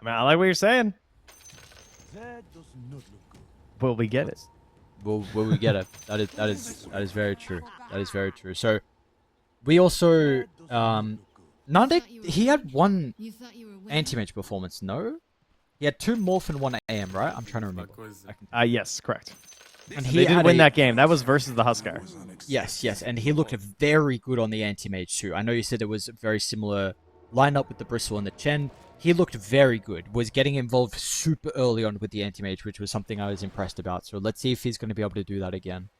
I mean, I like what you're saying. Will we get it? Will we get it? That is very true. That is very true. So we also Nande, he had one anti-mage performance, no? He had 2 morph and 1 AM, right? I'm trying to remember. Yes, correct. And They did win that game. That was versus the Huskar. Yes, and he looked very good on the anti-mage too. I know you said it was a very similar lineup with the Bristle and the Chen. He looked very good. Was getting involved super early on with the anti-mage, which was something I was impressed about. So let's see if he's going to be able to do that again.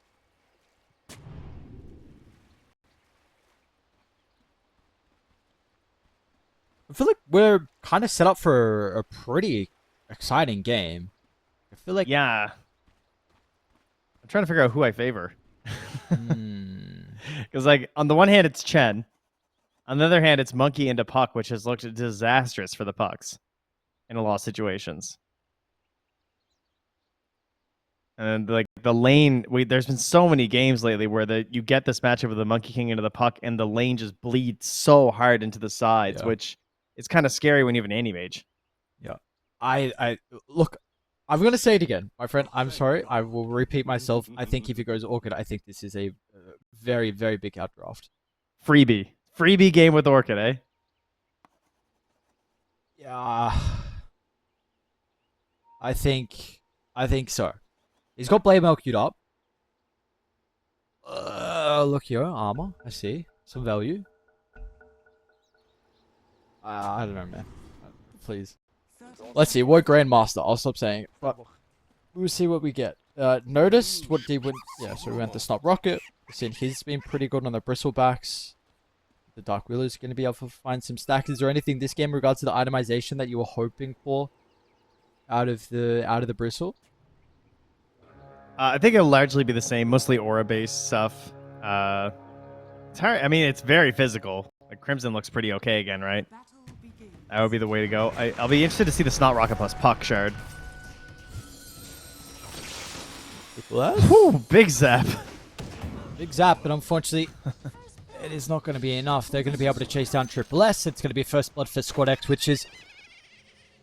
I feel like we're kind of set up for a pretty exciting game. I feel like... Yeah. I'm trying to figure out who I favor. Because, like, on the one hand, it's Chen. On the other hand, it's Monkey into Puck, which has looked disastrous for the Pucks in a lot of situations. And, like, the lane... there's been so many games lately where you get this matchup with the Monkey King into the Puck, and the lane just bleeds so hard into the sides, which is kind of scary when you have an anti-mage. Yeah. I look... I'm going to say it again, my friend. I'm sorry. I will repeat myself. I think if it goes Orchid, I think this is a very, very big outdraft. Freebie. Freebie game with Orchid, eh? Yeah. I think so. He's got Blade Mail queued up. Look here. Armor. I see. Some value. I don't know, man. Please. Let's see, we're Grandmaster. I'll stop saying it. But we'll see what we get. Noticed what he went... Yeah, so we went the Snot Rocket. We've seen he's been pretty good on the Bristlebacks. The Dark Willow's going to be able to find some stacks. Is there anything this game in regards to the itemization that you were hoping for out of the Bristle? I think it'll largely be the same, mostly aura-based stuff. It's hard. I mean, it's very physical. Like, Crimson looks pretty okay again, right? That would be the way to go. I'll be interested to see the Snot Rocket plus Puck Shard. Whew, big zap. Big zap, but unfortunately, it is not going to be enough. They're going to be able to chase down Triple S. It's going to be first blood for Squad X, which is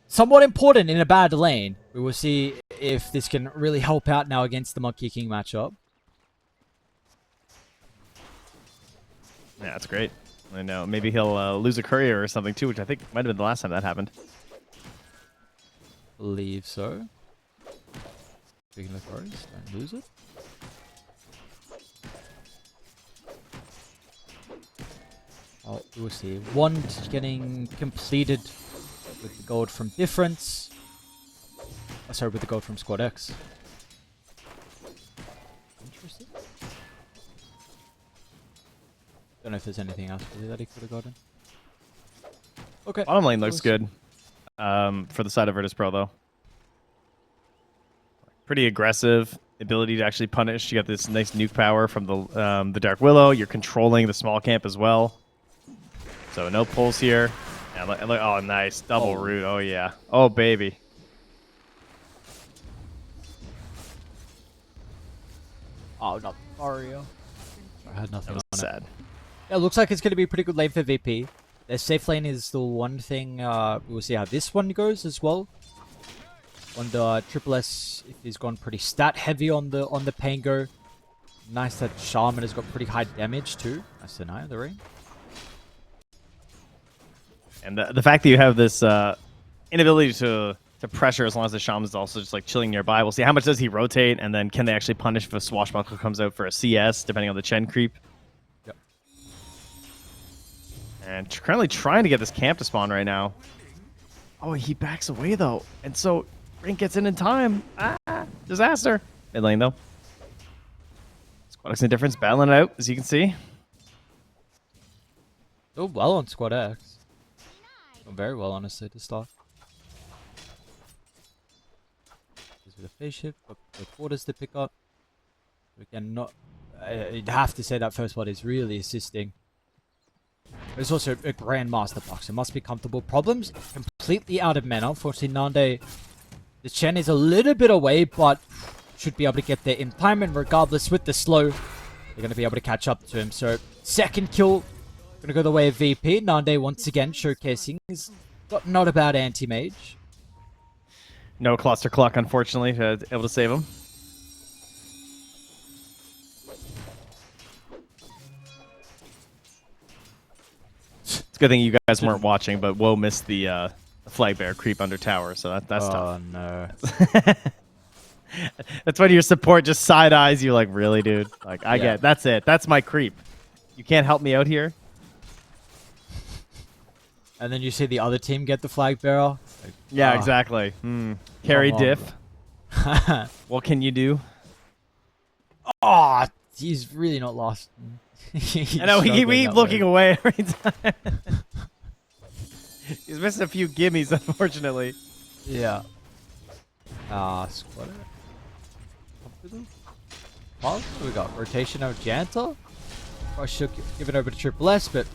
somewhat important in a bad lane. We will see if this can really help out now against the Monkey King matchup. Yeah, that's great. I know. Maybe he'll lose a courier or something too, which I think might have been the last time that happened. Believe so. Speaking of couriers, don't lose it. Oh, we'll see. One getting completed with the gold from Difference. Oh, sorry, with the gold from Squad X. Interesting. Don't know if there's anything else really that he could have gotten. Okay. Bottom lane looks good for the side of Virtus.pro, though. Pretty aggressive. Ability to actually punish. You got this nice nuke power from the Dark Willow. You're controlling the small camp as well. So no pulls here. Yeah, oh, nice. Double root. Oh, yeah. Oh, baby. Oh, not Mario. I had nothing on sad. Yeah, it looks like it's going to be a pretty good lane for VP. Their safe lane is the one thing. We'll see how this one goes as well. On the Triple S, if he's gone pretty stat heavy on the Pango. Nice that Shaman has got pretty high damage too. Nice to know the ring. And the fact that you have this inability to pressure as long as the Shaman's also just like chilling nearby. We'll see how much does he rotate, and then can they actually punish if a Swashbuckler comes out for a CS, depending on the Chen creep. Yep. And currently trying to get this camp to spawn right now. Oh, he backs away though. And so Rink gets in time. Ah, disaster. Mid lane though. Squad X Indifference battling it out, as you can see. Oh, well on Squad X. Oh, very well, honestly, to start. With a phase shift, but the quarters to pick up. Again, not. I'd have to say that first blood is really assisting. There's also a Grandmaster box. It must be comfortable. Problems completely out of mana. Unfortunately, Nande, the Chen is a little bit away, but should be able to get there in time. And regardless, with the slow, they're going to be able to catch up to him. So, second kill, going to go the way of VP. Nande once again showcasing he's got not a bad anti-mage. No cluster cluck, unfortunately, able to save him. It's a good thing you guys weren't watching, but Woe missed the flag bear creep under tower, so that's tough. Oh no. That's when your support just side eyes you like, really, dude? Like, I get that's it. That's my creep. You can't help me out here? And then you see the other team get the flag bearer. Like, Yeah, exactly. Carry diff. On, What can you do? oh, he's really not lost. I know, we keep looking away every time. He's missing a few gimmies, unfortunately. Yeah. Squatter. Well, we got rotation of Janta. I should give it over to Triple S, but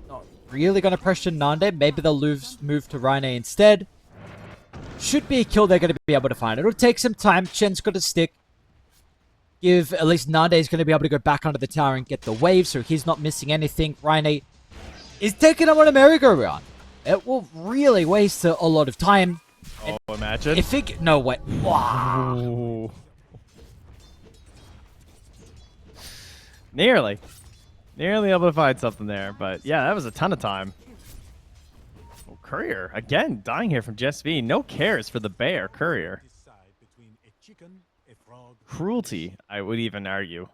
not really going to pressure Nande. Maybe they'll move to Rhine instead. Should be a kill they're going to be able to find. It'll take some time. Chen's got to stick. At least Nande is going to be able to go back under the tower and get the wave, so he's not missing anything. Rhine is taking him on a merry-go-round. It will really waste a lot of time. Oh, imagine. If it... No, wait. Wow. Ooh. Nearly able to find something there, but yeah, that was a ton of time. Oh, Courier, again, dying here from Jess V. No cares for the bear, Courier. Cruelty, I would even argue.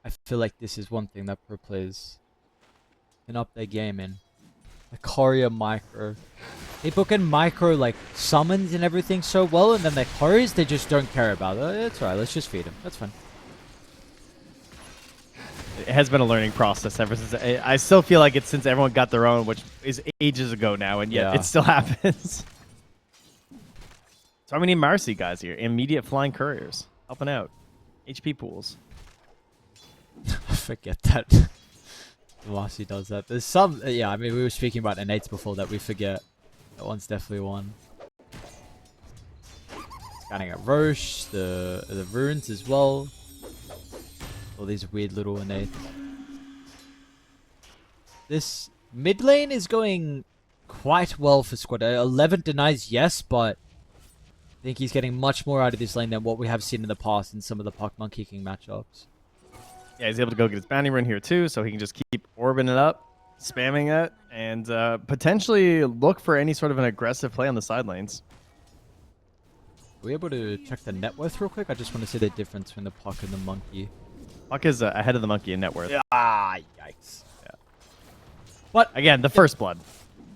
I feel like this is one thing that pro players can up their game in. The Courier micro. People can micro like summons and everything so well, and then their Couriers, they just don't care about it. It's alright, let's just feed them. That's fine. It has been a learning process ever since. I still feel like it's since everyone got their own, which is ages ago now, and yet it still happens. So we need Marcy guys here. Immediate flying couriers. Helping out. HP pools. Forget that. Marcy does that. There's some... yeah, I mean, we were speaking about innates before that we forget. That one's definitely one. Scanning at Roche. The runes as well. All these weird little innates. This mid lane is going quite well for squad. 11 denies, yes, but I think he's getting much more out of this lane than what we have seen in the past in some of the Puck Monkey King matchups. Yeah, he's able to go get his bounty run here too, so he can just keep orbing it up, spamming it, and potentially look for any sort of an aggressive play on the side lanes. Are we able to check the net worth real quick? I just want to see the difference between the Puck and the Monkey. Puck is ahead of the Monkey in net worth. Ah, yikes. Yeah. But again, the first blood.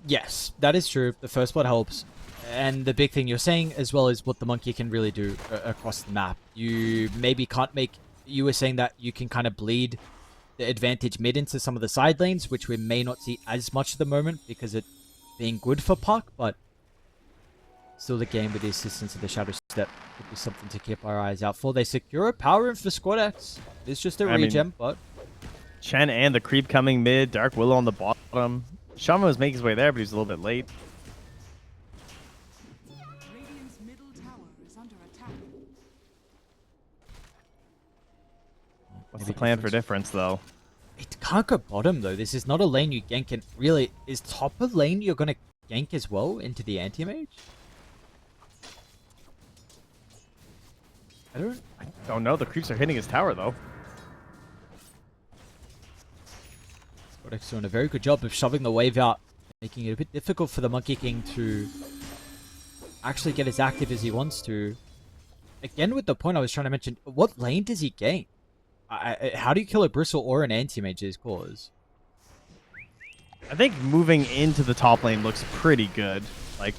Yes, that is true. The first blood helps. And the big thing you're saying as well is what the Monkey can really do across the map. You maybe can't make... You were saying that you can kind of bleed the advantage mid into some of the side lanes, which we may not see as much at the moment because it being good for Puck, but still the game with the assistance of the Shadow Step could be something to keep our eyes out for. They secure a power in for Squad X. It's just a regen, but... Chen and the creep coming mid, Dark Willow on the bottom. Shaman was making his way there, but he's a little bit late. What's the plan for difference, though? It can't go bottom, though. This is not a lane you gank in. Really, is top of lane you're going to gank as well into the anti-mage? I don't know. The creeps are hitting his tower, though. Squadex doing a very good job of shoving the wave out, making it a bit difficult for the Monkey King to actually get as active as he wants to. Again, with the point I was trying to mention, what lane does he gank? How do you kill a Bristle or an anti-mage's cause? I think moving into the top lane looks pretty good. Like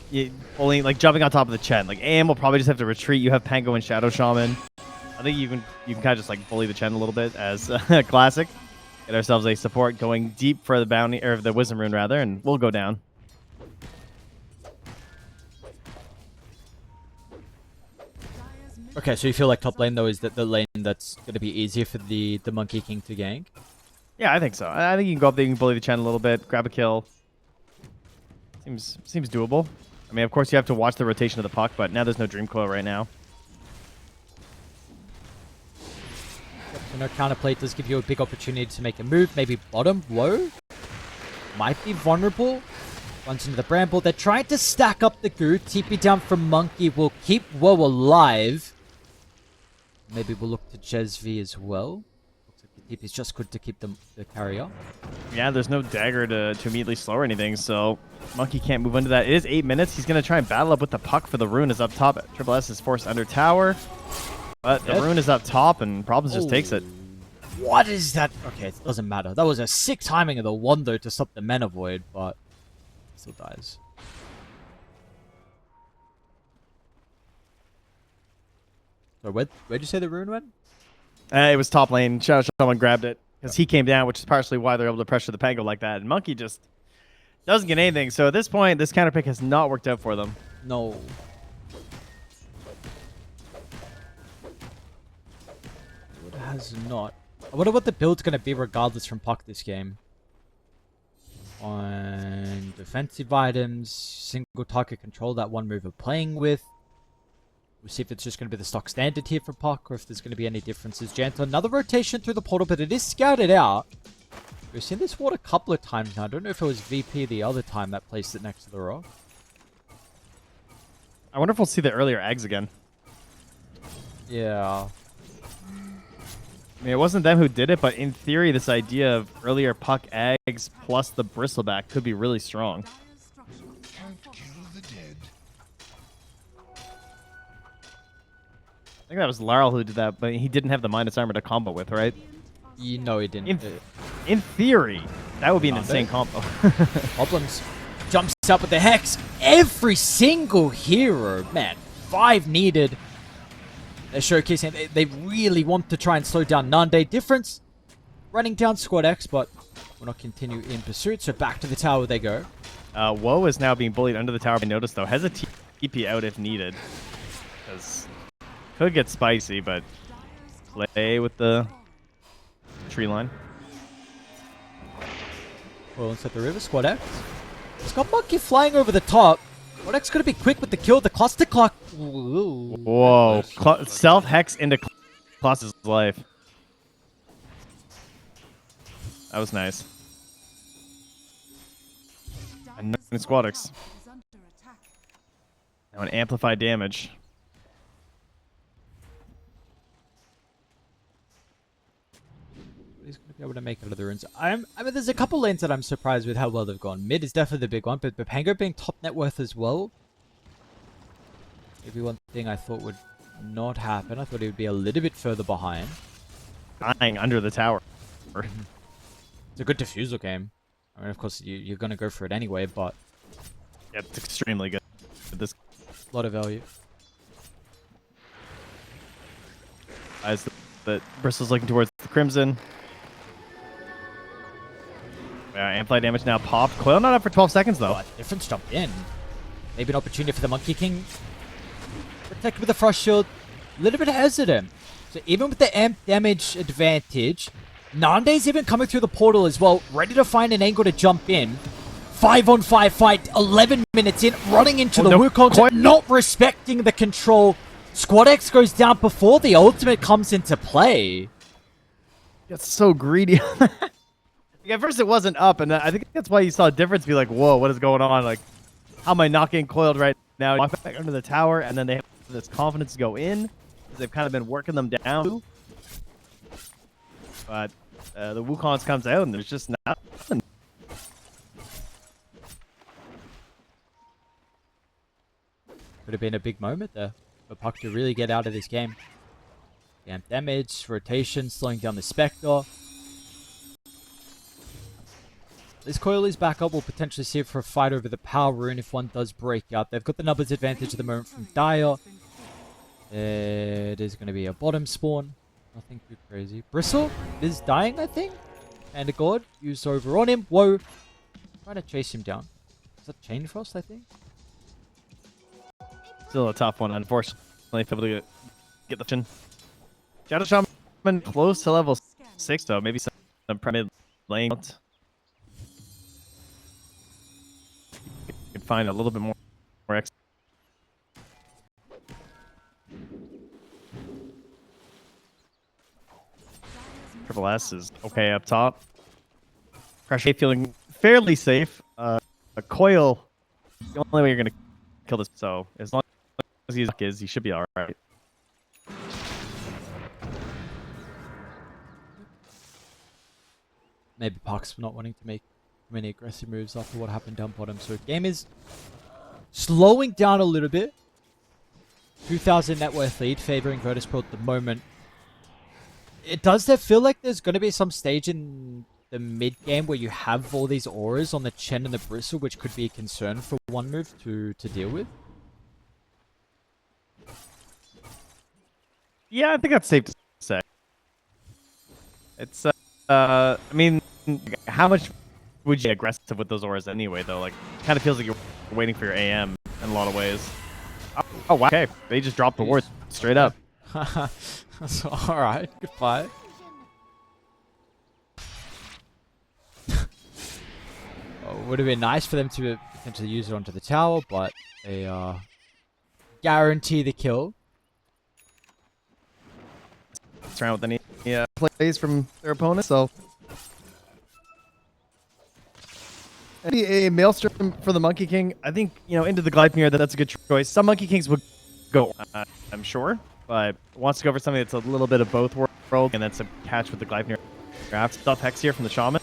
only like jumping on top of the Chen. Like AM will probably just have to retreat. You have Pango and Shadow Shaman. I think you can kind of just like bully the Chen a little bit as classic. Get ourselves a support going deep for the bounty or the Wisdom Rune rather, and we'll go down. Okay, so you feel like top lane, though, is that the lane that's going to be easier for the Monkey King to gank? Yeah, I think so. I think you can go up there, you can bully the Chen a little bit, grab a kill. Seems doable. I mean, of course, you have to watch the rotation of the Puck, but now there's no Dream Coil right now. Yep, so no counterplay does give you a big opportunity to make a move. Maybe bottom low might be vulnerable. Runs into the bramble. They're trying to stack up the goo. TP down from Monkey will keep Woe alive. Maybe we'll look to Jesv as well. Looks like the TP is just good to keep the carrier. Yeah, there's no dagger to immediately slow or anything, so Monkey can't move into that. It is 8 minutes. He's going to try and battle up with the puck for the rune is up top. Triple S is forced under tower, but the rune is up top and Problems just takes it. What is that? Okay, it doesn't matter. That was a sick timing of the one, though, to stop the Mana Void, but still dies. So where'd you say the rune went? It was top lane. Someone grabbed it because he came down, which is partially why they're able to pressure the Pango like that. And Monkey just doesn't get anything. So at this point, this counter pick has not worked out for them. No. It has not. I wonder what the build's going to be regardless from Puck this game. On defensive items, single target control, that one move we're playing with. We'll see if it's just going to be the stock standard here for Puck or if there's going to be any differences. Janto, another rotation through the portal, but it is scouted out. We've seen this ward a couple of times now. I don't know if it was VP the other time that placed it next to the rock. I wonder if we'll see the earlier eggs again. Yeah. I mean, it wasn't them who did it, but in theory, this idea of earlier Puck eggs plus the bristleback could be really strong. I think that was Larl who did that, but he didn't have the minus armor to combo with, right? No, he didn't. In theory, that would be an insane combo. Problems. Jumps up with the Hex. Every single hero. Man, 5 needed. They're showcasing they really want to try and slow down Nande. Difference. Running down Squad X, but will not continue in pursuit. So back to the tower they go. Woe is now being bullied under the tower. I noticed, though, has a TP out if needed. Because could get spicy, but play with the tree line. Well, inside the river, Squad X. It's got Monkey flying over the top. Squad X gonna be quick with the kill. The cluster clock. Ooh. Whoa. Self-hex into Klaus's life. That was nice. And Squad X. Now an amplified damage. He's going to be able to make it out of the runes. I mean, there's a couple lanes that I'm surprised with how well they've gone. Mid is definitely the big one, but Pango being top net worth as well. Maybe one thing I thought would not happen. I thought he would be a little bit further behind. Dying under the tower. It's a good diffusal game. I mean, of course, you're going to go for it anyway, but... Yeah, it's extremely good. This a lot of value. As the Bristle's looking towards the Crimson. Amplify damage now popped. Coil not up for 12 seconds, though. Oh, difference jumped in. Maybe an opportunity for the Monkey King. Protected with the Frost Shield. A little bit hesitant. So even with the amp damage advantage, Nande's even coming through the portal as well, ready to find an angle to jump in. 5-on-5 fight, 11 minutes in, running into the Wukong, not respecting the control. Squad X goes down before the ultimate comes into play. That's so greedy. At first it wasn't up, and I think that's why you saw a difference. Be like, whoa, what is going on? Like, how am I not getting coiled right now? Walk back under the tower, and then they have this confidence to go in, because they've kind of been working them down. But the Wukong comes out, and there's just nothing. Could have been a big moment there for Puck to really get out of this game. Amp damage, rotation, slowing down the Spectre. This coil is back up. We'll potentially see it for a fight over the power rune if one does break out. They've got the numbers advantage at the moment from Dire. It is going to be a bottom spawn. Nothing too crazy. Bristle is dying, I think. And a god used over on him. Whoa. Trying to chase him down. Is that Chain Frost, I think? Still a tough one, unfortunately. Able to get the chin. Shadow Shaman close to level 6, though. Maybe some mid lane. Could find a little bit more X. Triple S is okay up top. Pressure feeling fairly safe. a coil, the only way you're gonna kill this. So as long as he should be all right. Maybe Park's not wanting to make many aggressive moves after what happened down bottom. So game is slowing down a little bit. 2,000 net worth lead favoring Virtus.pro at the moment. Does there feel like there's going to be some stage in the mid game where you have all these auras on the Chen and the Bristle, which could be a concern for one move to deal with? Yeah, I think that's safe to say. It's I mean, how much would you be aggressive with those auras anyway, though? Like, kind of feels like you're waiting for your AM in a lot of ways. Oh, wow. Okay, they just dropped the ward straight up. So, alright, good fight. Would have been nice for them to potentially use it onto the tower, but they guarantee the kill. It's around with any plays from their opponent, so maybe a Maelstrom for the Monkey King. I think, into the Gleipnir, that's a good choice. Some Monkey Kings would go, I'm sure, but wants to go for something that's a little bit of both worlds, and that's a catch with the Gleipnir. Draft stuff Hex here from the Shaman.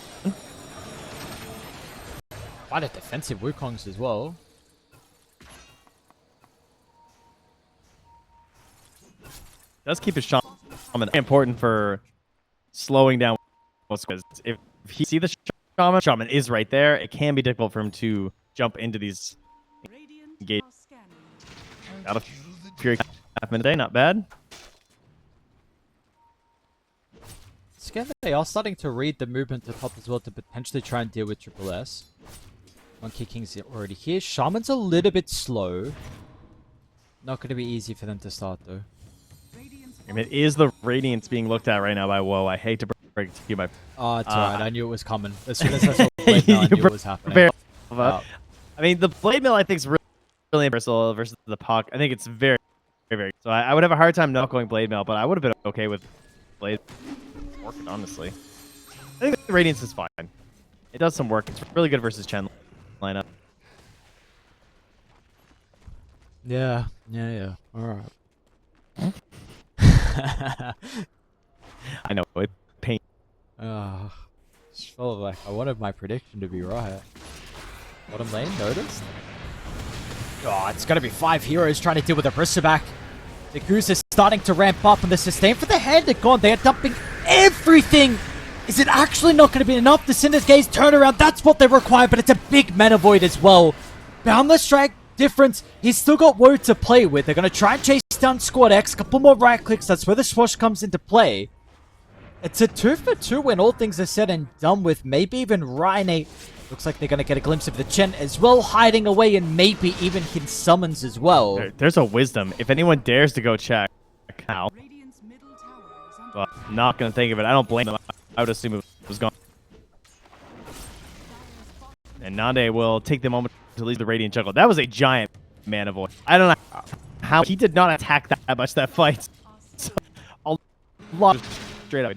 Quite a defensive Wukongs as well. Does keep his Shaman important for slowing down. Because if you see the Shaman is right there, it can be difficult for him to jump into these gates. Out of Fury half minute a day, not bad. They are starting to read the movement to top as well to potentially try and deal with Triple S. Monkey King's already here. Shaman's a little bit slow. Not going to be easy for them to start though. And it is the Radiance being looked at right now by Woe. I hate to break it to you, Oh, it's alright. I knew it was coming. As soon as I saw the Blade Mill, I knew it was happening. I mean, the Blade Mill I think is really impressive versus the Puck. I think it's very, very, very. So I would have a hard time not going Blade Mill, but I would have been okay with Blade working, honestly. I think the Radiance is fine. It does some work. It's really good versus Chen lineup. Yeah. Alright. I know, it pain. Just felt like I wanted my prediction to be right. Bottom lane, noticed? Oh, it's gonna be 5 heroes trying to deal with a Bristleback. The Goose is starting to ramp up, and the sustain for the hand are gone. They are dumping everything. Is it actually not going to be enough? The Cinder's Gaze turnaround, that's what they require, but it's a big mana void as well. Boundless Strike difference. He's still got Woe to play with. They're going to try and chase down Squad X. Couple more right clicks. That's where the Swash comes into play. It's a 2 for 2 when all things are said and done with. Maybe even Rhine. Looks like they're going to get a glimpse of the Chen as well, hiding away, and maybe even his summons as well. There's a Wisdom. If anyone dares to go check how. Well, not going to think of it. I don't blame them. I would assume it was gone. And Nande will take the moment to leave the Radiant Jungle. That was a giant mana void. I don't know how he did not attack that much that fight. So, a lot straight up.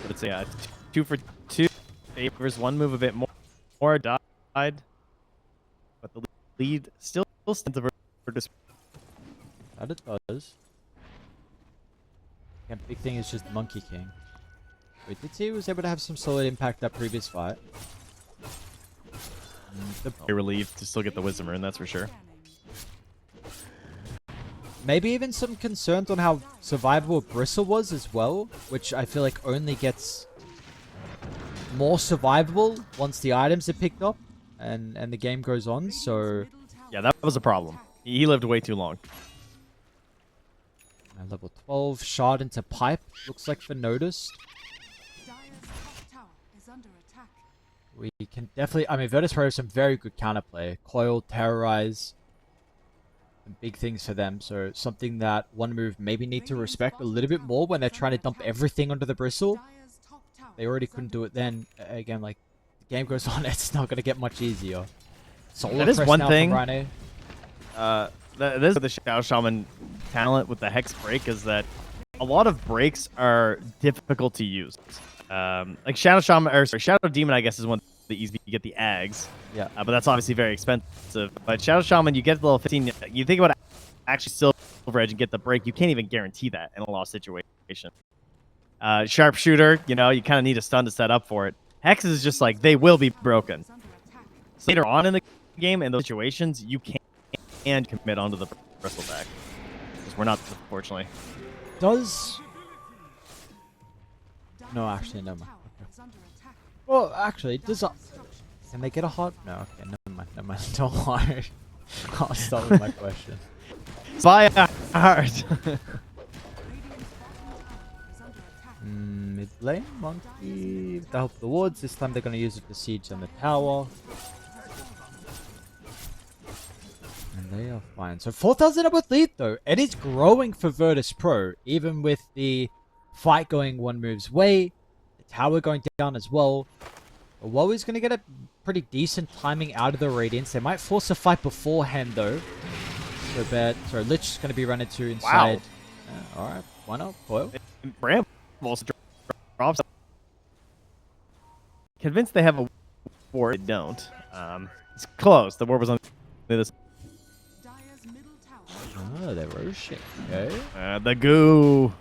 But it's a 2 for 2. Favors one move a bit more. Died. But the lead still stands over this. That it does. Yeah, big thing is just Monkey King. Wait, did he was able to have some solid impact that previous fight? Very relieved to still get the Wisdom Rune, that's for sure. Maybe even some concerns on how survivable Bristle was as well, which I feel like only gets more survivable once the items are picked up and the game goes on. So yeah, that was a problem. He lived way too long. Level 12, shard into pipe, looks like for Notice. We can definitely, I mean, Virtus.pro has some very good counterplay. Coil, Terrorize, and big things for them. So something that one move maybe need to respect a little bit more when they're trying to dump everything onto the Bristle. They already couldn't do it then. Again, like, the game goes on, it's not going to get much easier. That is one thing. This is the Xiao Shaman talent with the Hex break is that a lot of breaks are difficult to use. Like Shadow Shaman or sorry, Shadow Demon, I guess, is one of the easy you get the Ags. Yeah. But that's obviously very expensive. But Shadow Shaman, you get the level 15. You think about actually Silver Edge and get the break. You can't even guarantee that in a lost situation. Sharpshooter, you know, you kind of need a stun to set up for it. Hex is just like they will be broken. So later on in the game, in those situations, you can commit onto the bristleback. Because we're not, unfortunately. Does... No, actually, never mind. Okay. Well, actually, does... Can they get a hot... No, okay, never mind. Don't worry. I'll start with my question. Buy a heart. Mid lane, monkey, with the help of the wards. This time they're going to use it for siege on the tower. And they are fine. So 4,000 up with lead though. It is growing for Virtus.pro, even with the fight going one move's way. The tower going down as well. Woe is going to get a pretty decent timing out of the Radiance. They might force a fight beforehand though. So bad. So Lich is going to be running to inside. Wow. Alright, why not? Coil. Also drops. Convinced they have a ward. They don't. It's close. The ward was on this. Oh, they're Roshing. Okay. The goo.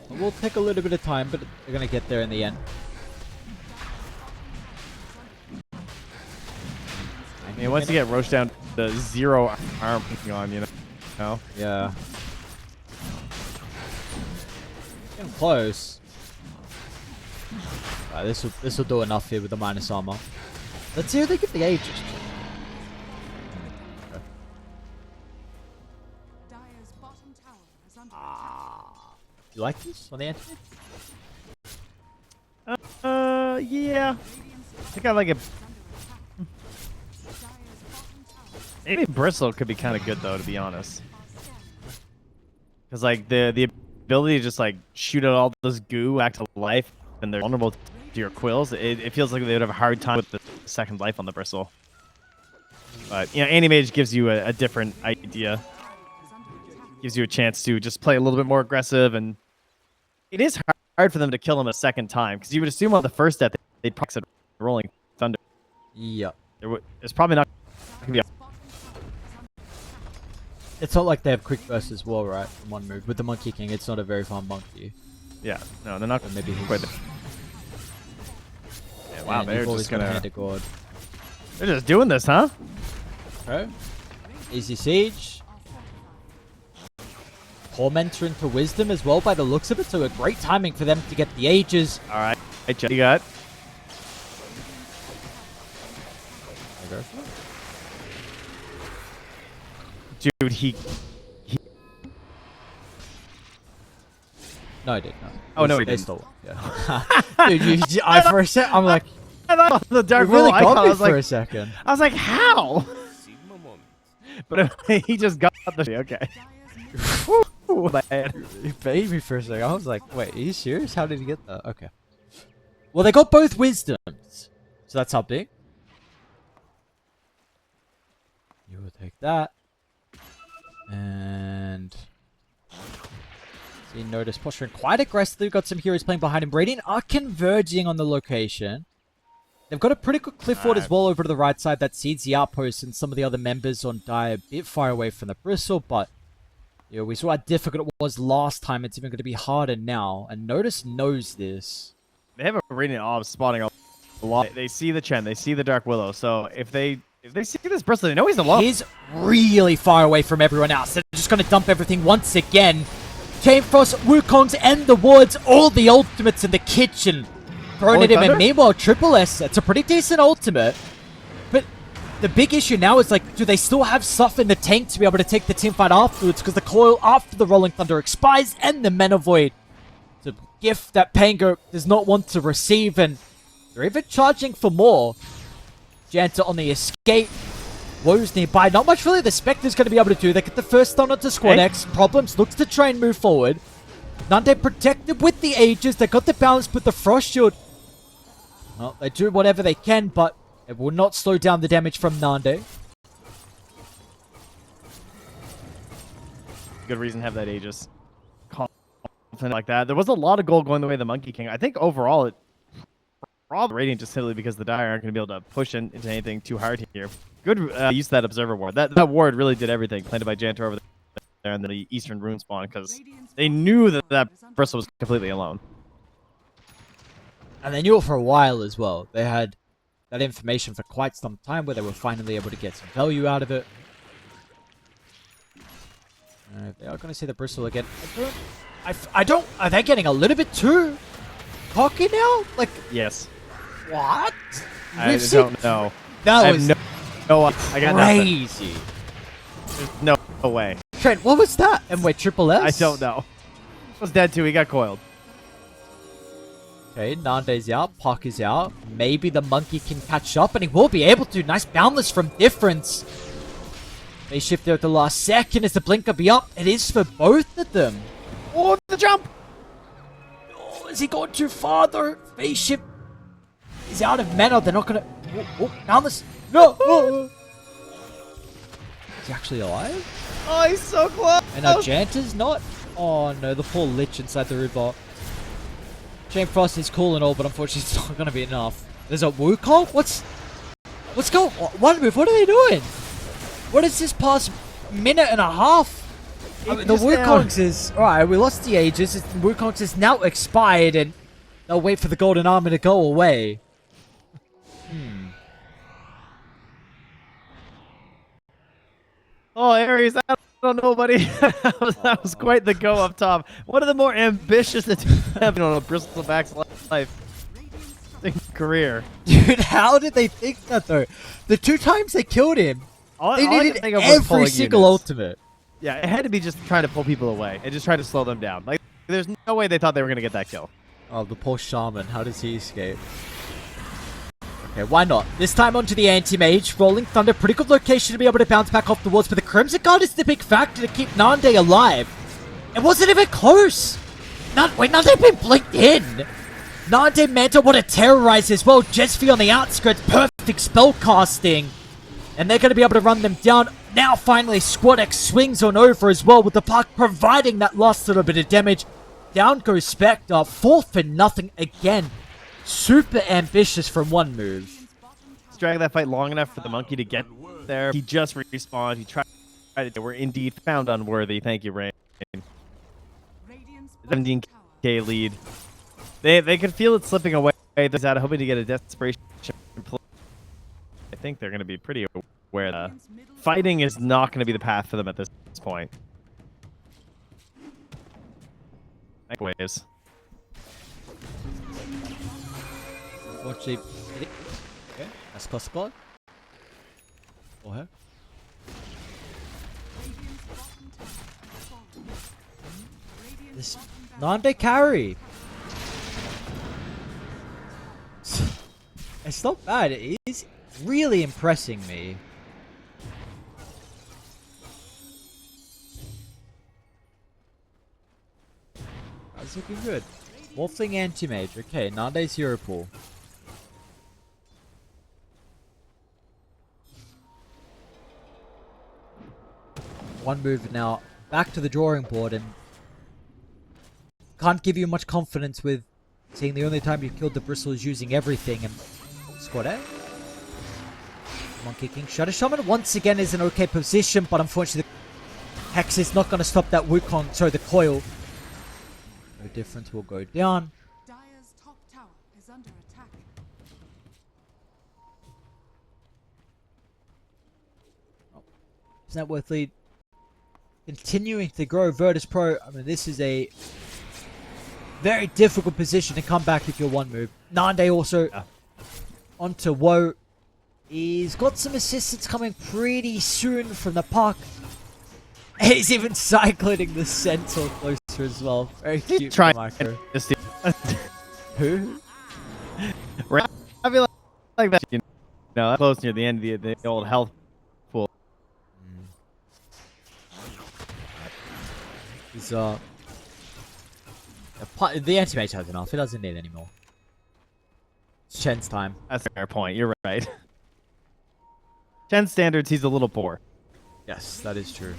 We'll take a little bit of time, but they're going to get there in the end. I mean, once you get Roche down to 0 arm on, you know? Yeah. Getting close. Right, this will do enough here with the minus armor. Let's see how they get the ages. You like this on the anti? Yeah. I think I like it. Maybe Bristle could be kind of good though, to be honest. Because like the ability to just like shoot out all this goo back to life, and they're vulnerable to your quills. It feels like they would have a hard time with the second life on the Bristle. But you know, Anti-Mage gives you a different idea. Gives you a chance to just play a little bit more aggressive, and it is hard for them to kill him a second time because you would assume on the first death they'd proxy Rolling Thunder. Yep. It's probably not gonna be. It's not like they have quick burst as well, right? In one move with the Monkey King, it's not a very fun monkey. Yeah, no, they're not. Maybe quite. Yeah, wow, they're just gonna. Hand to God. They're just doing this, huh? Okay. Easy siege. Tormentor into Wisdom as well by the looks of it, so a great timing for them to get the ages. Alright, you got. Dude, he... No, he didn't. No. Oh, no, he They didn't. stole it. Yeah. Dude, I for a sec, I'm like... I thought the dark really roll icon, got I me was for like, a second. I was like, how? But he just got the... Okay. Woo, man. He paid me for a second. I was like, wait, are you serious? How did he get that? Okay. Well, they got both Wisdoms. So that's something. You will take that. And... See, notice posturing quite aggressively. We've got some heroes playing behind him. Radiant are converging on the location. They've got a pretty good cliff ward as well over to the right side that seeds the outpost, and some of the other members on Dire a bit far away from the Bristle, but you know, we saw how difficult it was last time. It's even going to be harder now, and Notice knows this. They have a Radiant Orb spawning a lot. They see the Chen, they see the Dark Willow, so if they see this Bristle, they know he's alone. He's really far away from everyone else. They're just going to dump everything once again. Chain Frost, Wukongs, and the Wards, all the ultimates in the kitchen. Thrown at him, and meanwhile, Triple S, it's a pretty decent ultimate. But the big issue now is, like, do they still have stuff in the tank to be able to take the teamfight afterwards? Because the coil after the Rolling Thunder expires, and the Mana Void. It's a gift that Pango does not want to receive, and they're even charging for more. Janta on the escape. Woe's nearby. Not much really the Spectre's going to be able to do. They get the first stun onto Squad X. Problems looks to try and move forward. Nande protected with the Aegis. They got the balance, but the Frost Shield. Well, they do whatever they can, but it will not slow down the damage from Nande. good reason to have that Aegis. Confident like that. There was a lot of gold going the way of the Monkey King. I think overall it probably Radiant just simply because the Dire aren't going to be able to push into anything too hard here. Good use of that Observer Ward. That ward really did everything. Planted by Jantor over there in the Eastern Rune Spawn because they knew that Bristle was completely alone. And they knew it for a while as well. They had that information for quite some time where they were finally able to get some value out of it. They are going to see the Bristle again. I don't... Are they getting a little bit too cocky now? Like... Yes. What? I don't know. That was I got crazy. There's no way. Trent, what was that? And wait, Triple S? I don't know. Was dead too. He got coiled. Okay, Nande's out. Puck is out. Maybe the Monkey can catch up, and he will be able to. Nice boundless from Difference. They shift there at the last second. Is the blinker be up? It is for both of them. Oh, the jump! Oh, is he going too far though? Phase shift is out of mana. They're not gonna... Oh, boundless. No! Oh. Is he actually alive? Oh, he's so close! And now Janta's not? Oh no, the poor Lich inside the Rootbot. Chain Frost is cool and all, but unfortunately it's not going to be enough. There's a Wukong? What's going on? One move, what are they doing? What is this past minute and a half? I mean, the Wukong's is... Alright, we lost the Aegis. The Wukong's is now expired and they'll wait for the Golden Armor to go away. Oh, Ares, I don't know, buddy. that was quite the go up top. One of the more ambitious attempts on a Bristleback's life career. Dude, how did they think that though? The 2 times they killed him, they needed every single ultimate. Yeah, it had to be just trying to pull people away and just try to slow them down. Like, there's no way they thought they were going to get that kill. Oh, the poor Shaman. How does he escape? Okay, why not? This time onto the Anti-Mage. Rolling Thunder, pretty good location to be able to bounce back off the walls, but the Crimson Guard is the big factor to keep Nande alive. It wasn't even close! Wait, Nande been blinked in! Nande Manta want to terrorize as well. Jesvi on the outskirts, perfect spell casting. And they're going to be able to run them down. Now finally Squad X swings on over as well, with the Puck providing that last little bit of damage. Down goes Spectre, 4-0 again. Super ambitious from one move. He's dragged that fight long enough for the Monkey to get there. He just respawned. He tried to... We're indeed found unworthy. Thank you, Rain. 17k lead. They could feel it slipping away. They're out hoping to get a desperation play. I think they're going to be pretty aware that fighting is not going to be the path for them at this point. Microwaves. Watch it. Okay, that's Coscott. Or her. This Nande carry. It's not bad. It is really impressing me. That's looking good. Wolfling Anti-Mage. Okay, Nande's Hero Pool. One move now. Back to the drawing board and can't give you much confidence with seeing the only time you killed the Bristle is using everything and Squad A. Monkey King. Shadow Shaman once again is in okay position, but unfortunately the Hex is not going to stop that Wukong, sorry, the coil. No difference will go down. Dire's top tower is under attack. Oh. Is that worth lead? Continuing to grow Virtus.pro. I mean, this is a very difficult position to come back if you're one move. Nande also onto Woe. He's got some assistance coming pretty soon from the Puck. He's even cycling the Centaur closer as well. Very cute Try micro. Who? I feel like that. You know, close near the end of the old health pool. He's the Anti-Mage has enough. He doesn't need any more. It's Chen's time. That's a fair point. You're right. Chen standards, he's a little poor. Yes, that is true.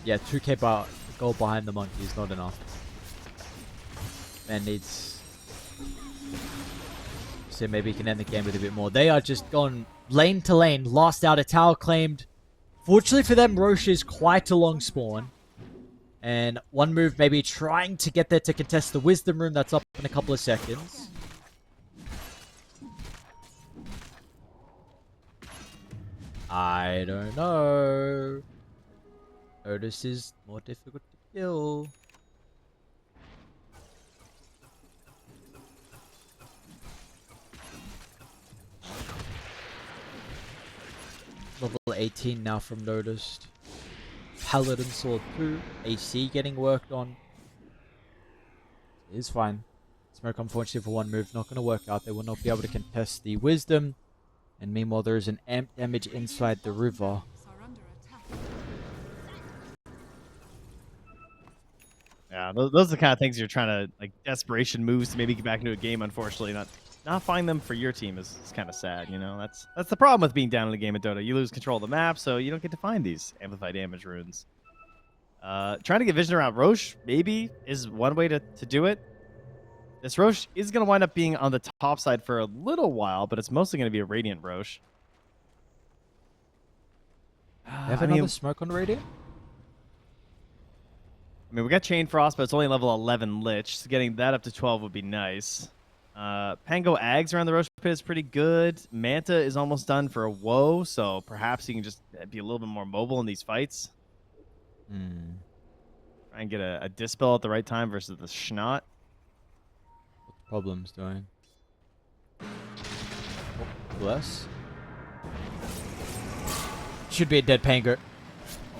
yeah, 2k goal behind the monkey is not enough. Man needs... So maybe he can end the game with a bit more. They are just gone lane to lane. Last out, a tower claimed. Fortunately for them, Roche is quite a long spawn. And one move maybe trying to get there to contest the wisdom room. That's up in a couple of seconds. I don't know. Otis is more difficult to kill. Level 18 now from Noticed. Paladin Sword 2. AC getting worked on. It is fine. Smoke unfortunately for one move. Not going to work out. They will not be able to contest the wisdom. And meanwhile there is an amp damage inside the river. Are under attack. Yeah, those are the kind of things you're trying to, like, desperation moves to maybe get back into a game. Unfortunately, not find them for your team is kind of sad. You know, that's the problem with being down in a game of Dota. You lose control of the map, so you don't get to find these amplify damage runes. Trying to get vision around Roche maybe is one way to do it. This Roche is going to wind up being on the top side for a little while, but it's mostly going to be a Radiant Roche. They have another smoke on Radiant? I mean, we got Chain Frost, but it's only level 11 Lich, so getting that up to 12 would be nice. Pango Ags around the Roche Pit is pretty good. Manta is almost done for a Woe, so perhaps he can just be a little bit more mobile in these fights. Try and get a Dispel at the right time versus the Schnot. What the problem's doing? Oh, bless. Should be a dead Pango.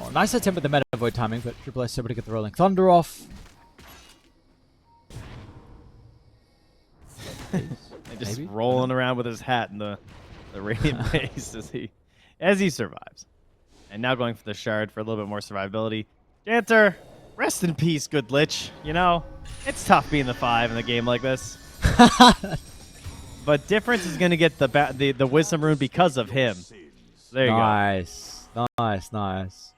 Oh, nice attempt with the meta void timing, but Triple S able to get the Rolling Thunder off. Just rolling around with his hat in the Radiant base as he survives. And now going for the Shard for a little bit more survivability. Janter, rest in peace, good Lich. You know, it's tough being the 5 in a game like this. But Difference is going to get the Wisdom Rune because of him. So there you go. Nice.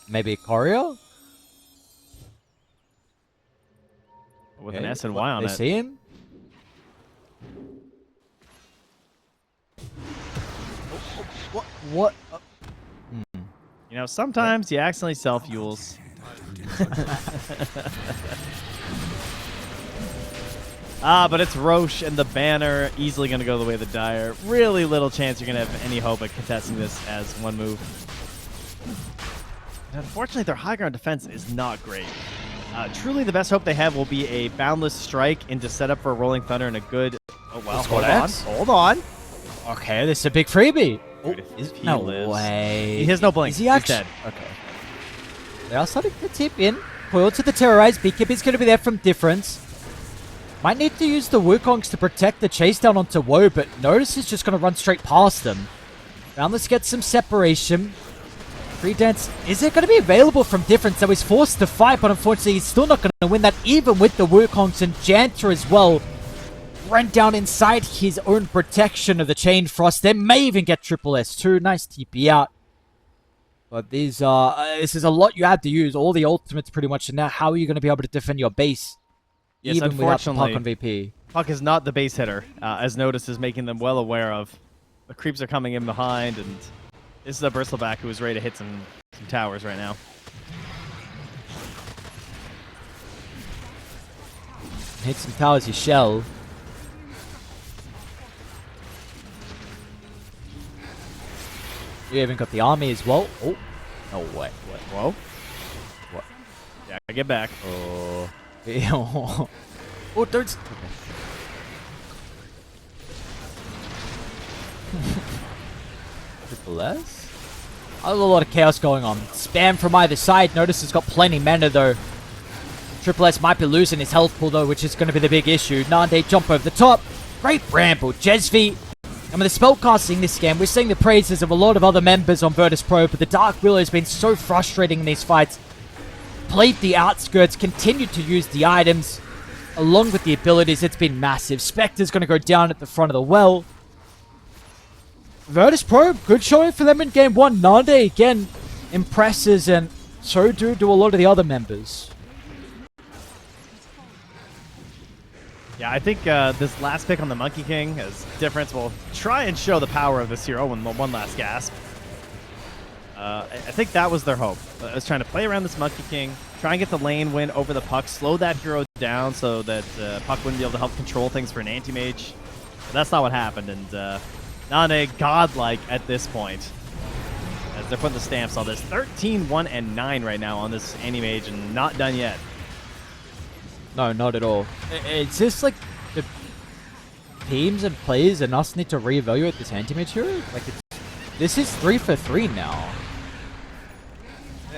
Maybe a Courier? With an S and Y on it. They see him? What? You know, sometimes you accidentally self-fuels. But it's Roche and the banner easily going to go the way of the Dire. Really little chance you're going to have any hope at contesting this as one move. And unfortunately, their high ground defense is not great. Truly, the best hope they have will be a Boundless Strike into setup for a Rolling Thunder and a good... Oh, well, hold on. Okay, this is a big freebie. Dude, No way. He has no blink. Is he He's actually dead. Okay. They are starting to tip in. Coil to the Terrorize. BKB is going to be there from Difference. Might need to use the Wukongs to protect the chase down onto Woe, but Notice is just going to run straight past them. Boundless gets some separation. Free Dance, is it going to be available from Difference? So he's forced to fight, but unfortunately he's still not going to win that, even with the Wukongs and Janter as well. Run down inside his own protection of the Chain Frost. They may even get Triple S2. Nice TP out. But these this is a lot you had to use. All the ultimates pretty much. And now how are you going to be able to defend your base? Yes, even without the unfortunately, Puck on VP. Puck is not the base hitter, as Notice is making them well aware of. The creeps are coming in behind, and this is a Bristleback who is ready to hit some towers right now. Hit some towers, you shell. You even got the army as well. Oh, no way. What? Whoa. What? Yeah, get back. Oh. Oh, don't. Triple S? There's a lot of chaos going on. Spam from either side. Notice has got plenty mana though. Triple S might be losing his health pool though, which is going to be the big issue. Nande jump over the top. Great Bramble. Jesvi. And with the spellcasting this game, we're seeing the praises of a lot of other members on Virtus.pro, but the Dark Willow has been so frustrating in these fights. Played the outskirts, continued to use the items, along with the abilities. It's been massive. Spectre's going to go down at the front of the well. Virtus.pro, good showing for them in game one. Nande, again, impresses, and so do a lot of the other members. Yeah, I think this last pick on the Monkey King is difference. Will try and show the power of this hero in one last gasp. I think that was their hope. I was trying to play around this Monkey King, try and get the lane win over the puck, slow that hero down so that puck wouldn't be able to help control things for an anti-mage. But that's not what happened, and Nane godlike at this point. As they're putting the stamps on this. 13, 1, and 9 right now on this anti-mage, and not done yet. No, not at all. It's just like the teams and players and us need to reevaluate this anti-mage hero. Like, this is 3 for 3 now.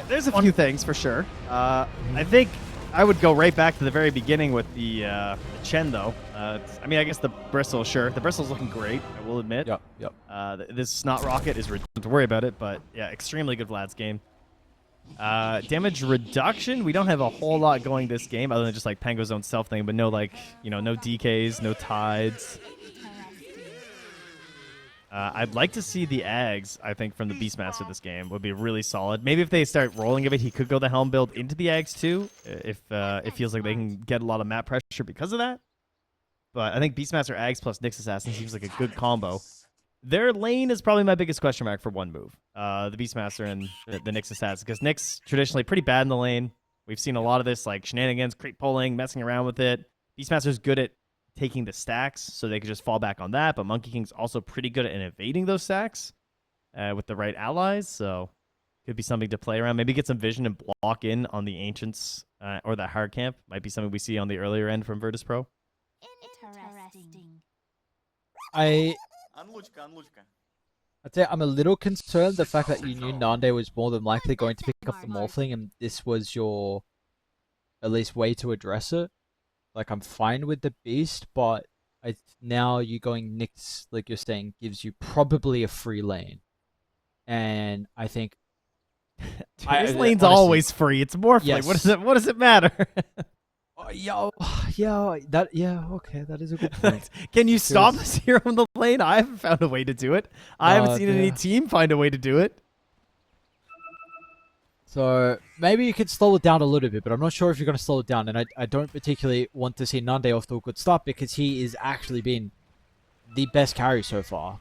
There's a few things for sure. I think I would go right back to the very beginning with the Chen, though. I mean, I guess the Bristle, sure. The Bristle's looking great, I will admit. Yep. This Snot Rocket is ridiculous. Don't worry about it, but yeah, extremely good Vlad's game. Damage reduction, we don't have a whole lot going this game other than just like Pango's own self thing, but no like, no DKs, no tides. I'd like to see the Ags, I think, from the Beastmaster this game would be really solid. Maybe if they start rolling a bit, he could go the Helm build into the Ags too, if it feels like they can get a lot of map pressure because of that. But I think Beastmaster Ags plus Nyx Assassin seems like a good combo. Their lane is probably my biggest question mark for one move. The Beastmaster and the Nyx Assassin, because Nyx traditionally pretty bad in the lane. We've seen a lot of this like shenanigans, creep pulling, messing around with it. Beastmaster's good at taking the stacks, so they could just fall back on that. But Monkey King's also pretty good at evading those stacks with the right allies. So could be something to play around. Maybe get some vision and block in on the Ancients or the hard camp. Might be something we see on the earlier end from Virtus.pro. Interesting. I'd say I'm a little concerned the fact that you knew Nande was more than likely going to pick up the Morphling, and this was your at least way to address it. Like, I'm fine with the Beast, but now you going Nyx, like you're saying, gives you probably a free lane. And I think... This lane's honestly always free. It's Morphling. Yes. What does it matter? Okay, that is a good point. Can you stop this hero in the lane? I haven't found a way to do it. I haven't seen any team find a way to do it. So maybe you could slow it down a little bit, but I'm not sure if you're going to slow it down. And I don't particularly want to see Nande off to a good start because he is actually been the best carry so far.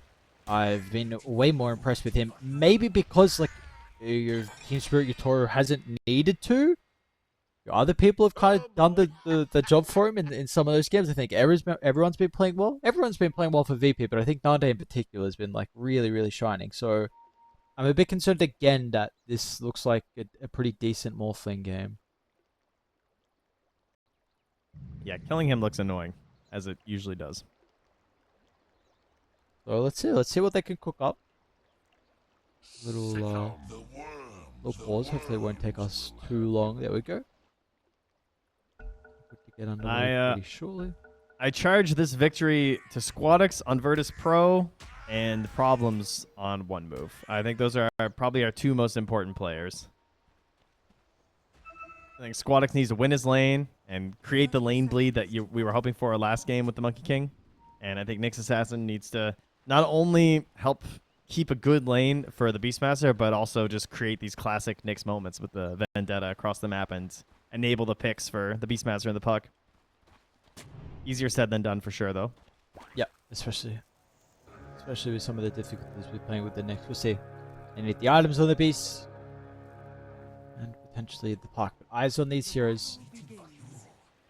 I've been way more impressed with him. Maybe because like your Team Spirit Yotoro hasn't needed to. Other people have kind of done the job for him in some of those games. I think everyone's been playing well. Everyone's been playing well for VP, but I think Nande in particular has been like really, really shining. So I'm a bit concerned again that this looks like a pretty decent Morphling game. Yeah, killing him looks annoying, as it usually does. So let's see what they can cook up. Little pause. Hopefully it won't take us too long. There we go. Get underway pretty shortly. I charge this victory to Squadix on Virtus.pro and Problems on one move. I think those are probably our two most important players. I think Squadix needs to win his lane and create the lane bleed that we were hoping for our last game with the Monkey King. And I think Nyx Assassin needs to not only help keep a good lane for the Beastmaster, but also just create these classic Nyx moments with the Vendetta across the map and enable the picks for the Beastmaster and the puck. Easier said than done for sure, though. Yeah, especially with some of the difficulties we're playing with the Nyx. We'll see. You need the items on the Beast and potentially the puck. Eyes on these heroes.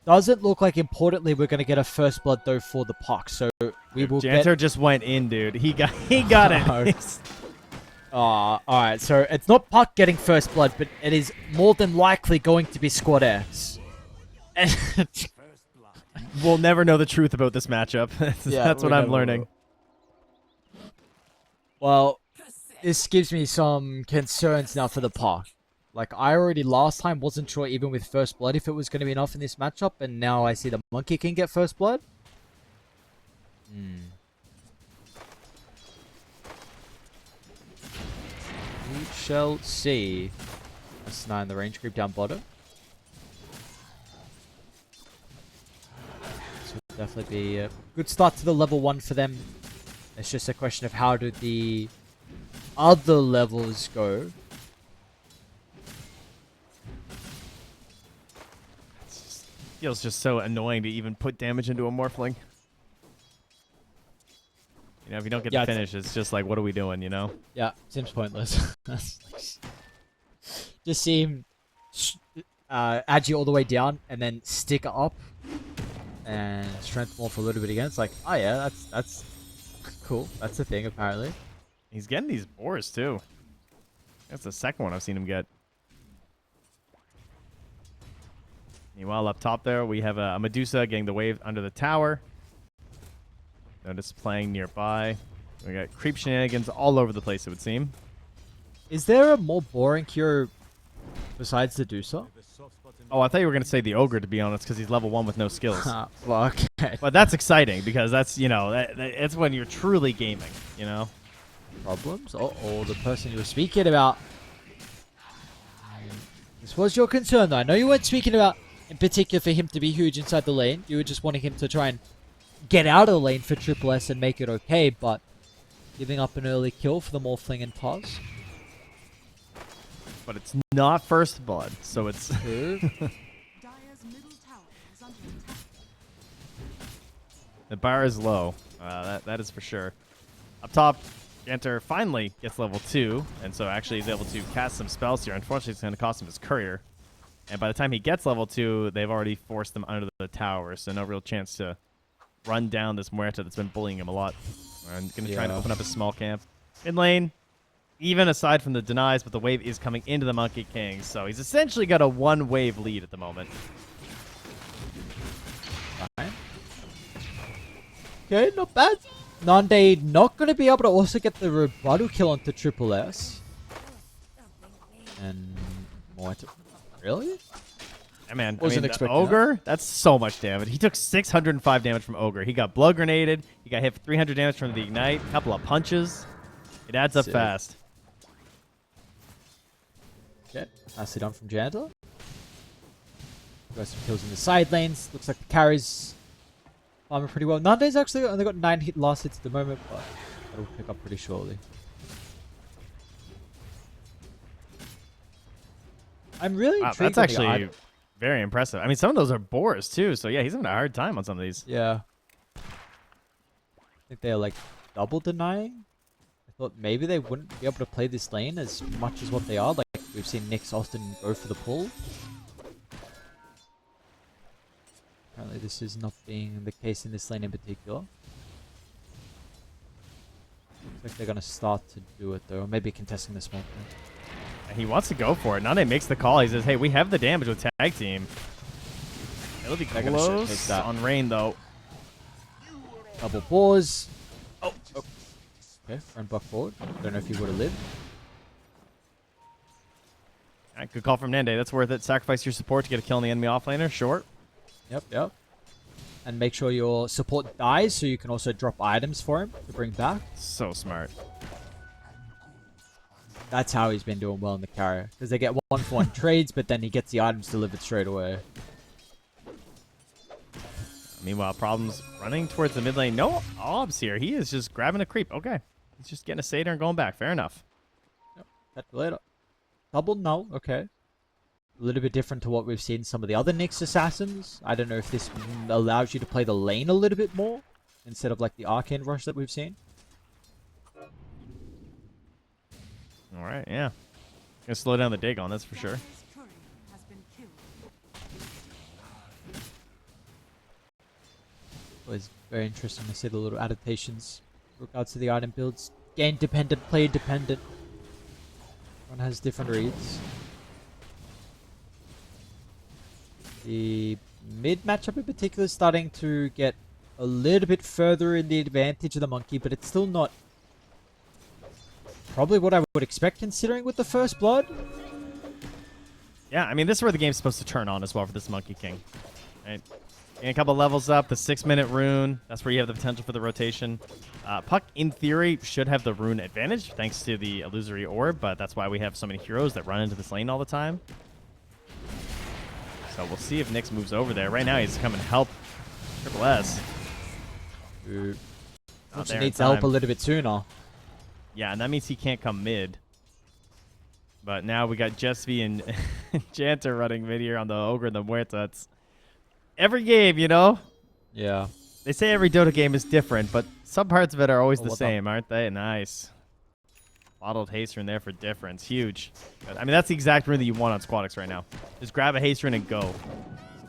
Doesn't look like, importantly, we're going to get a first blood though for the puck. So we will Janter just went in, dude. He got it. Alright, so it's not Puck getting first blood, but it is more than likely going to be Squad X. We'll never know the truth about this matchup. That's what I'm learning. Well, this gives me some concerns now for the Puck. Like, I already last time wasn't sure even with first blood if it was going to be enough in this matchup, and now I see the Monkey King get first blood. We shall see. That's 9 the range creep down bottom. This will definitely be a good start to the level 1 for them. It's just a question of how do the other levels go. Feels just so annoying to even put damage into a Morphling. You know, if you don't get the finish, it's just like, what are we doing, you know? Yeah, seems pointless. Just see him agi all the way down and then stick up and strength morph a little bit again. It's like, oh yeah, that's cool. That's the thing, apparently. He's getting these boars, too. That's the second one I've seen him get. Meanwhile, up top there, we have a Medusa getting the wave under the tower. Notice playing nearby. We got creep shenanigans all over the place, it would seem. Is there a more boring cure besides the Medusa? Oh, I thought you were going to say the ogre, to be honest, because he's level 1 with no skills. Well, okay. But that's exciting, because that's, you know, it's when you're truly gaming, you know? Problems? Uh-oh, the person you were speaking about. This was your concern, though. I know you weren't speaking about, in particular, for him to be huge inside the lane. You were just wanting him to try and get out of the lane for Triple S and make it okay, but giving up an early kill for the Morphling and Pause. But it's not first blood, so it's... The bar is low. That is for sure. Up top, Janter finally gets level 2, and so actually he's able to cast some spells here. Unfortunately, it's going to cost him his courier. And by the time he gets level 2, they've already forced him under the tower, so no real chance to run down this Muerta that's been bullying him a lot. I'm going to try and open up a small camp. In lane, even aside from the denies, but the wave is coming into the Monkey King, so he's essentially got a one-wave lead at the moment. Fine. Okay, not bad. Nande not going to be able to also get the rebuttal kill onto Triple S. And Muerta. Really? Yeah, man. Wasn't the expecting Ogre, that's so much damage. He took 605 damage from Ogre. He got blood grenaded. He got hit for 300 damage from the Ignite. A couple of punches. It adds up fast. Okay, nicely done from Jandler. Got some kills in the side lanes. Looks like the carries farming pretty well. Nande's actually only got 9 last hits at the moment, but that'll pick up pretty shortly. I'm really intrigued. That's actually very impressive. I mean, some of those are boars too, so yeah, he's having a hard time on some of these. Yeah. I think they're like double denying. I thought maybe they wouldn't be able to play this lane as much as what they are. Like we've seen Nyx often go for the pull. Apparently this is not being the case in this lane in particular. Looks like they're going to start to do it though, or maybe contesting the smoke. He wants to go for it. Nane makes the call. He says, hey, we have the damage with tag team. It'll be close on Rain, though. Double pause. Oh. Okay, front buck forward. Don't know if he would have lived. Right, good call from Nande. That's worth it. Sacrifice your support to get a kill on the enemy offlaner. Short. Yep. And make sure your support dies so you can also drop items for him to bring back. So smart. That's how he's been doing well in the carrier. Because they get 1-for-1 trades, but then he gets the items delivered straight away. Meanwhile, Problem's running towards the mid lane. No obs here. He is just grabbing a creep. Okay. He's just getting a Satyr and going back. Fair enough. Yep. That later. Double null. Okay. A little bit different to what we've seen some of the other Nyx assassins. I don't know if this allows you to play the lane a little bit more instead of like the arcane rush that we've seen. All right, yeah. Gonna slow down the dig on this for sure. Always very interesting to see the little adaptations with regards to the item builds. Game dependent, player dependent. One has different reads. The mid matchup in particular is starting to get a little bit further in the advantage of the monkey, but it's still not probably what I would expect considering with the first blood. Yeah, I mean, this is where the game's supposed to turn on as well for this Monkey King. Right? And a couple levels up, the 6-minute rune. That's where you have the potential for the rotation. Puck, in theory, should have the rune advantage thanks to the illusory orb, but that's why we have so many heroes that run into this lane all the time. So we'll see if Nyx moves over there. Right now, he's coming to help Triple S. He needs help a little bit sooner. Yeah, and that means he can't come mid. But now we got Jesvi and Janter running mid here on the Ogre and the Muerta. every game, you know? Yeah. They say every Dota game is different, but some parts of it are always the what same, aren't they? Nice. Bottled haste rune there for difference. Huge. I mean, that's the exact rune that you want on Squadix right now. Just grab a haste rune and go.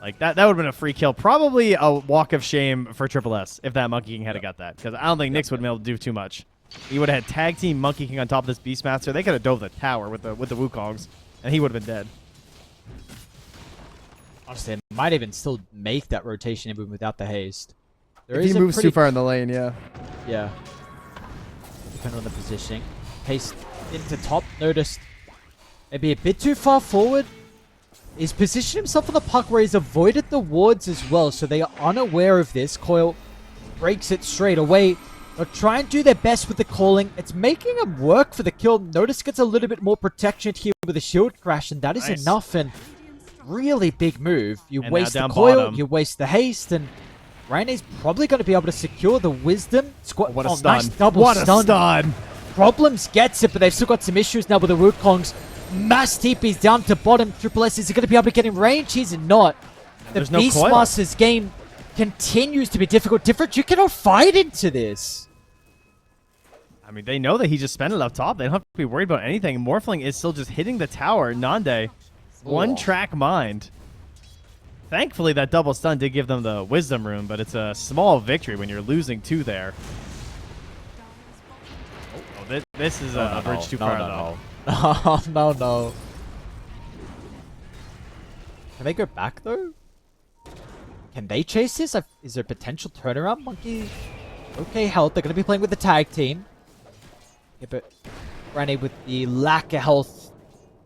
Like, that would have been a free kill. Probably a walk of shame for Triple S if that Monkey King had got that. Because I don't think Nyx would have been able to do too much. He would have had tag team Monkey King on top of this Beastmaster. They could have dove the tower with the Wukongs, and he would have been dead. Honestly, it might even still make that rotation even without the haste. If he moves too far in the lane, yeah. Yeah. Depending on the positioning. Haste into top. Noticed maybe a bit too far forward. He's positioned himself on the puck where he's avoided the wards as well, so they are unaware of this. Coil breaks it straight away. They'll try and do their best with the calling. It's making him work for the kill. Notice gets a little bit more protection here with a shield crash, and that is enough. And really big move. You waste the coil, bottom. You waste the haste, and Raine's probably going to be able to secure the wisdom. What a stun. Nice double stun. Problems gets it, but they've still got some issues now with the Wukongs. Mass TP's down to bottom. Triple S is going to be able to get in range. He's not. The Beastmaster's game continues to be difficult. Different. You cannot fight into this. I mean, they know that he just spent it up top. They don't have to be worried about anything. Morphling is still just hitting the tower. Nande, one track mind. Thankfully, that double stun did give them the wisdom rune, but it's a small victory when you're losing 2 there. Oh, this is a bridge too far, though. No. Can they go back, though? Can they chase this? Is there potential turnaround? Monkey. Okay, health. They're going to be playing with the tag team. Yeah, but Raine, with the lack of health,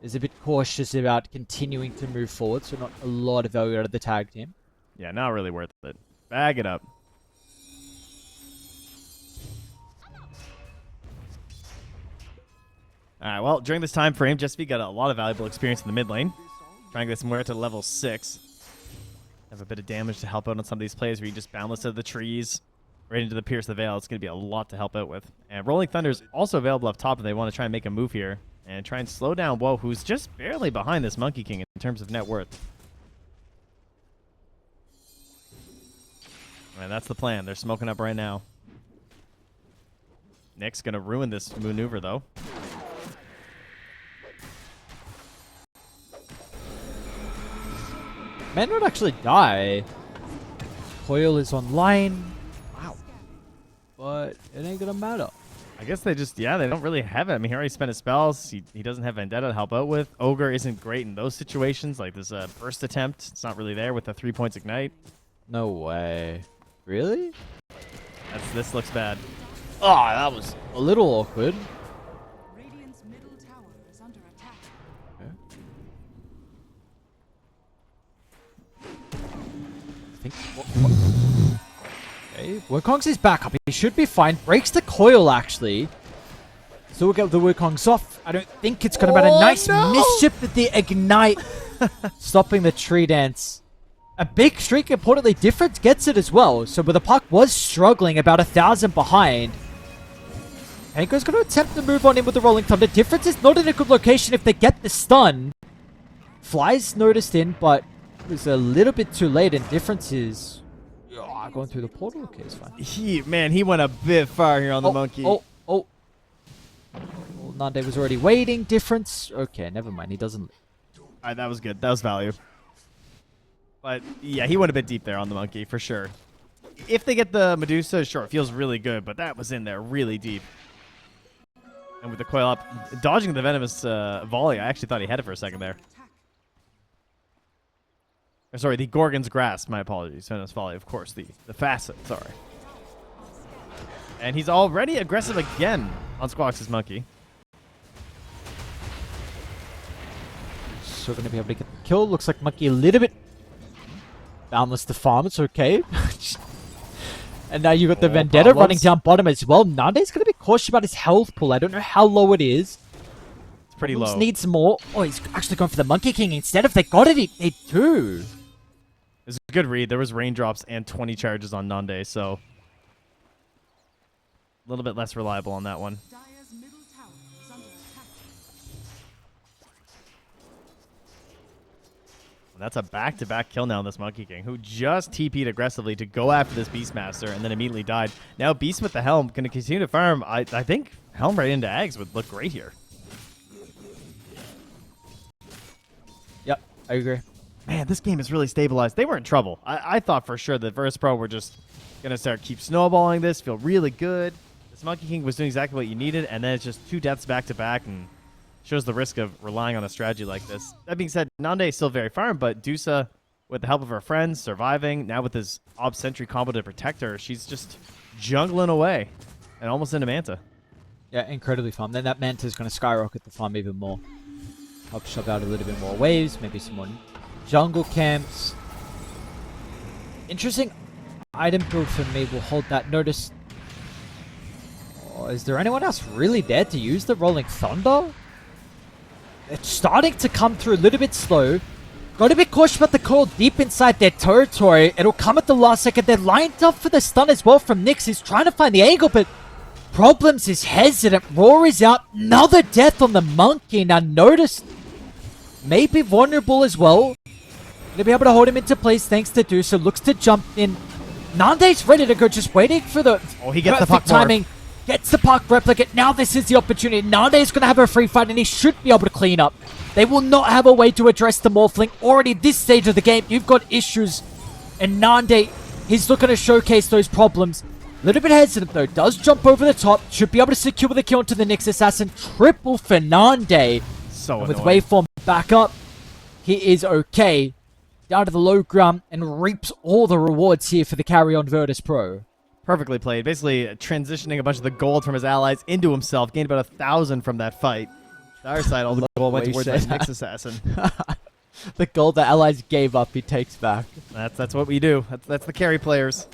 is a bit cautious about continuing to move forward, so not a lot of value out of the tag team. Yeah, not really worth it. Bag it up. Alright, well, during this time frame, Jespy got a lot of valuable experience in the mid lane. Trying to get somewhere to level 6. Have a bit of damage to help out on some of these plays where you just boundless to the trees, right into the Pierce the Veil. It's going to be a lot to help out with. And Rolling Thunder is also available up top if they want to try and make a move here. And try and slow down Woe, who's just barely behind this Monkey King in terms of net worth. And that's the plan. They're smoking up right now. Nick's going to ruin this maneuver, though. Man would actually die. Coil is online. Wow. But it ain't going to matter. I guess they just, yeah, they don't really have it. I mean, he already spent his spells. He doesn't have Vendetta to help out with. Ogre isn't great in those situations. Like this burst attempt, it's not really there with the 3 points ignite. No way. Really? This looks bad. Oh, that was a little awkward. Radiant's middle tower is under attack. Okay. I think. Okay, Wukongs is back up. He should be fine. Breaks the coil, actually. So we'll get the Wukongs off. I don't think it's going to matter. Nice mischief with the ignite. Stopping the tree dance. A big streak, importantly, Difference gets it as well. So where the puck was struggling, about 1,000 behind. Panko's going to attempt to move on in with the Rolling Thunder. Difference is not in a good location if they get the stun. Fly's noticed in, but it was a little bit too late, and Difference is going through the portal. Okay, it's fine. He went a bit far here on the Monkey. Well, Nande was already waiting. Difference. Okay, never mind. He doesn't. All right, that was good. That was value. But yeah, he went a bit deep there on the Monkey for sure. If they get the Medusa, sure, it feels really good, but that was in there really deep. And with the coil up, dodging the venomous volley, I actually thought he had it for a second there. Or, sorry, the Gorgon's Grasp. My apologies. Venomous volley, of course. The facet. Sorry. And he's already aggressive again on Squawks' Monkey. So going to be able to get the kill. Looks like Monkey a little bit boundless to farm. It's okay. And now you got the Vendetta running down bottom as well. Nande's going to be cautious about his health pool. I don't know how low it is. It's pretty low. Needs more. Oh, he's actually going for the Monkey King instead. If they got it, they do. It was a good read. There was raindrops and 20 charges on Nande, so a little bit less reliable on that one. Dire's middle tower is under attack. That's a back-to-back kill now on this Monkey King, who just TP'd aggressively to go after this Beastmaster and then immediately died. Now Beast with the Helm going to continue to farm. I think Helm right into Ags would look great here. Yep, I agree. Man, this game is really stabilized. They were in trouble. I thought for sure that Virtus.pro were just going to keep snowballing this, feel really good. This Monkey King was doing exactly what you needed, and then it's just 2 deaths back-to-back, and shows the risk of relying on a strategy like this. That being said, Nande is still very farm, but Dusa, with the help of her friends, surviving. Now with his Ob Sentry combo to protect her, she's just jungling away and almost into Manta. Yeah, incredibly farm. Then that Manta is going to skyrocket the farm even more. Help shove out a little bit more waves, maybe some more jungle camps. Interesting item build for me. We'll hold that. Notice. Oh, is there anyone else really there to use the Rolling Thunder? It's starting to come through a little bit slow. Got to be cautious about the coil deep inside their territory. It'll come at the last second. They're lined up for the stun as well from Nyx. He's trying to find the angle, but Problems is hesitant. Roar is out. Another death on the Monkey. Now notice, may be vulnerable as well. Gonna be able to hold him into place thanks to Dusa. Looks to jump in. Nande's ready to go, just waiting for the he gets the puck timing. Gets the puck replicate. Now this is the opportunity. Nande's going to have a free fight and he should be able to clean up. They will not have a way to address the Morphling. Already this stage of the game, you've got issues. And Nande, he's looking to showcase those problems. A little bit hesitant though. Does jump over the top. Should be able to secure the kill into the Nyx Assassin. Triple for Nande. So with annoying. Waveform back up, he is okay. Down to the low ground and reaps all the rewards here for the carry on Virtus.pro. Perfectly played. Basically transitioning a bunch of the gold from his allies into himself. Gained about 1,000 from that fight. The other side, all the gold went towards that Nyx Assassin. The gold the allies gave up, he takes back. That's what we do. That's the carry players.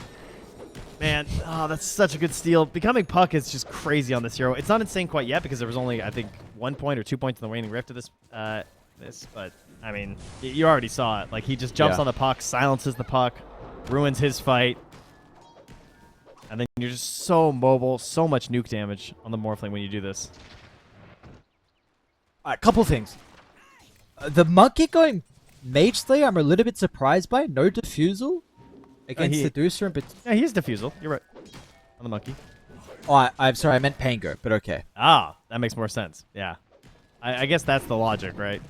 Man, that's such a good steal. Becoming Puck is just crazy on this hero. It's not insane quite yet because there was only, I think, 1 point or 2 points in the waning rift of this. But I mean, you already saw it. Like, he just jumps on the puck, silences the puck, ruins his fight. And then you're just so mobile, so much nuke damage on the Morphling when you do this. A couple things. The Monkey going Mage Slayer, I'm a little bit surprised by. No Diffusal against the Deucer. Yeah, he is Diffusal. You're right. On the Monkey. Oh, I'm sorry. I meant Pango, but okay. Ah, that makes more sense. Yeah. I guess that's the logic, right?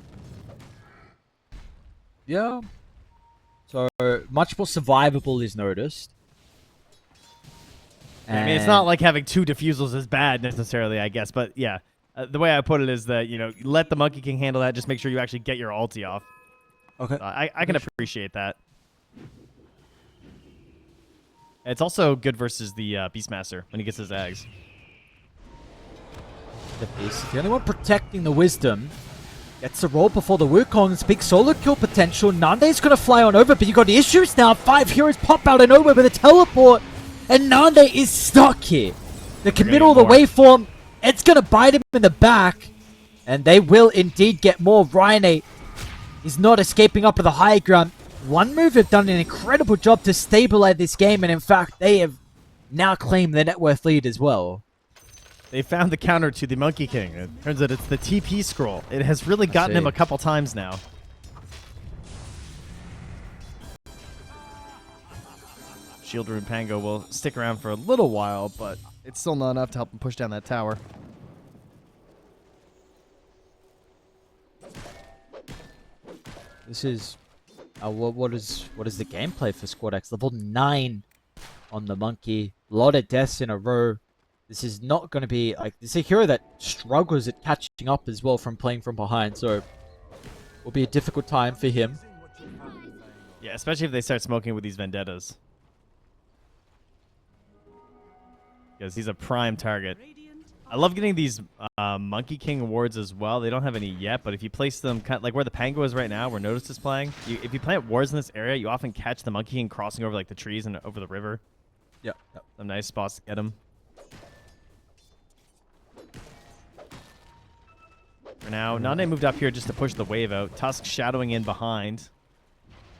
Yeah. So, much more survivable is noticed. I mean, it's not like having 2 Diffusals is bad necessarily, I guess. But yeah, the way I put it is that, you know, let the Monkey King handle that. Just make sure you actually get your ulti off. Okay. I can appreciate that. It's also good versus the Beastmaster when he gets his Ags. The Beast, the only one protecting the Wisdom. Gets the roll before the Wukong's big solo kill potential. Nande's going to fly on over, but you got issues now. 5 heroes pop out of nowhere with a teleport. And Nande is stuck here. The committal, the waveform, it's going to bite him in the back. And they will indeed get more. Rhine is not escaping up to the high ground. One Move have done an incredible job to stabilize this game. And in fact, they have now claimed the net worth lead as well. They found the counter to the Monkey King. It turns out it's the TP scroll. It has really gotten him a couple times now. Shield Rune Pango will stick around for a little while, but it's still not enough to help him push down that tower. This is what is the gameplay for Squad X? Level 9 on the Monkey. A lot of deaths in a row. This is not going to be like, this is a hero that struggles at catching up as well from playing from behind, so will be a difficult time for him. Yeah, especially if they start smoking with these vendettas. Because he's a prime target. I love getting these Monkey King awards as well. They don't have any yet, but if you place them kind of like where the Pango is right now, where Notice is playing, if you plant wards in this area, you often catch the Monkey King crossing over like the trees and over the river. Yeah. Some nice spots to get him. For now, Nande moved up here just to push the wave out. Tusk shadowing in behind.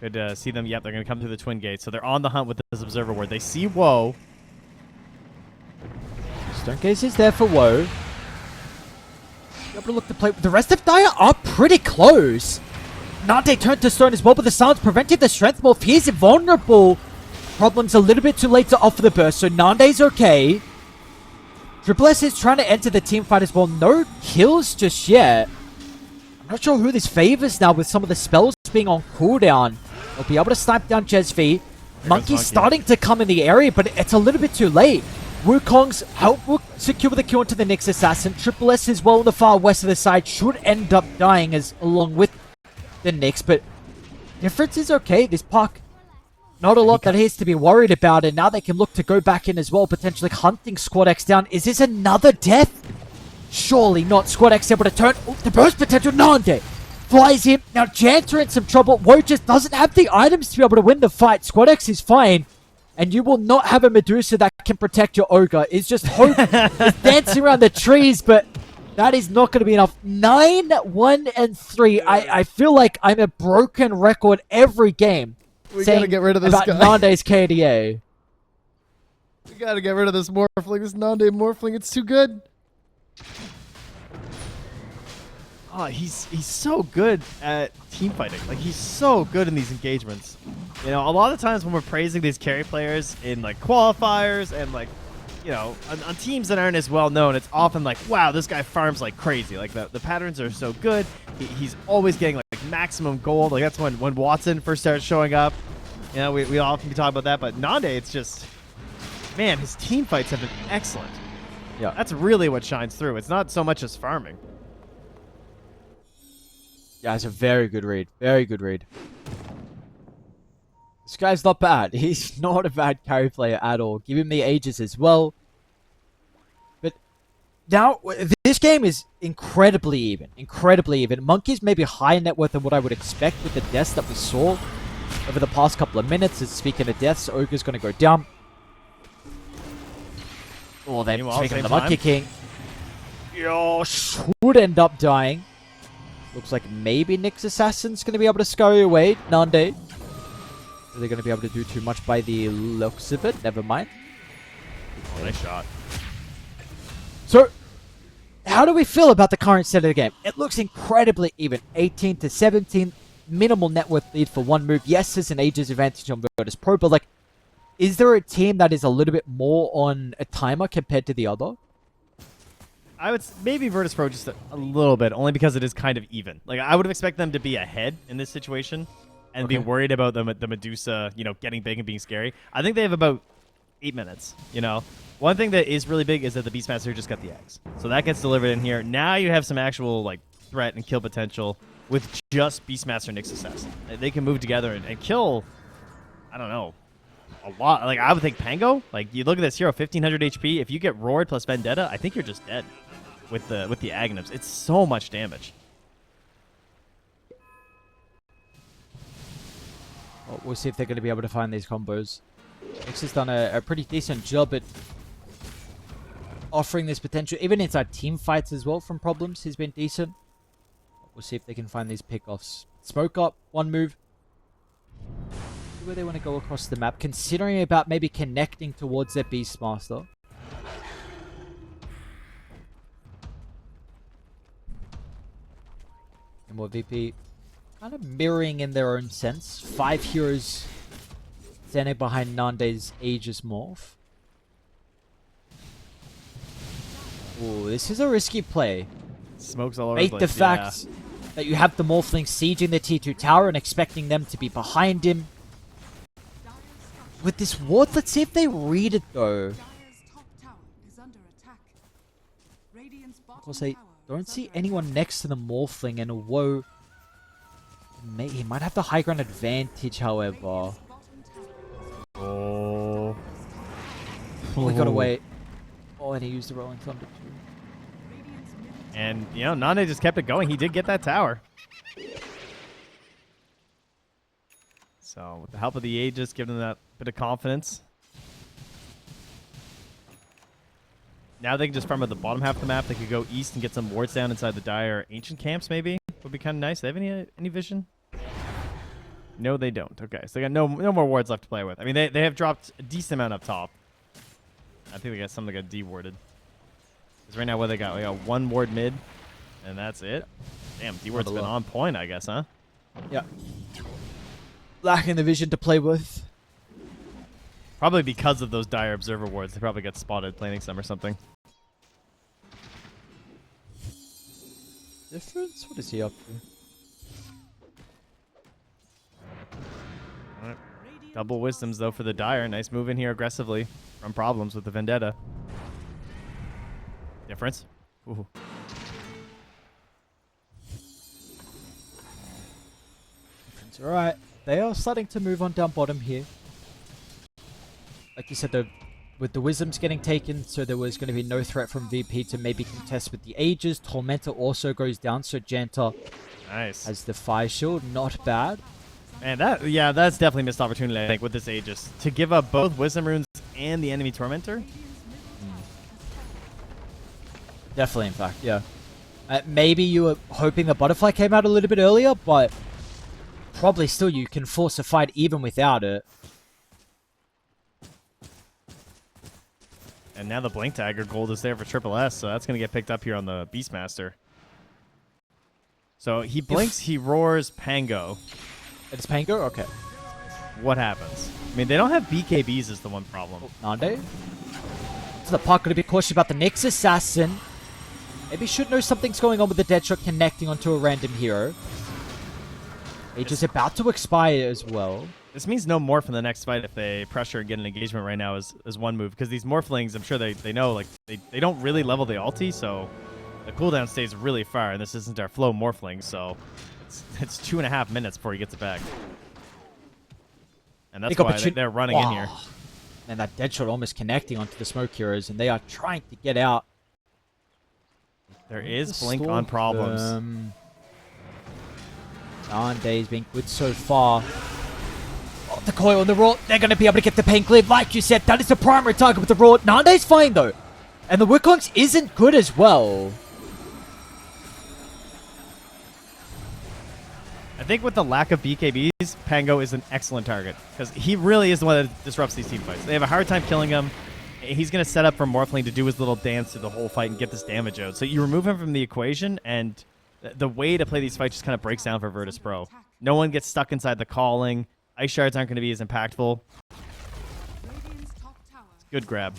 Good see them. Yep, they're going to come through the Twin Gate. So they're on the hunt with this Observer Ward. They see Woe. Stonecase is there for Woe. Able to look to play. The rest of Dire are pretty close. Nande turned to stone as well, but the silence prevented the strength morph. He's vulnerable. Problem's a little bit too late to offer the burst, so Nande's okay. Triple S is trying to enter the team fight as well. No kills just yet. I'm not sure who this favors now with some of the spells being on cooldown. They'll be able to snipe down Jesvi. Monkey's starting to come in the area, but it's a little bit too late. Wukong's help will secure the kill into the Nyx Assassin. Triple S as well on the far west of the side should end up dying as along with the Nyx, but difference is okay. This puck, not a lot that he has to be worried about, and now they can look to go back in as well, potentially hunting Squad X down. Is this another death? Surely not. Squad X able to turn the burst potential. Nande flies in. Now Janter in some trouble. Woe just doesn't have the items to be able to win the fight. Squad X is fine. And you will not have a Medusa that can protect your Ogre. It's just hope. It's dancing around the trees, but that is not going to be enough. 9, 1, and 3. I feel like I'm a broken record every game. We gotta get rid of this about guy. Nande's KDA. We gotta get rid of this Morphling. This Nande Morphling, it's too good. Oh, he's so good at team fighting. Like, he's so good in these engagements. You know, a lot of times when we're praising these carry players in, like, qualifiers and, like, you know, on teams that aren't as well known, it's often like, wow, this guy farms like crazy. Like, the patterns are so good. He's always getting, like, maximum gold. Like, that's when Watson first started showing up. You know, we often be talking about that. But Nande, it's just, man, his team fights have been excellent. Yeah. That's really what shines through. It's not so much as farming. Yeah, it's a very good read. Very good read. This guy's not bad. He's not a bad carry player at all. Give him the ages as well. But now, this game is incredibly even. Incredibly even. Monkey's maybe higher net worth than what I would expect with the deaths that we saw over the past couple of minutes. And speaking of deaths, Ogre's going to go down. Oh, they're taking the Monkey King. Yo, should end up dying. Looks like maybe Nyx Assassin's going to be able to scurry away. Nande. Are they going to be able to do too much by the looks of it? Never mind. Oh, nice shot. So, how do we feel about the current state of the game? It looks incredibly even. 18 to 17. Minimal net worth lead for one move. Yes, there's an ages advantage on Virtus.pro, but like, is there a team that is a little bit more on a timer compared to the other? I would maybe Virtus.pro just a little bit, only because it is kind of even. Like, I would have expected them to be ahead in this situation and be worried about the Medusa, you know, getting big and being scary. I think they have about 8 minutes, you know. One thing that is really big is that the Beastmaster just got the eggs. So that gets delivered in here. Now you have some actual, like, threat and kill potential with just Beastmaster Nyx Assassin. They can move together and kill, I don't know, a lot. Like, I would think Pango, like, you look at this hero, 1500 HP. If you get Roared plus Vendetta, I think you're just dead with the Agnums. It's so much damage. Well, we'll see if they're going to be able to find these combos. Nyx has done a pretty decent job at offering this potential, even inside team fights as well from problems. He's been decent. We'll see if they can find these pickoffs. Smoke up, one move. See where they want to go across the map, considering about maybe connecting towards their Beastmaster. And more VP kind of mirroring in their own sense. 5 heroes standing behind Nande's Aegis Morph. Ooh, this is a risky play. Smokes all over Bait the the place. fact that you have the Morphling sieging the T2 tower and expecting them to be behind him. With this ward, let's see if they read it though. Dire's top tower is under attack. Radiant's bottom Because I tower don't is see under anyone next to the Morphling, and Woe, he might have the high ground advantage, however. Radiant's bottom tower is Oh. Oh, we gotta wait. Oh, and he used the Rolling Thunder too. Radiant's middle And, you know, Nande just kept it going. He did get that tower. So, with the help of the Aegis, giving them that bit of confidence. Now they can just farm at the bottom half of the map. They could go east and get some wards down inside the Dire Ancient camps, maybe. Would be kind of nice. They have any vision? No, they don't. Okay, so they got no more wards left to play with. I mean, they have dropped a decent amount up top. I think they got some that got dewarded. Because right now, what they got? We got one ward mid, and that's it. Damn, deward's been on point, I guess, huh? Yeah. Lacking the vision to play with. Probably because of those dire observer wards. They probably got spotted planting some or something. Difference? What is he up to? All right. Double wisdoms, though, for the dire. Nice move in here aggressively from problems with the Vendetta. Difference. Ooh. It's alright. They are starting to move on down bottom here. Like you said, with the wisdoms getting taken, so there was going to be no threat from VP to maybe contest with the Aegis. Tormentor also goes down, so Janta Nice. has the fire shield. Not bad. And that's definitely missed opportunity, I think, with this Aegis. To give up both Wisdom Runes and the enemy Tormentor? Definitely, in fact, yeah. Maybe you were hoping the Butterfly came out a little bit earlier, but probably still you can force a fight even without it. And now the Blink Dagger gold is there for Triple S, so that's going to get picked up here on the Beastmaster. So he blinks, he roars, Pango. It's Pango? Okay. What happens? I mean, they don't have BKBs is the one problem. Nande? So the puck going to be cautious about the next assassin. Maybe should know something's going on with the Deadshot connecting onto a random hero. Aegis about to expire as well. This means no morph in the next fight if they pressure and get an engagement right now is one move. Because these morphlings, I'm sure they know, like, they don't really level the ulti, so the cooldown stays really far, and this isn't our flow morphling, so it's 2.5 minutes before he gets it back. And that's why they're running in here. And that Deadshot almost connecting onto the smoke heroes, and they are trying to get out. There is blink on problems. Nande's been good so far. Oh, the coil on the Raw. They're going to be able to get the pain cleared. Like you said, that is the primary target with the Raw. Nande's fine, though. And the Wikongs isn't good as well. I think with the lack of BKBs, Pango is an excellent target. Because he really is the one that disrupts these team fights. They have a hard time killing him. He's going to set up for Morphling to do his little dance through the whole fight and get this damage out. So you remove him from the equation, and the way to play these fights just kind of breaks down for Virtus.pro. No one gets stuck inside the calling. Ice shards aren't going to be as impactful. Good grab.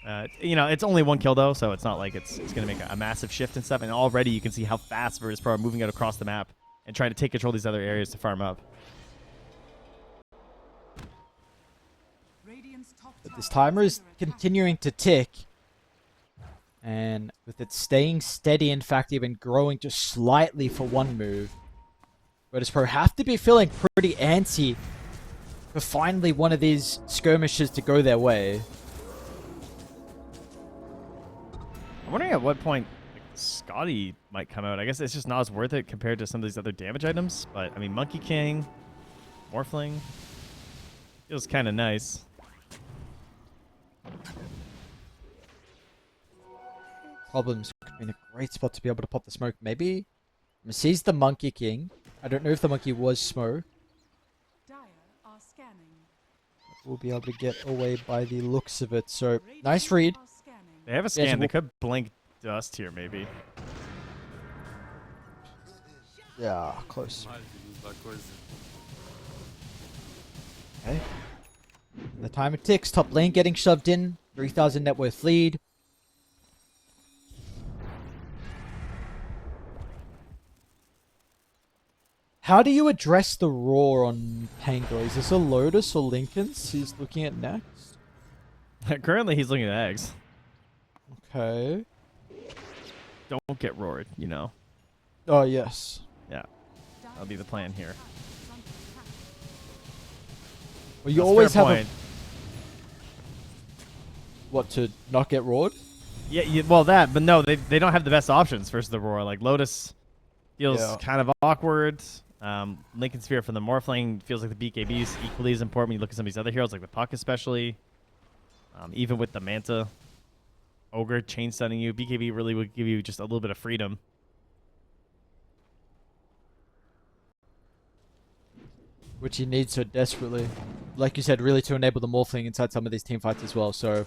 It's only one kill, though, so it's not like it's going to make a massive shift and stuff. And already you can see how fast Virtus.pro are moving out across the map and trying to take control of these other areas to farm up. But this timer is continuing to tick. And with it staying steady, in fact, even growing just slightly for one move. Virtus.pro have to be feeling pretty antsy for finally one of these skirmishes to go their way. I'm wondering at what point Scotty might come out. I guess it's just not as worth it compared to some of these other damage items. But, I mean, Monkey King, Morphling, feels kind of nice. Problems could be in a great spot to be able to pop the smoke. Maybe sees the Monkey King. I don't know if the monkey was smoke. We'll be able to get away by the looks of it. So nice read. They have a scan. They could blink dust here, maybe. Yeah, close. Okay. The timer ticks. Top lane getting shoved in. 3,000 net worth lead. How do you address the roar on Pango? Is this a Lotus or Lincoln's he's looking at next? Currently, he's looking at eggs. Okay. Don't get roared, you know. Oh, yes. Yeah. That'll be the plan here. Well, you That's always fair have point. What, to not get roared? Yeah, well, that, but no, they don't have the best options versus the roar. Like, Lotus feels kind of awkward. Lincoln Sphere from the Morphling feels like the BKB is equally as important when you look at some of these other heroes, like the Puck especially. Even with the Manta. Ogre chain stunning you. BKB really would give you just a little bit of freedom. Which he needs so desperately. Like you said, really to enable the Morphling inside some of these team fights as well, so...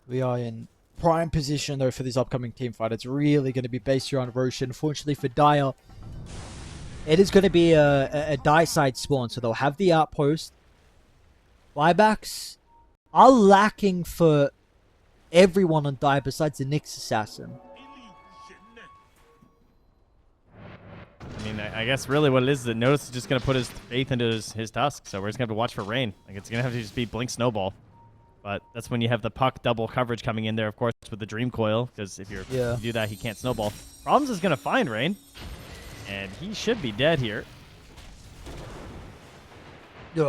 We are in prime position, though, for this upcoming team fight. It's really going to be based around Roshan. Unfortunately for Dire, it is going to be a die side spawn, so they'll have the outpost. Buybacks are lacking for everyone on Dire besides the Nyx Assassin. I mean, I guess really what it is that Notice is just going to put his faith into his Tusk, so we're just going to have to watch for rain. Like, it's going to have to just be Blink Snowball. But that's when you have the puck double coverage coming in there, of course, with the Dream Coil, because if you do that, he can't Snowball. Problems is going to find Rain, and he should be dead here. He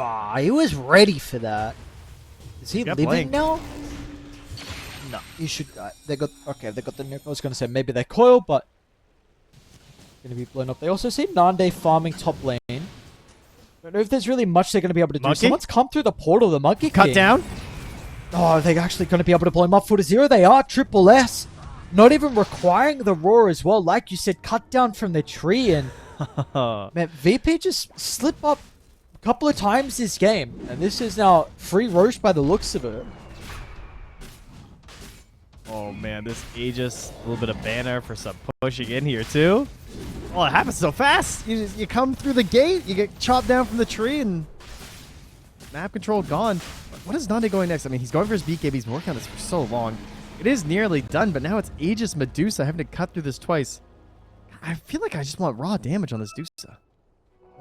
was ready for that. Is he living Blink now? No, he should die. They got the nuke. I was going to say maybe they coil, but going to be blown up. They also see Nande farming top lane. Don't know if there's really much they're going to be able to do. Someone's come through the portal. The Monkey Cut King. down. Oh, are they actually going to be able to blow him up 4-0? They are. Triple S. Not even requiring the roar as well. Like you said, cut down from the tree. And man, VP just slipped up a couple of times this game. And this is now free Roche by the looks of it. Oh, man, this Aegis, a little bit of banner for some pushing in here, too. Oh, it happens so fast. You come through the gate, you get chopped down from the tree, and map control gone. What is Nande going next? I mean, he's going for his BKB. He's been working on this for so long. It is nearly done, but now it's Aegis Medusa having to cut through this twice. I feel like I just want raw damage on this Dusa.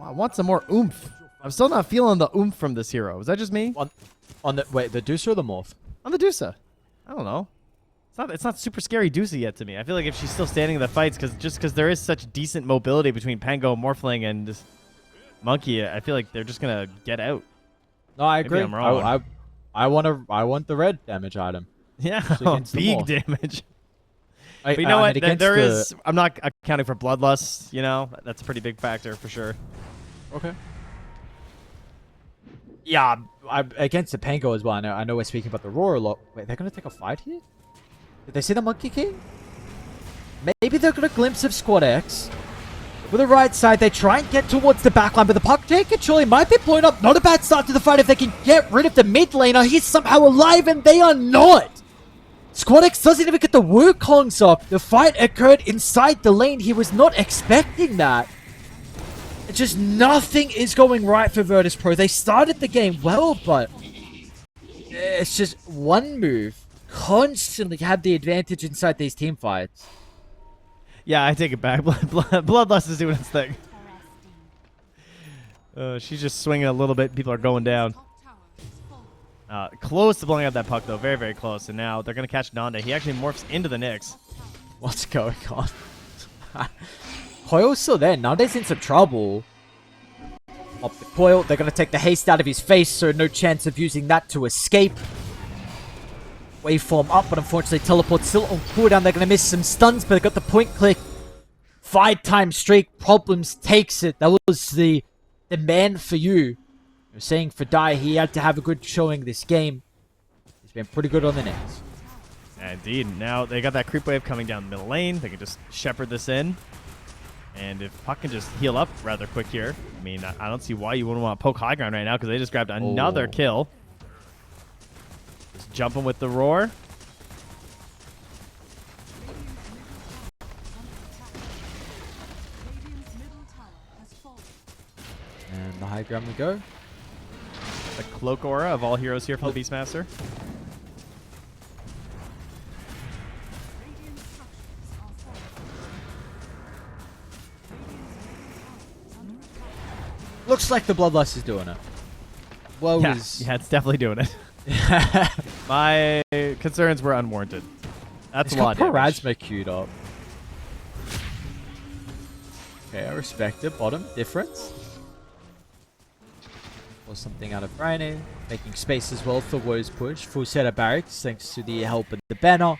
I want some more oomph. I'm still not feeling the oomph from this hero. Is that just me? On the wait, the Dusa or the Morph? On the Dusa. I don't know. It's not super scary Dusa yet to me. I feel like if she's still standing in the fights, because there is such decent mobility between Pango, Morphling, and this Monkey, I feel like they're just gonna get out. No, I agree. I'm wrong. I want the red damage item. Yeah, against the big Morph. damage. But you know what? There is. I'm not accounting for Bloodlust. You know, that's a pretty big factor for sure. Okay. Yeah, against the Pango as well. I know we're speaking about the Roar a lot. Wait, they're gonna take a fight here? Did they see the Monkey King? Maybe they've got a glimpse of Squad X. With the right side, they try and get towards the backline, but the puck take control might be blown up. Not a bad start to the fight if they can get rid of the mid laner. He's somehow alive, and they are not. Squad X doesn't even get the Wukongs up. The fight occurred inside the lane. He was not expecting that. It's just nothing is going right for Virtus.pro. They started the game well, but it's just one move. Constantly have the advantage inside these team fights. Yeah, I take it back. Bloodlust is doing its thing. She's just swinging a little bit. People are going down. Close to blowing out that puck, though. Very, very close. And now they're going to catch Nande. He actually morphs into the Nyx. What's going on? Coil's still there. Nande's in some trouble. Up the coil. They're going to take the haste out of his face, so no chance of using that to escape. Waveform up, but unfortunately teleport still on cooldown. They're going to miss some stuns, but they got the point click. 5-time streak. Problems takes it. That was the man for you. You're saying for Dai, he had to have a good showing this game. He's been pretty good on the nets. Yeah, indeed. Now they got that creep wave coming down the middle lane. They can just shepherd this in. And if Puck can just heal up rather quick here, I mean, I don't see why you wouldn't want to poke high ground right now because they just grabbed another kill. Just jumping with the roar. And the high ground we go. The cloak aura of all heroes here from the Beastmaster. Looks like the Bloodlust is doing it. Well, yeah, it's definitely doing it. My concerns were unwarranted. That's a lot of damage. Paradzma queued up. Okay, I respect it. Bottom difference. Or something out of Rhino. Making space as well for Woe's push. Full set of barracks thanks to the help of the banner.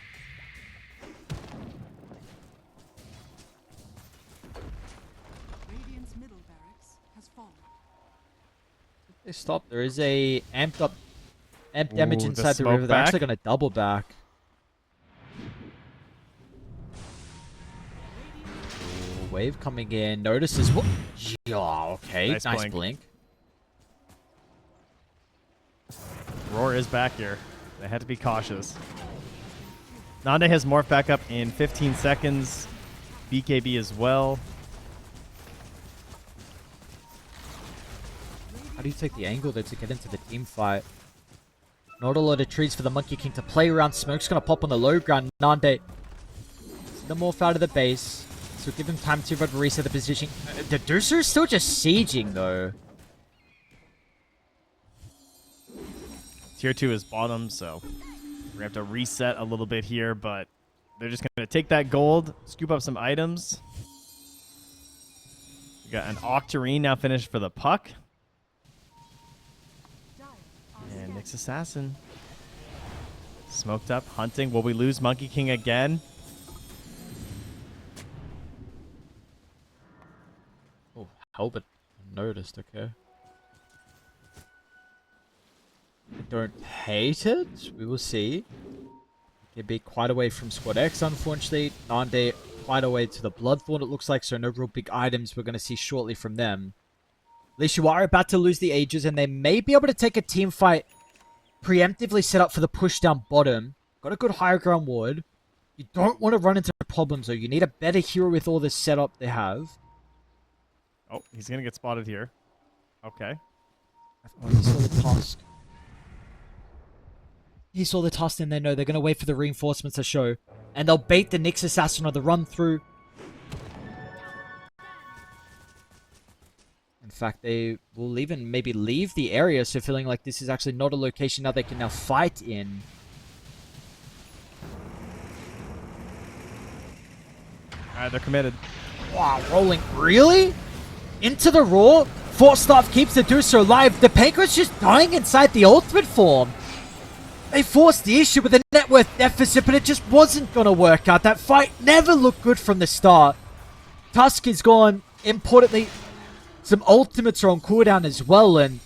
Radiant's middle barracks has fallen. They stop. There is a amped up amp damage Ooh, inside the river. They're actually going to double back. Ooh, wave coming in. Notices what? Yeah, okay. Nice blink. Roar is back here. They had to be cautious. Nande has morph back up in 15 seconds. BKB as well. How do you take the angle there to get into the team fight? Not a lot of trees for the Monkey King to play around. Smoke's going to pop on the low ground. Nande, the morph out of the base. So give him time to reset the position. The Deucer is still just sieging, though. Tier 2 is bottom, so we have to reset a little bit here, but they're just going to take that gold, scoop up some items. We got an Octarine now finished for the puck. And Nyx Assassin. Smoked up, hunting. Will we lose Monkey King again? Oh, Halbert noticed, okay. I don't hate it. We will see. He'd be quite away from Squad X, unfortunately. Nande quite away to the Bloodthorn, it looks like, so no real big items we're going to see shortly from them. At least you are about to lose the Ages, and they may be able to take a team fight preemptively set up for the push down bottom. Got a good higher ground ward. You don't want to run into problems, though. You need a better hero with all this setup they have. Oh, he's going to get spotted here. Okay. Oh, he saw the task. He saw the task and they know they're going to wait for the reinforcements to show. And they'll bait the Nyx Assassin on the run through. In fact, they will even maybe leave the area, so feeling like this is actually not a location now they can now fight in. Alright, they're committed. Wow, rolling. Really? Into the Raw? Force Staff keeps the Deucer alive. The Penguin's just dying inside the ultimate form. They forced the issue with a net worth deficit, but it just wasn't going to work out. That fight never looked good from the start. Tusk is gone. Importantly, some ultimates are on cooldown as well, and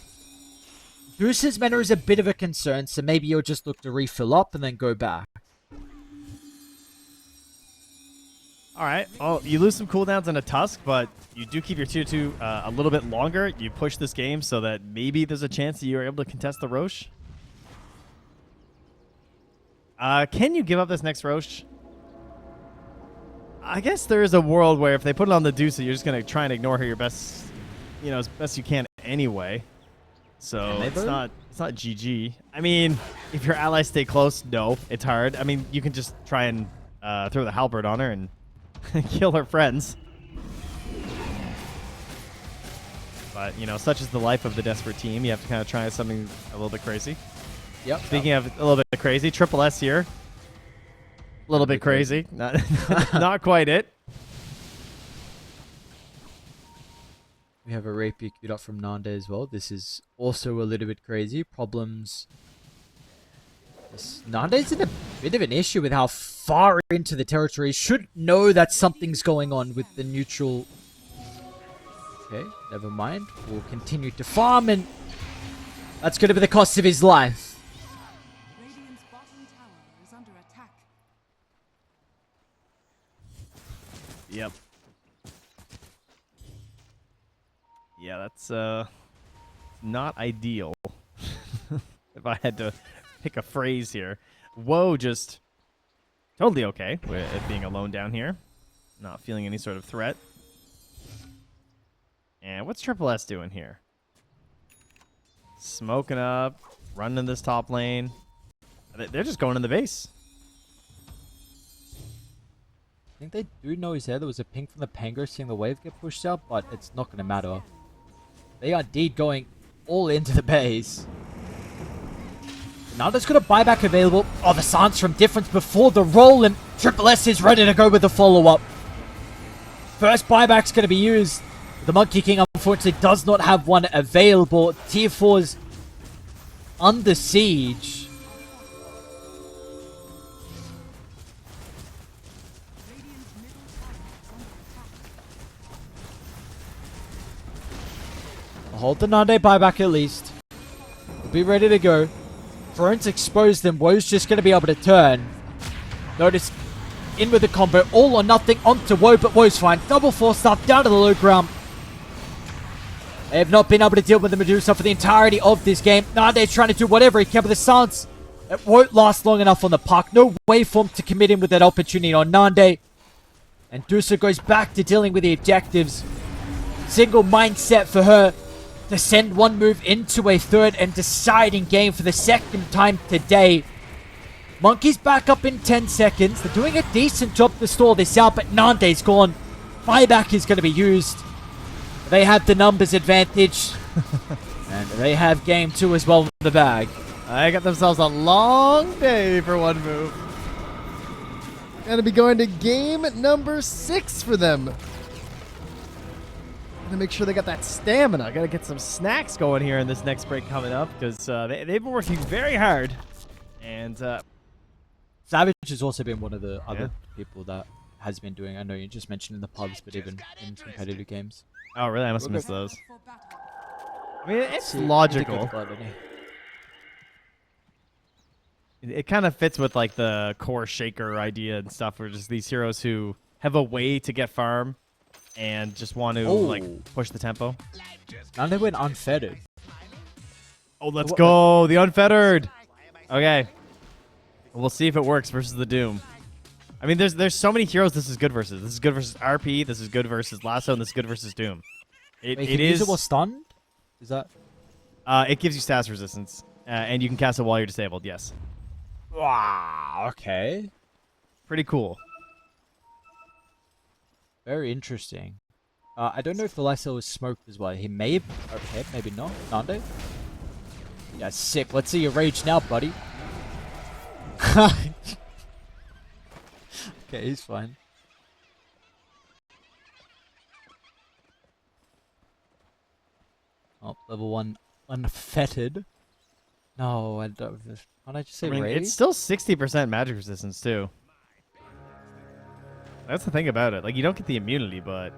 Deuce's mana is a bit of a concern, so maybe you'll just look to refill up and then go back. Alright, well, you lose some cooldowns on a Tusk, but you do keep your tier 2 a little bit longer. You push this game so that maybe there's a chance that you're able to contest the Roche. Can you give up this next Roche? I guess there is a world where if they put it on the Deuce, you're just going to try and ignore her your best, you know, as best you can anyway. So it's not GG. I mean, if your allies stay close, no, it's hard. I mean, you can just try and throw the halberd on her and kill her friends. But, you know, such is the life of the desperate team. You have to kind of try something a little bit crazy. Yep. Speaking of a little bit crazy, Triple S here. A little bit crazy. Not quite it. We have a rapier queued up from Nande as well. This is also a little bit crazy. Problems. Nande's in a bit of an issue with how far into the territory. Should know that something's going on with the neutral. Okay, never mind. We'll continue to farm, and that's going to be the cost of his life. Radiant's bottom tower is under attack. Yep. Yeah, that's not ideal. If I had to pick a phrase here. Whoa, just totally okay with it being alone down here. Not feeling any sort of threat. And what's Triple S doing here? Smoking up, running this top lane. They're just going in the base. I think they do know he's there. There was a ping from the Pango seeing the wave get pushed out, but it's not going to matter. They are indeed going all into the base. Now there's got a buyback available. Oh, the silence from Difference before the roll, and Triple S is ready to go with the follow-up. First buyback's going to be used. The Monkey King, unfortunately, does not have one available. Tier 4's under siege. Radiant's middle tower is under attack. Hold the Nande buyback at least. We'll be ready to go. Drones exposed them. Woe's just going to be able to turn. Notice in with the combo. All or nothing onto Woe, but Woe's fine. Double force stuff down to the low ground. They have not been able to deal with the Medusa for the entirety of this game. Nande's trying to do whatever he can, but the silence It won't last long enough on the puck. No way for him to commit in with that opportunity on Nande. And Dusa goes back to dealing with the objectives. Single mindset for her to send one move into a third and deciding game for the second time today. Monkey's back up in 10 seconds. They're doing a decent job to stall this out, but Nande's gone. Buyback is going to be used. They have the numbers advantage. And they have game 2 as well in the bag. I got themselves a long day for one move. Gotta be going to game number 6 for them. Gotta make sure they got that stamina. Gotta get some snacks going here in this next break coming up because they've been working very hard. And Savage has also been one of the other people that has been doing. I know you just mentioned in the pubs, but even in competitive games. oh, really? I must have missed those. For battle. I mean, it's See, he's a logical. good guy, isn't he? It kind of fits with like the core shaker idea and stuff, where just these heroes who have a way to get farm and just want to like push the tempo. Now they went unfettered. Oh, let's go the unfettered. Okay, we'll see if it works versus the Doom. I mean, there's so many heroes this is good versus. This is good versus RP. This is good versus Lasso, and this is good versus Doom. Wait, It can you is. use it while stunned? Is that? It gives you stats resistance, and you can cast it while you're disabled. Yes, Wow. Okay. pretty cool. Very interesting. I don't know if the Lasso was smoked as well. He may have. Okay, maybe not. Nande? Yeah, sick. Let's see your rage now, buddy. Okay, he's fine. Oh, level 1 unfettered. No, I don't. Can't I just say I mean, rage? it's still 60% magic resistance too. That's the thing about it. Like, you don't get the immunity, but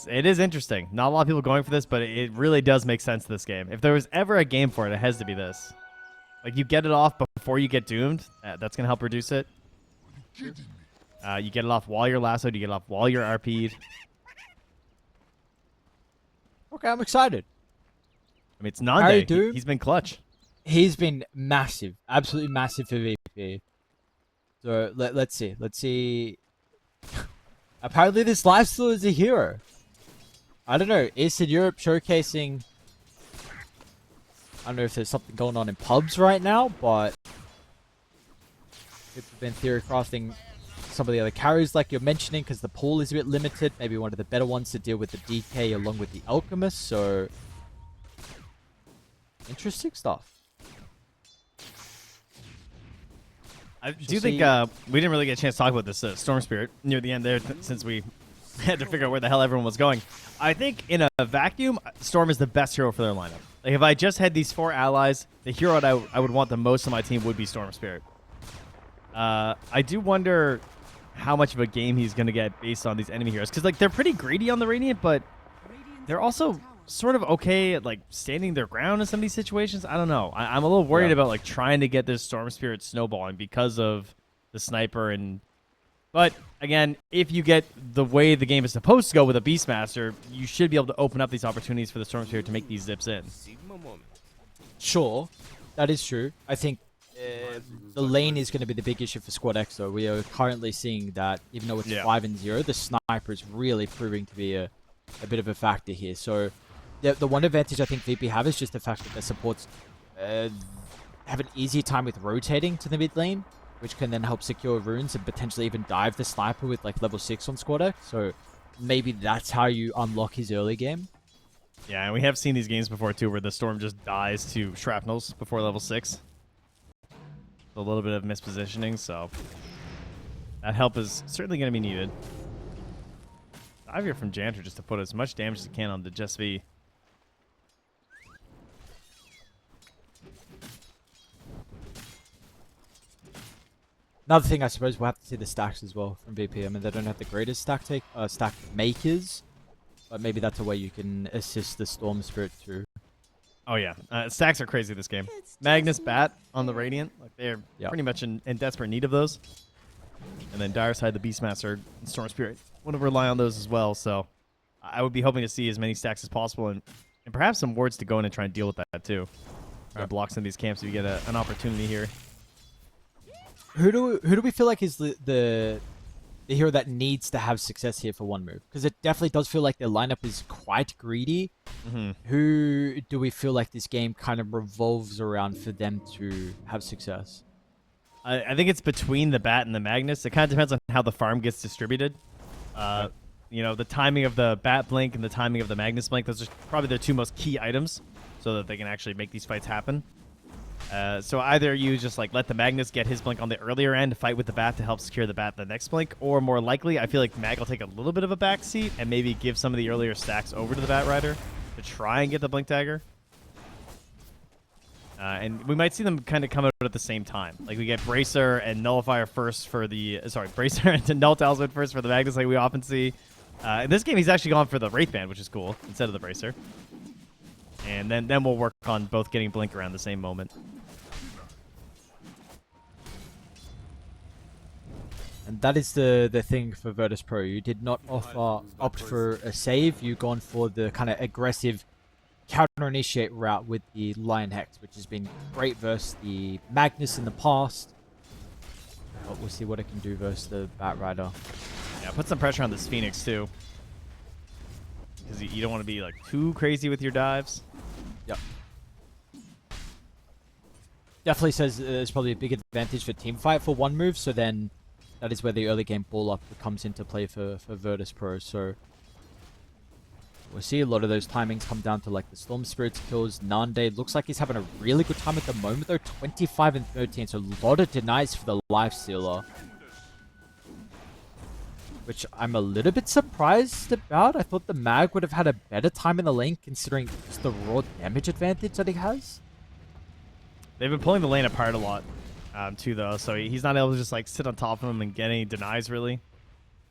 it is interesting. Not a lot of people going for this, but it really does make sense to this game. If there was ever a game for it, it has to be this. Like, you get it off before you get doomed. That's gonna help reduce it. You get it off while you're lassoed. You get it off while you're RP'd. Okay, I'm excited. I mean, it's Harry Nande. Doom? He's been clutch. He's been massive, absolutely massive for VP. So let's see. Let's see. Apparently, this lifesteal is a hero. I don't know. Eastern Europe showcasing. I don't know if there's something going on in pubs right now, but people have been theory crafting some of the other carries like you're mentioning because the pool is a bit limited. Maybe one of the better ones to deal with the DK along with the Alchemist. So interesting stuff. I do think we didn't really get a chance to talk about this Storm Spirit near the end there since we had to figure out where the hell everyone was going. I think in a vacuum, Storm is the best hero for their lineup. Like, if I just had these 4 allies, the hero I would want the most on my team would be Storm Spirit. I do wonder how much of a game he's going to get based on these enemy heroes. Because, like, they're pretty greedy on the Radiant, but they're also sort of okay at, like, standing their ground in some of these situations. I don't know. I'm a little worried about, like, trying to get this Storm Spirit snowballing because of the sniper and... But, again, if you get the way the game is supposed to go with a Beastmaster, you should be able to open up these opportunities for the Storm Spirit to make these zips in. Sure, that is true. I think the lane is going to be the big issue for Squad X, though. We are currently seeing that, even though it's 5-0, the sniper is really proving to be a bit of a factor here. So the one advantage I think VP have is just the fact that their supports have an easier time with rotating to the mid lane, which can then help secure runes and potentially even dive the sniper with like level 6 on Squad X. So maybe that's how you unlock his early game. Yeah, and we have seen these games before too, where the Storm just dies to shrapnels before level 6. A little bit of mispositioning, so that help is certainly going to be needed. Dive here from Janter just to put as much damage as he can on the Just V. Another thing, I suppose we'll have to see the stacks as well from VP. I mean, they don't have the greatest stack makers, but maybe that's a way you can assist the Storm Spirit too. Oh yeah, stacks are crazy this game. Magnus Bat on the Radiant, like they're pretty much in desperate need of those. And then Dire Side, the Beastmaster, and Storm Spirit want to rely on those as well. So I would be hoping to see as many stacks as possible and perhaps some wards to go in and try and deal with that too. blocks in these camps if you get an opportunity here. Who do we feel like is the hero that needs to have success here for one move? Because it definitely does feel like their lineup is quite greedy. Who do we feel like this game kind of revolves around for them to have success? I think it's between the Bat and the Magnus. It kind of depends on how the farm gets distributed. You know, the timing of the Bat Blink and the timing of the Magnus Blink, those are probably the two most key items so that they can actually make these fights happen. So either you just like let the Magnus get his Blink on the earlier end, fight with the Bat to help secure the Bat the next Blink, or more likely, I feel like Mag will take a little bit of a backseat and maybe give some of the earlier stacks over to the Bat Rider to try and get the Blink Dagger. And we might see them kind of come out at the same time. Like we get Bracer and Nullifier first for the... Bracer and Null Talisman first for the Magnus like we often see. In this game, he's actually gone for the Wraith Band, which is cool, instead of the Bracer. And then we'll work on both getting Blink around the same moment. And that is the thing for Virtus.pro. You did not opt for a save. You've gone for the kind of aggressive counter-initiate route with the Lion Hex, which has been great versus the Magnus in the past. But we'll see what it can do versus the Bat Rider. Yeah, put some pressure on this Phoenix, too. Because you don't want to be like too crazy with your dives. Yep. Definitely says there's probably a big advantage for teamfight for one move, so then that is where the early game ball up comes into play for Virtus.pro. So we'll see a lot of those timings come down to like the Storm Spirits kills. Nande looks like he's having a really good time at the moment though, 25 and 13, so a lot of denies for the Lifestealer. Which I'm a little bit surprised about. I thought the Mag would have had a better time in the lane considering just the raw damage advantage that he has. They've been pulling the lane apart a lot, too, though. So he's not able to just like sit on top of him and get any denies, really.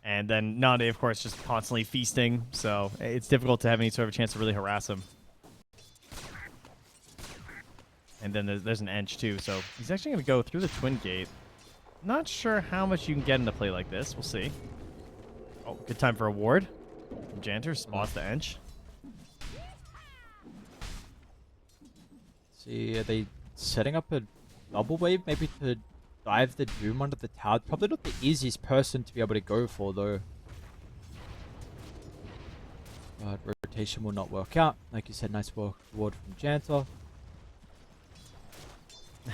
And then Nande, of course, just constantly feasting. So it's difficult to have any sort of chance to really harass him. And then there's an Ench, too. So he's actually going to go through the Twin Gate. Not sure how much you can get into play like this. We'll see. Oh, good time for a ward. From Janter, spots the Ench. See, are they setting up a double wave maybe to dive the Doom under the tower? Probably not the easiest person to be able to go for though. But rotation will not work out. Like you said, nice ward from Janter.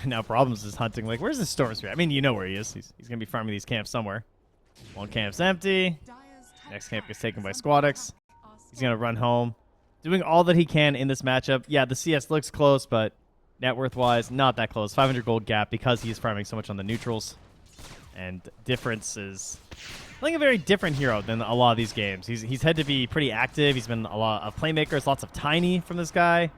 Now Problems is hunting. Like, where's the Storm Spirit? I mean, you know where he is. He's going to be farming these camps somewhere. One camp's empty. Next camp gets taken by Squadix. He's going to run home. Doing all that he can in this matchup. Yeah, the CS looks close, but net worth-wise, not that close. 500 gold gap because he's farming so much on the neutrals. And difference is playing a very different hero than a lot of these games. He's had to be pretty active. He's been a lot of playmakers, lots of tiny from this guy.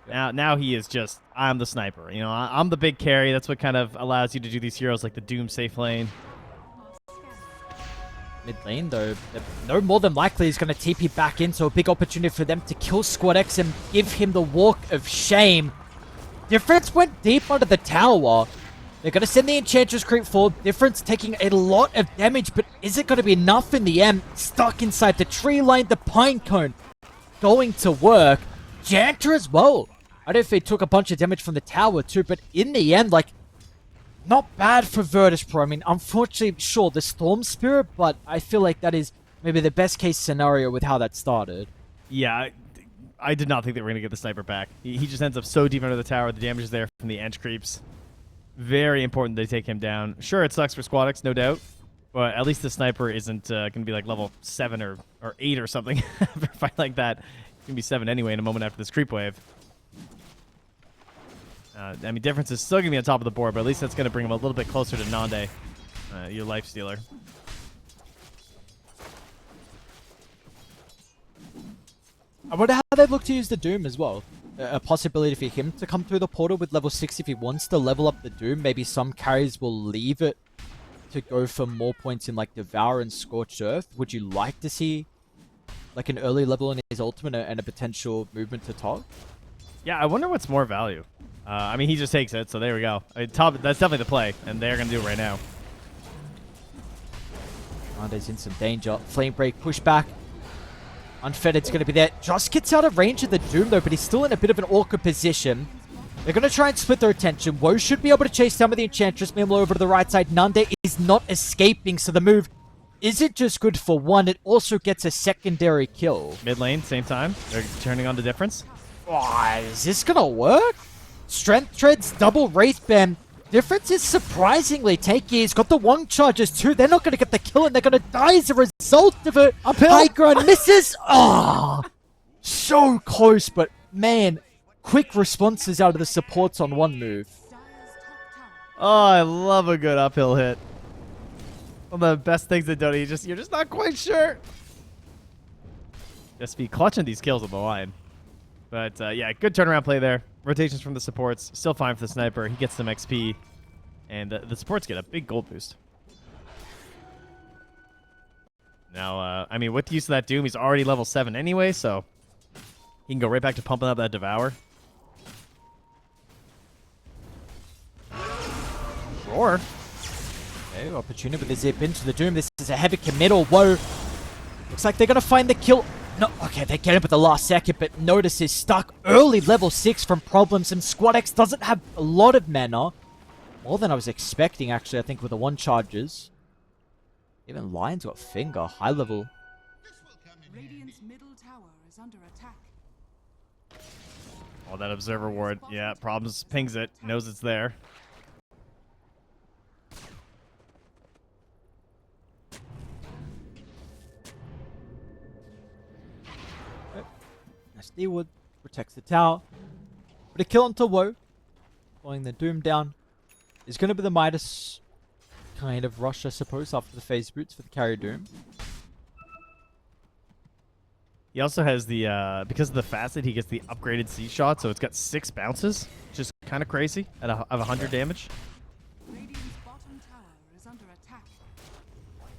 Now he is just, I'm the sniper. You know, I'm the big carry. That's what kind of allows you to do these heroes like the Doom safe lane. Mid lane though, no more than likely he's going to TP back in, so a big opportunity for them to kill Squadix and give him the walk of shame. Difference went deep under the tower. They're going to send the Enchantress creep forward. Difference taking a lot of damage, but is it going to be enough in the end? Stuck inside the tree line, the pine cone going to work. Janter as well. I don't know if he took a bunch of damage from the tower too, but in the end, like, not bad for Virtus.pro. I mean, unfortunately, sure, the Storm Spirit, but I feel like that is maybe the best case scenario with how that started. Yeah, I did not think they were going to get the sniper back. He just ends up so deep under the tower. The damage is there from the Ench creeps. Very important they take him down. Sure, it sucks for Squadix, no doubt, but at least the sniper isn't going to be like level 7 or 8 or something after a fight like that. It's going to be 7 anyway in a moment after this creep wave. I mean, Difference is still going to be on top of the board, but at least that's going to bring him a little bit closer to Nande, your life stealer. I wonder how they'd look to use the Doom as well. A possibility for him to come through the portal with level 6 if he wants to level up the Doom. Maybe some carries will leave it to go for more points in like Devour and Scorched Earth. Would you like to see like an early level in his ultimate and a potential movement to top? Yeah, I wonder what's more value. I mean, he just takes it, so there we go. Top, that's definitely the play, and they're going to do it right now. Nande's in some danger. Flame Break, push back. Unfetted's going to be there. Just gets out of range of the Doom, though, but he's still in a bit of an awkward position. They're going to try and split their attention. Woe should be able to chase down with the Enchantress. Meanwhile, over to the right side, Nande is not escaping, so the move isn't just good for one, it also gets a secondary kill. Mid lane, same time. They're turning on the difference. Oh, is this going to work? Strength Treads, double Wraith Band. Difference is surprisingly tanky. He's got the Wong charges too. They're not going to get the kill and they're going to die as a result of it. Uphill. High ground misses. Oh, so close, but man, quick responses out of the supports on one move. Oh, I love a good uphill hit. One of the best things in Dota, you're just not quite sure. Just be clutching these kills on the line. But yeah, good turnaround play there. Rotations from the supports. Still fine for the sniper. He gets some XP. And the supports get a big gold boost. Now, I mean, with the use of that Doom, he's already level 7 anyway, so he can go right back to pumping up that Devour. Roar. Okay, opportunity with the zip into the Doom. This is a heavy committal. Whoa. Looks like they're going to find the kill. No, okay, they get him at the last second, but notice he's stuck early level 6 from problems, and Squad X doesn't have a lot of mana. More than I was expecting, actually, I think, with the 1 charges. Even Lion's got finger, high level. Radiant's middle tower is under attack. Oh, that Observer Ward. Yeah, problems. Pings it. Knows it's there. SD Wood protects the tower. But a kill onto Woe. Pulling the Doom down. Is going to be the Midas kind of rush, I suppose, after the phase boots for the carry Doom. He also has the, because of the facet, he gets the upgraded C shot, so it's got 6 bounces, which is kind of crazy, of 100 damage. Radiant's bottom tower is under attack.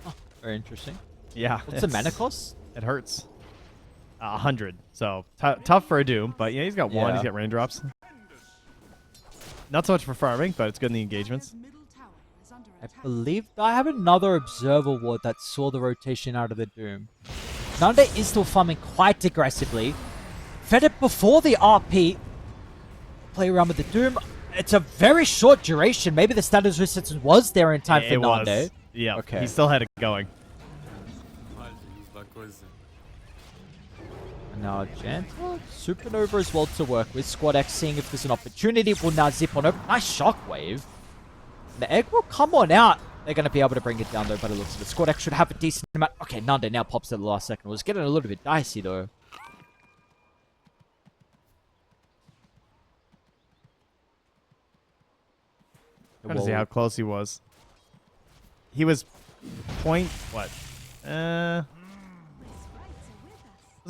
Oh, very interesting. Yeah. What's the mana cost? It hurts. 100. So, tough for a Doom, but yeah, he's got 1, he's got raindrops. Not so much for farming, but it's good in the engagements. Middle tower is under I attack. believe I have another Observer Ward that saw the rotation out of the Doom. Nande is still farming quite aggressively. Fed it before the RP. Play around with the Doom. It's a very short duration. Maybe the status resistance was there in time for Nande. Yeah, Okay. he still had it going. And now Gentle, Supernova as well to work with. Squad X seeing if there's an opportunity. Will now zip on over. Nice shockwave. The egg will come on out. They're going to be able to bring it down though by the looks of it. Squad X should have a decent amount. Okay, Nande now pops at the last second. It was getting a little bit dicey though. Trying to see how close he was. He was point, what? I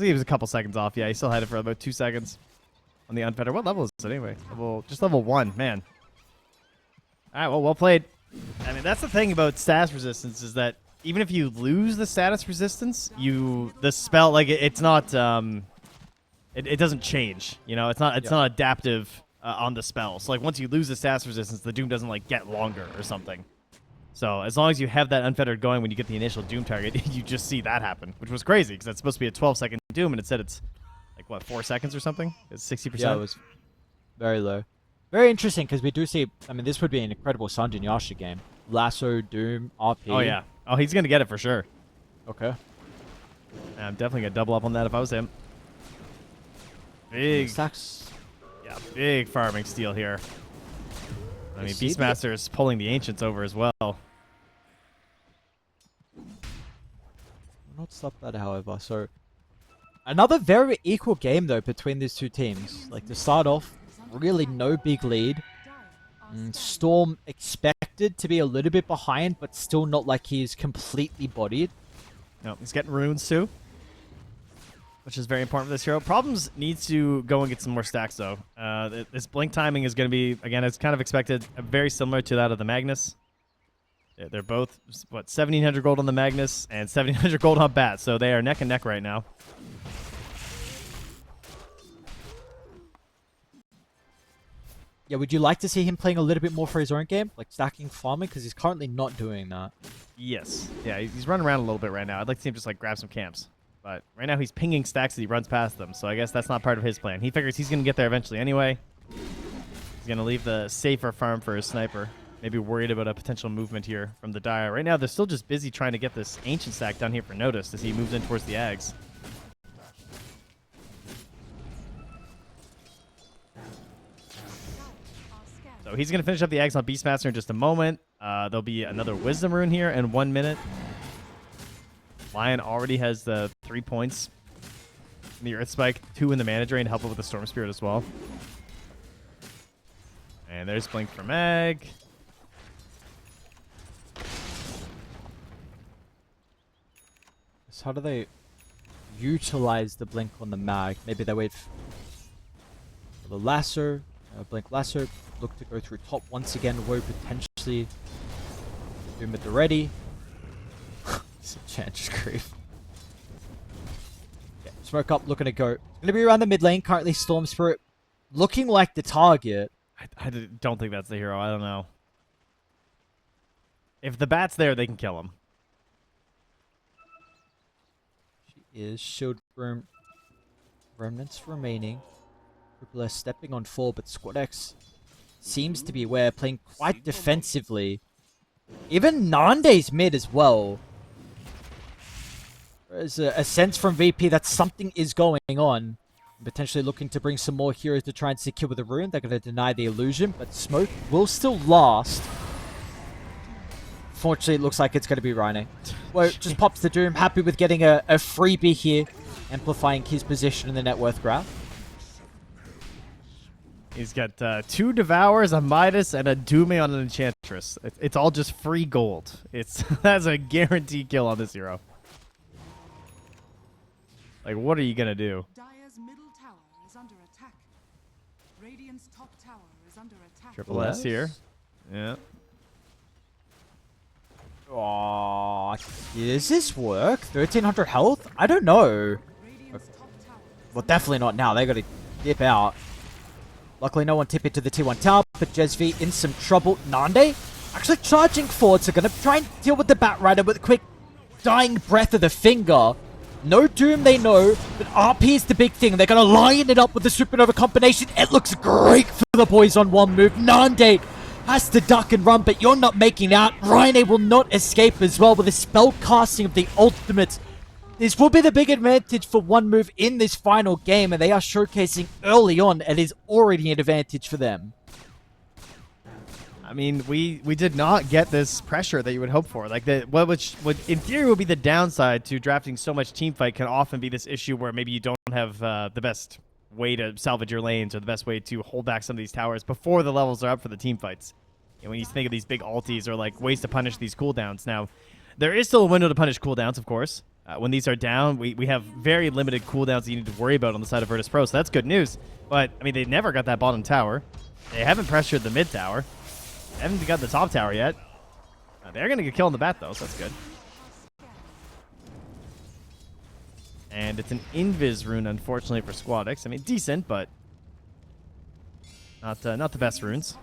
think he was a couple seconds off. Yeah, he still had it for about 2 seconds on the unfettered. What level is it anyway? Just level 1, man. All right, well played. I mean, that's the thing about status resistance is that even if you lose the status resistance, the spell, like, it's not, it doesn't change. You know, it's not adaptive on the spell. So, like, once you lose the status resistance, the Doom doesn't, like, get longer or something. So, as long as you have that unfettered going when you get the initial Doom target, you just see that happen, which was crazy because that's supposed to be a 12-second Doom, and instead it's, like, what, 4 seconds or something? It's 60%? Yeah, it was very low. Very interesting because we do see, I mean, this would be an incredible Sanjin Yasha game. Lasso, Doom, RP. Oh, yeah. Oh, he's going to get it for sure. Okay. I'm definitely going to double up on that if I was him. Big. Stacks. Yeah, big farming steal here. I mean, see Beastmaster is pulling the Ancients over as well. Will not stop that, however. So, another very equal game, though, between these two teams. Like, to start off, really no big lead. Storm expected to be a little bit behind, but still not like he's completely bodied. No, he's getting runes too, which is very important for this hero. Problems needs to go and get some more stacks, though. This blink timing is going to be, again, as kind of expected, very similar to that of the Magnus. They're both, what, 1,700 gold on the Magnus and 1,700 gold on Bat, so they are neck and neck right now. Yeah, would you like to see him playing a little bit more for his own game? Like stacking farming? Because he's currently not doing that. Yes. Yeah, he's running around a little bit right now. I'd like to see him just, like, grab some camps. But right now he's pinging stacks as he runs past them, so I guess that's not part of his plan. He figures he's going to get there eventually anyway. going to leave the safer farm for his sniper. Maybe worried about a potential movement here from the Dire. Right now, they're still just busy trying to get this Ancient stack down here for notice as he moves in towards the Ags. So he's going to finish up the Ags on Beastmaster in just a moment. There'll be another Wisdom Rune here in 1 minute. Lion already has the 3 points in the Earth Spike, 2 in the Mana Drain to help it with the Storm Spirit as well. And there's Blink for Mag. So how do they utilize the blink on the mag? Maybe they wait for the lasso, blink lasso, look to go through top once again, woe potentially doom at the ready. It's a chance creep. Yeah, smoke up, looking to go. Gonna be around the mid lane, currently Storm Spirit looking like the target. I don't think that's the hero. I don't know. If the bat's there, they can kill him. Is shield room remnants remaining. Triple S stepping on 4, but Squad X seems to be aware, playing quite defensively. Even Nande's mid as well. There's a sense from VP that something is going on. Potentially looking to bring some more heroes to try and secure the rune. They're going to deny the illusion, but smoke will still last. Fortunately, it looks like it's going to be Rhino. Well, just pops the Doom, happy with getting a freebie here, amplifying his position in the net worth graph. He's got 2 Devours, a Midas, and a Doom on an Enchantress. It's all just free gold. That's a guaranteed kill on this hero. Like, what are you going to do? Dire's middle tower is under attack. Radiant's top tower is under attack. Triple S here. Yeah. Aw, does this work? 1300 health? I don't know. Radiant's top tower is Well, definitely not now. They got to dip out. Luckily, no one tip into the T1 tower, but Jesvi in some trouble. Nande actually charging forward, so going to try and deal with the Bat Rider with a quick dying breath of the finger. No Doom, they know, but RP is the big thing. They're going to line it up with the Supernova combination. It looks great for the boys on one move. Nande has to duck and run, but you're not making out. Rhine will not escape as well with the spell casting of the ultimate. This will be the big advantage for one move in this final game, and they are showcasing early on, and is already an advantage for them. I mean, we did not get this pressure that you would hope for. Like, what in theory would be the downside to drafting so much team fight can often be this issue where maybe you don't have the best way to salvage your lanes or the best way to hold back some of these towers before the levels are up for the team fights. And when you think of these big ultis or like ways to punish these cooldowns. Now, there is still a window to punish cooldowns, of course. When these are down, we have very limited cooldowns that you need to worry about on the side of Virtus.pro, so that's good news. But, I mean, they never got that bottom tower. They haven't pressured the mid tower. They haven't got the top tower yet. They're going to get killed in the bat, though, so that's good. And it's an Invis rune, unfortunately, for Squad X. I mean, decent, but not the best runes.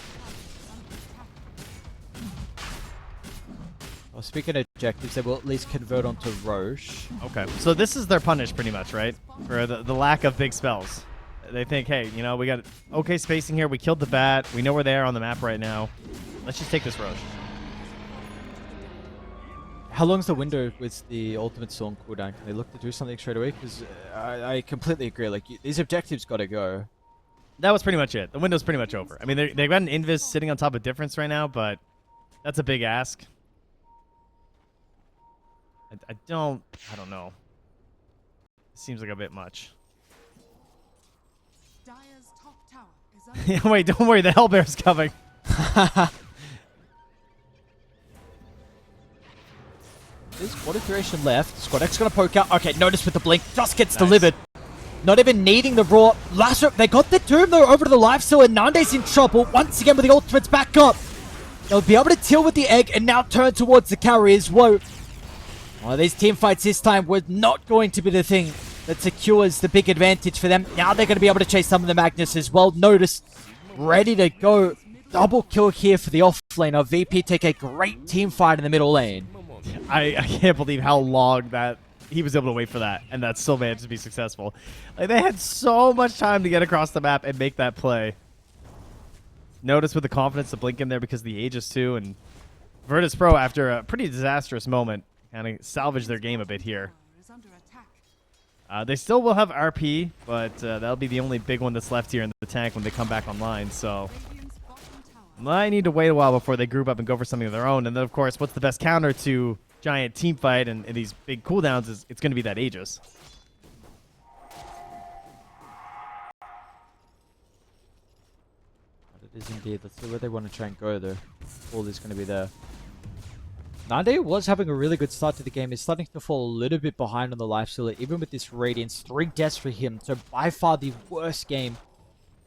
Well, speaking of objectives, they will at least convert onto Roche. Okay, so this is their punish, pretty much, right? For the lack of big spells. They think, hey, you know, we got okay spacing here. We killed the bat. We know where they are on the map right now. Let's just take this Roche. How long's the window with the ultimate storm cooldown? Can they look to do something straight away? Because I completely agree. Like, these objectives got to go. That was pretty much it. The window's pretty much over. I mean, they've got an Invis sitting on top of Difference right now, but that's a big ask. I don't know. It seems like a bit much. Dire's top tower is under Yeah, wait, don't worry. The Hellbear's coming. There's quarter duration left. Squad X gonna poke out. Okay, notice with the blink. Just gets Nice. delivered. Not even needing the raw. Lasso. They got the Doom though over to the lifesteal, and Nande's in trouble once again with the ultimates back up. They'll be able to deal with the egg and now turn towards the carriers. Whoa. Well, these team fights this time were not going to be the thing that secures the big advantage for them. Now they're going to be able to chase some of the Magnus as well. Notice, ready to go. Double kill here for the offlaner. VP take a great team fight in the middle lane. I can't believe how long that he was able to wait for that, and that still managed to be successful. Like, they had so much time to get across the map and make that play. Notice with the confidence to blink in there because of the Aegis too, and Virtus.pro, after a pretty disastrous moment, kind of salvaged their game a bit here. Is under attack. They still will have RP, but that'll be the only big one that's left here in the tank when they come back online, so Radiant's bottom tower. might need to wait a while before they group up and go for something of their own. And then, of course, what's the best counter to giant team fight and these big cooldowns is it's going to be that Aegis. It is indeed. Let's see where they want to try and go, though. All is going to be there. Nande was having a really good start to the game. He's starting to fall a little bit behind on the lifestealer, even with this Radiance. 3 deaths for him. So by far the worst game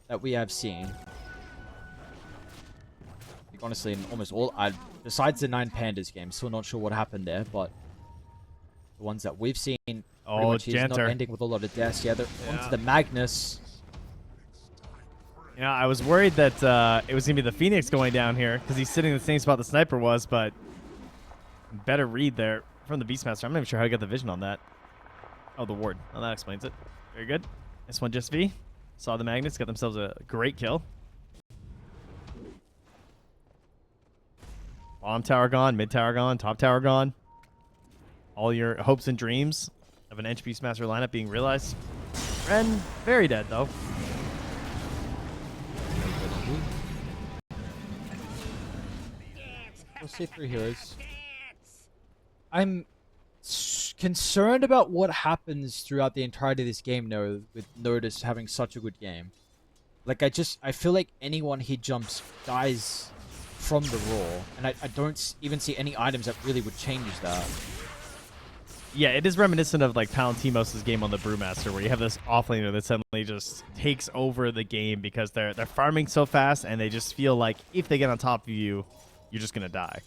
that we have seen. Like, honestly, in almost all... besides the 9 Pandas game, still not sure what happened there, but... The ones that we've seen... Oh, he's not Janter. ending with a lot of deaths. Yeah, they're onto the Magnus. You know, I was worried that it was going to be the Phoenix going down here because he's sitting in the same spot the sniper was, but better read there from the Beastmaster. I'm not even sure how he got the vision on that. Oh, the ward. Oh, that explains it. Very good. This one just V. Saw the Magnets, got themselves a great kill. Bottom tower gone, mid tower gone, top tower gone. All your hopes and dreams of an Ench Beastmaster lineup being realized. Ren, very dead though. We'll see 3 heroes. I'm concerned about what happens throughout the entirety of this game, though, with Nodus having such a good game. Like, I feel like anyone he jumps dies from the raw, and I don't even see any items that really would change that. Yeah, it is reminiscent of like Palantimos' game on the Brewmaster, where you have this offlaner that suddenly just takes over the game because they're farming so fast, and they just feel like if they get on top of you, you're just gonna die.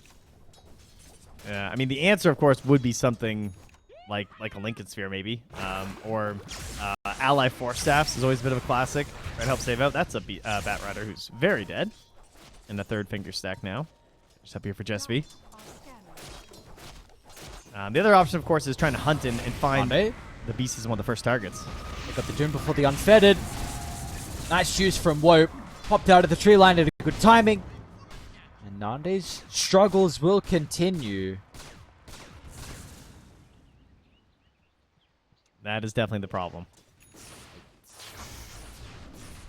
I mean, the answer, of course, would be something like a Lincoln Sphere, maybe, or Ally Force Staffs is always a bit of a classic. Right, help save out. That's a Bat Rider who's very dead, and the 3rd finger stack now. Just up here for Jess V. The other option, of course, is trying to hunt and find the beast as one of the first targets. They got the Doom before the Unfettered. Nice juice from Wope. Popped out of the tree line at a good timing. And Nande's struggles will continue. That is definitely the problem.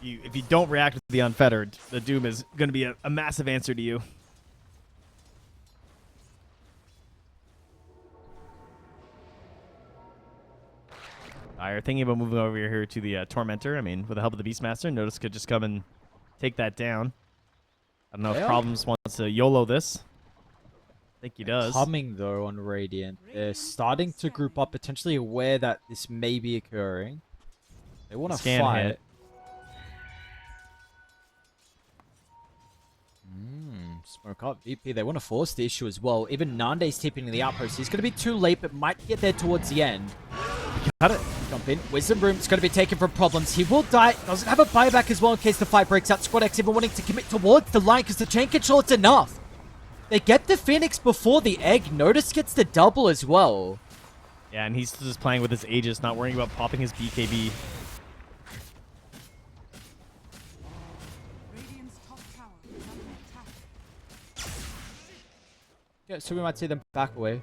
If you don't react with the Unfettered, the Doom is going to be a massive answer to you. You're thinking about moving over here to the Tormentor. I mean, with the help of the Beastmaster, Notice could just come and take that down. I don't know if Problems wants to YOLO this. I think he does. Coming, though, on Radiant. They're starting to group up, potentially aware that this may be occurring. They want to fight. Hit. Smoke up, VP. They want to force the issue as well. Even Nande's tipping in the outpost. He's going to be too late, but might get there towards the end. Got it. Jump in. Wisdom Room's going to be taken from Problems. He will die. Doesn't have a buyback as well in case the fight breaks out. Squad X even wanting to commit towards the line because the chain control, it's enough. They get the Phoenix before the egg. Notice gets the double as well. Yeah, and he's just playing with his Aegis, not worrying about popping his BKB. Radiant's top tower is under attack. Yeah, so we might see them back away.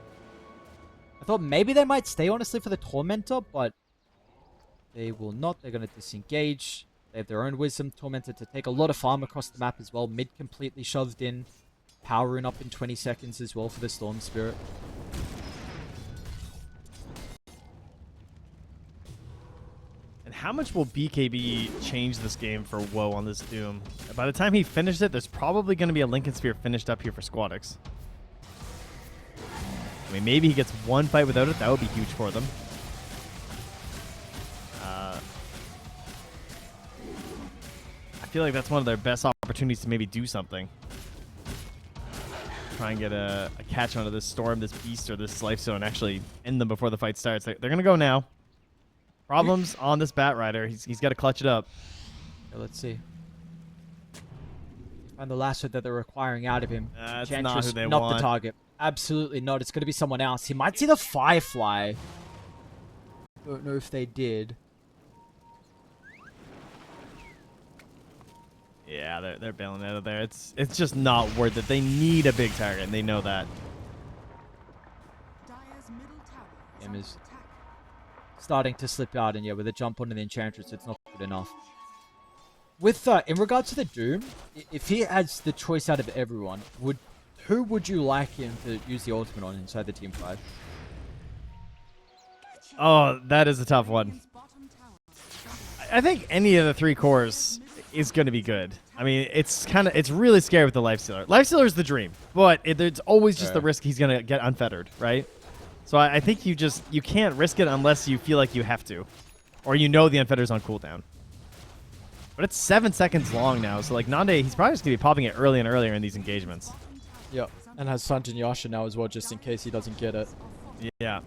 I thought maybe they might stay, honestly, for the Tormentor, but they will not. They're going to disengage. They have their own Wisdom. Tormentor to take a lot of farm across the map as well. Mid completely shoved in. Powering up in 20 seconds as well for the Storm Spirit. And how much will BKB change this game for Woe on this Doom? By the time he finishes it, there's probably going to be a Lincoln Sphere finished up here for Squadix. I mean, maybe he gets one fight without it. That would be huge for them. I feel like that's one of their best opportunities to maybe do something. Try and get a catch onto this Storm, this Beast, or this Life Zone, and actually end them before the fight starts. They're going to go now. Problems on this Bat Rider. He's got to clutch it up. Yeah, let's see. Find the last hit that they're requiring out of him. That's Enchantress, not who they not want. the target. Absolutely not. It's going to be someone else. He might see the Firefly. Don't know if they did. Yeah, they're bailing out of there. It's just not worth it. They need a big target, and they know that. Dire's middle tower is Game under is attack. starting to slip out, and yeah, with a jump onto the Enchantress, it's not good enough. With in regards to the Doom, if he has the choice out of everyone, who would you like him to use the ultimate on inside the team fight? Oh, that is a tough one. Radiant's bottom tower is under I think any of the 3 cores is going to be good. I mean, it's really scary with the Lifestealer. Lifestealer is the dream, but it's always just the risk he's going to get unfettered, right? So I think you can't risk it unless you feel like you have to, or you know the unfetter's on cooldown. But it's 7 seconds long now, so like Nande, he's probably just going to be popping it early and earlier in these engagements. Yep, and has Sanjin Yasha now as well, just in case he doesn't get it. Yeah.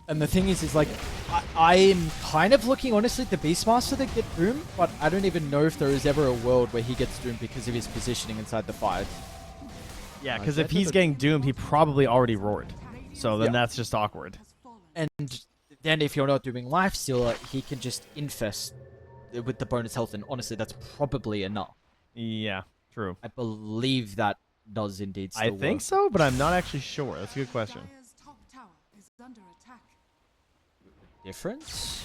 And the thing is like, I'm kind of looking, honestly, at the Beastmaster to get Doom, but I don't even know if there is ever a world where he gets Doom because of his positioning inside the fight. Yeah, because if he's getting doomed, he probably already roared. So then that's just awkward. And then if you're not doing Lifestealer, he can just infest with the bonus health, and honestly, that's probably enough. Yeah, true. I believe that does indeed still I think work. so, but I'm not actually sure. That's a good question. Dire's top tower is under attack. Difference?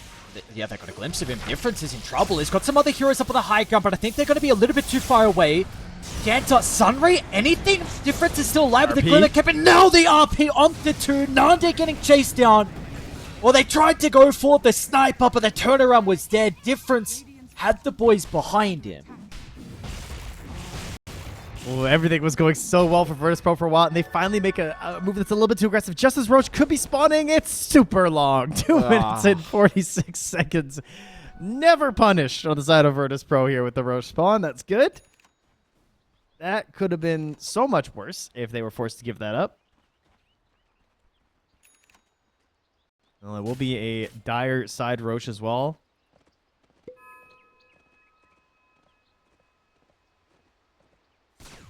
Yeah, they got a glimpse of him. Difference is in trouble. He's got some other heroes up on the high ground, but I think they're going to be a little bit too far away. Ganta, Sunray, anything? Difference is still alive with the Gorilla Cap, and now the RP onto 2. Nande getting chased down. Well, they tried to go for the sniper, but the turnaround was dead. Difference had the boys behind him. Oh, everything was going so well for Virtus.pro for a while, and they finally make a move that's a little bit too aggressive. Just as Roche could be spawning, it's super long. 2 minutes and 46 seconds. Never punished on the side of Virtus.pro here with the Roche spawn. That's good. That could have been so much worse if they were forced to give that up. Well, it will be a dire side Roche as well.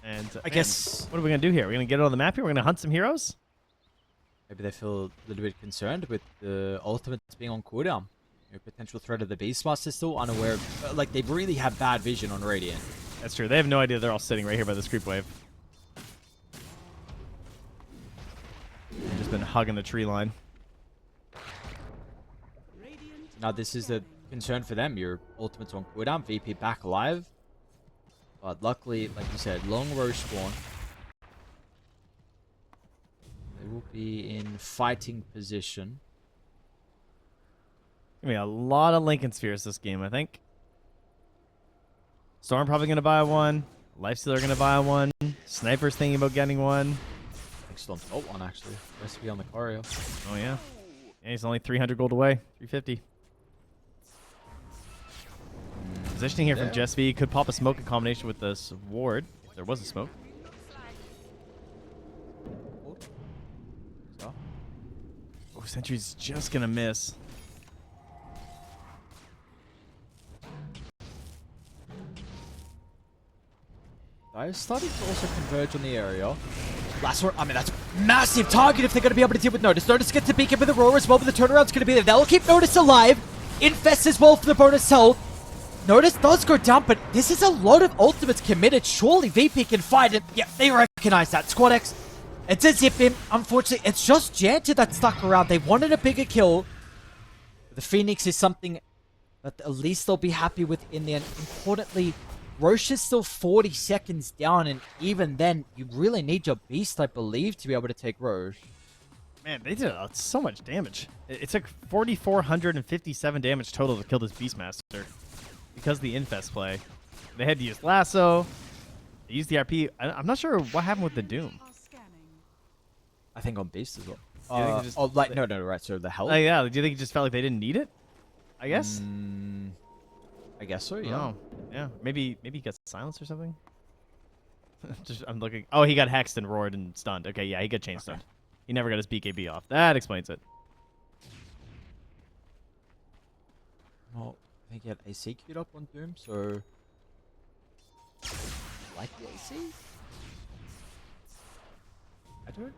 And I guess... what are we going to do here? We're going to get it on the map here? We're going to hunt some heroes? Maybe they feel a little bit concerned with the ultimates being on cooldown. Potential threat of the Beastmaster, still unaware of... like, they really have bad vision on Radiant. That's true. They have no idea they're all sitting right here by this creep wave. They've just been hugging the tree line. Now, this is the concern for them. Your ultimate's on cooldown, VP back alive. But luckily, like you said, long row spawn. They will be in fighting position. Gonna be a lot of Lincoln Spheres this game, I think. Storm probably gonna buy one. Lifestealer gonna buy one. Sniper's thinking about getting one. I think Storm's got one, actually. Recipe on the Courier. Oh, yeah. Yeah, he's only 300 gold away. 350. Positioning here from Jess V. Could pop a smoke in combination with this ward, if there was a smoke. Oh, Sentry's just gonna miss. They're starting to also converge on the area. Last one, I mean, that's massive target if they're going to be able to deal with Notice. Notice gets the beacon with Aurora as well, but the turnaround's going to be there. They'll keep Notice alive. Infest as well for the bonus health. Notice does go down, but this is a lot of ultimates committed. Surely VP can fight it. Yeah, they recognize that. Squad X, it's a zip him. Unfortunately, it's just Janta that stuck around. They wanted a bigger kill. The Phoenix is something that at least they'll be happy with in the end. Importantly, Roche is still 40 seconds down, and even then, you really need your Beast, I believe, to be able to take Roche. Man, they did so much damage. It took 4,457 damage total to kill this Beastmaster because of the Infest play. They had to use Lasso. They used the RP. I'm not sure what happened with the Doom. I think on Beast as well. No, right, so the health? Yeah, do you think it just felt like they didn't need it? I guess? I guess so, yeah. Oh, yeah. Maybe he got silenced or something? I'm looking. Oh, he got hexed and roared and stunned. Okay, yeah, he got chain stunned. He never got his BKB off. That explains it. Well, I think he had AC queued up on Doom, so... like the AC? I don't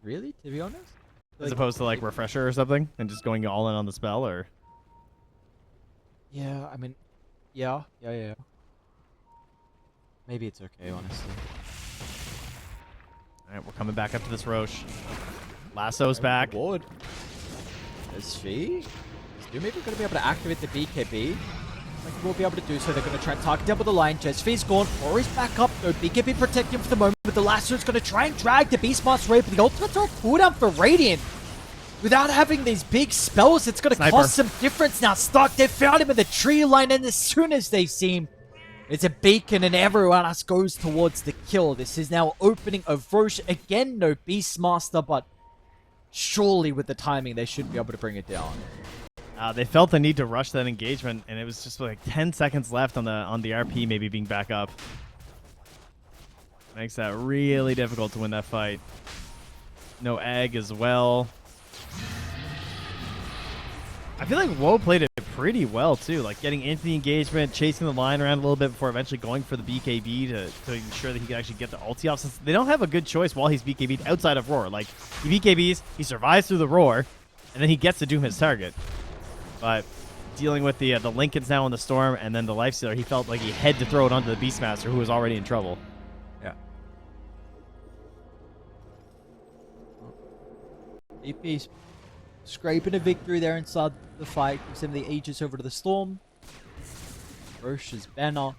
really, to be honest. As opposed to like Refresher or something and just going all in on the spell, or... Yeah, I mean, yeah. Maybe it's okay, honestly. All right, we're coming back up to this Roche. Lasso's back. Ward. Is she? Is Doom even going to be able to activate the BKB? Like, we'll be able to do so. They're going to try and target double the line. Jesvi's gone. Ori's back up. No BKB protecting for the moment. But the Lasso's going to try and drag the Beastmaster away. But the ultimate's on cooldown for Radiant. Without having these big spells, it's going to cause some difference now. Stark, they found him in the tree line. And as soon as they see him, it's a beacon and everyone else goes towards the kill. This is now opening of Roche. Again, no Beastmaster, but surely with the timing, they should be able to bring it down. They felt the need to rush that engagement, and it was just like 10 seconds left on the RP maybe being back up. Makes that really difficult to win that fight. No egg as well. I feel like Woe played it pretty well, too. Like, getting into the engagement, chasing the line around a little bit before eventually going for the BKB to ensure that he can actually get the ulti off. Since they don't have a good choice while he's BKB'd outside of Roar. Like, he BKBs, he survives through the Roar, and then he gets to doom his target. But dealing with the Lincolns now on the Storm and then the Lifestealer, he felt like he had to throw it onto the Beastmaster, who was already in trouble. Yeah. EP's scraping a victory there inside the fight. Gives him the Aegis over to the Storm. Roche's banner.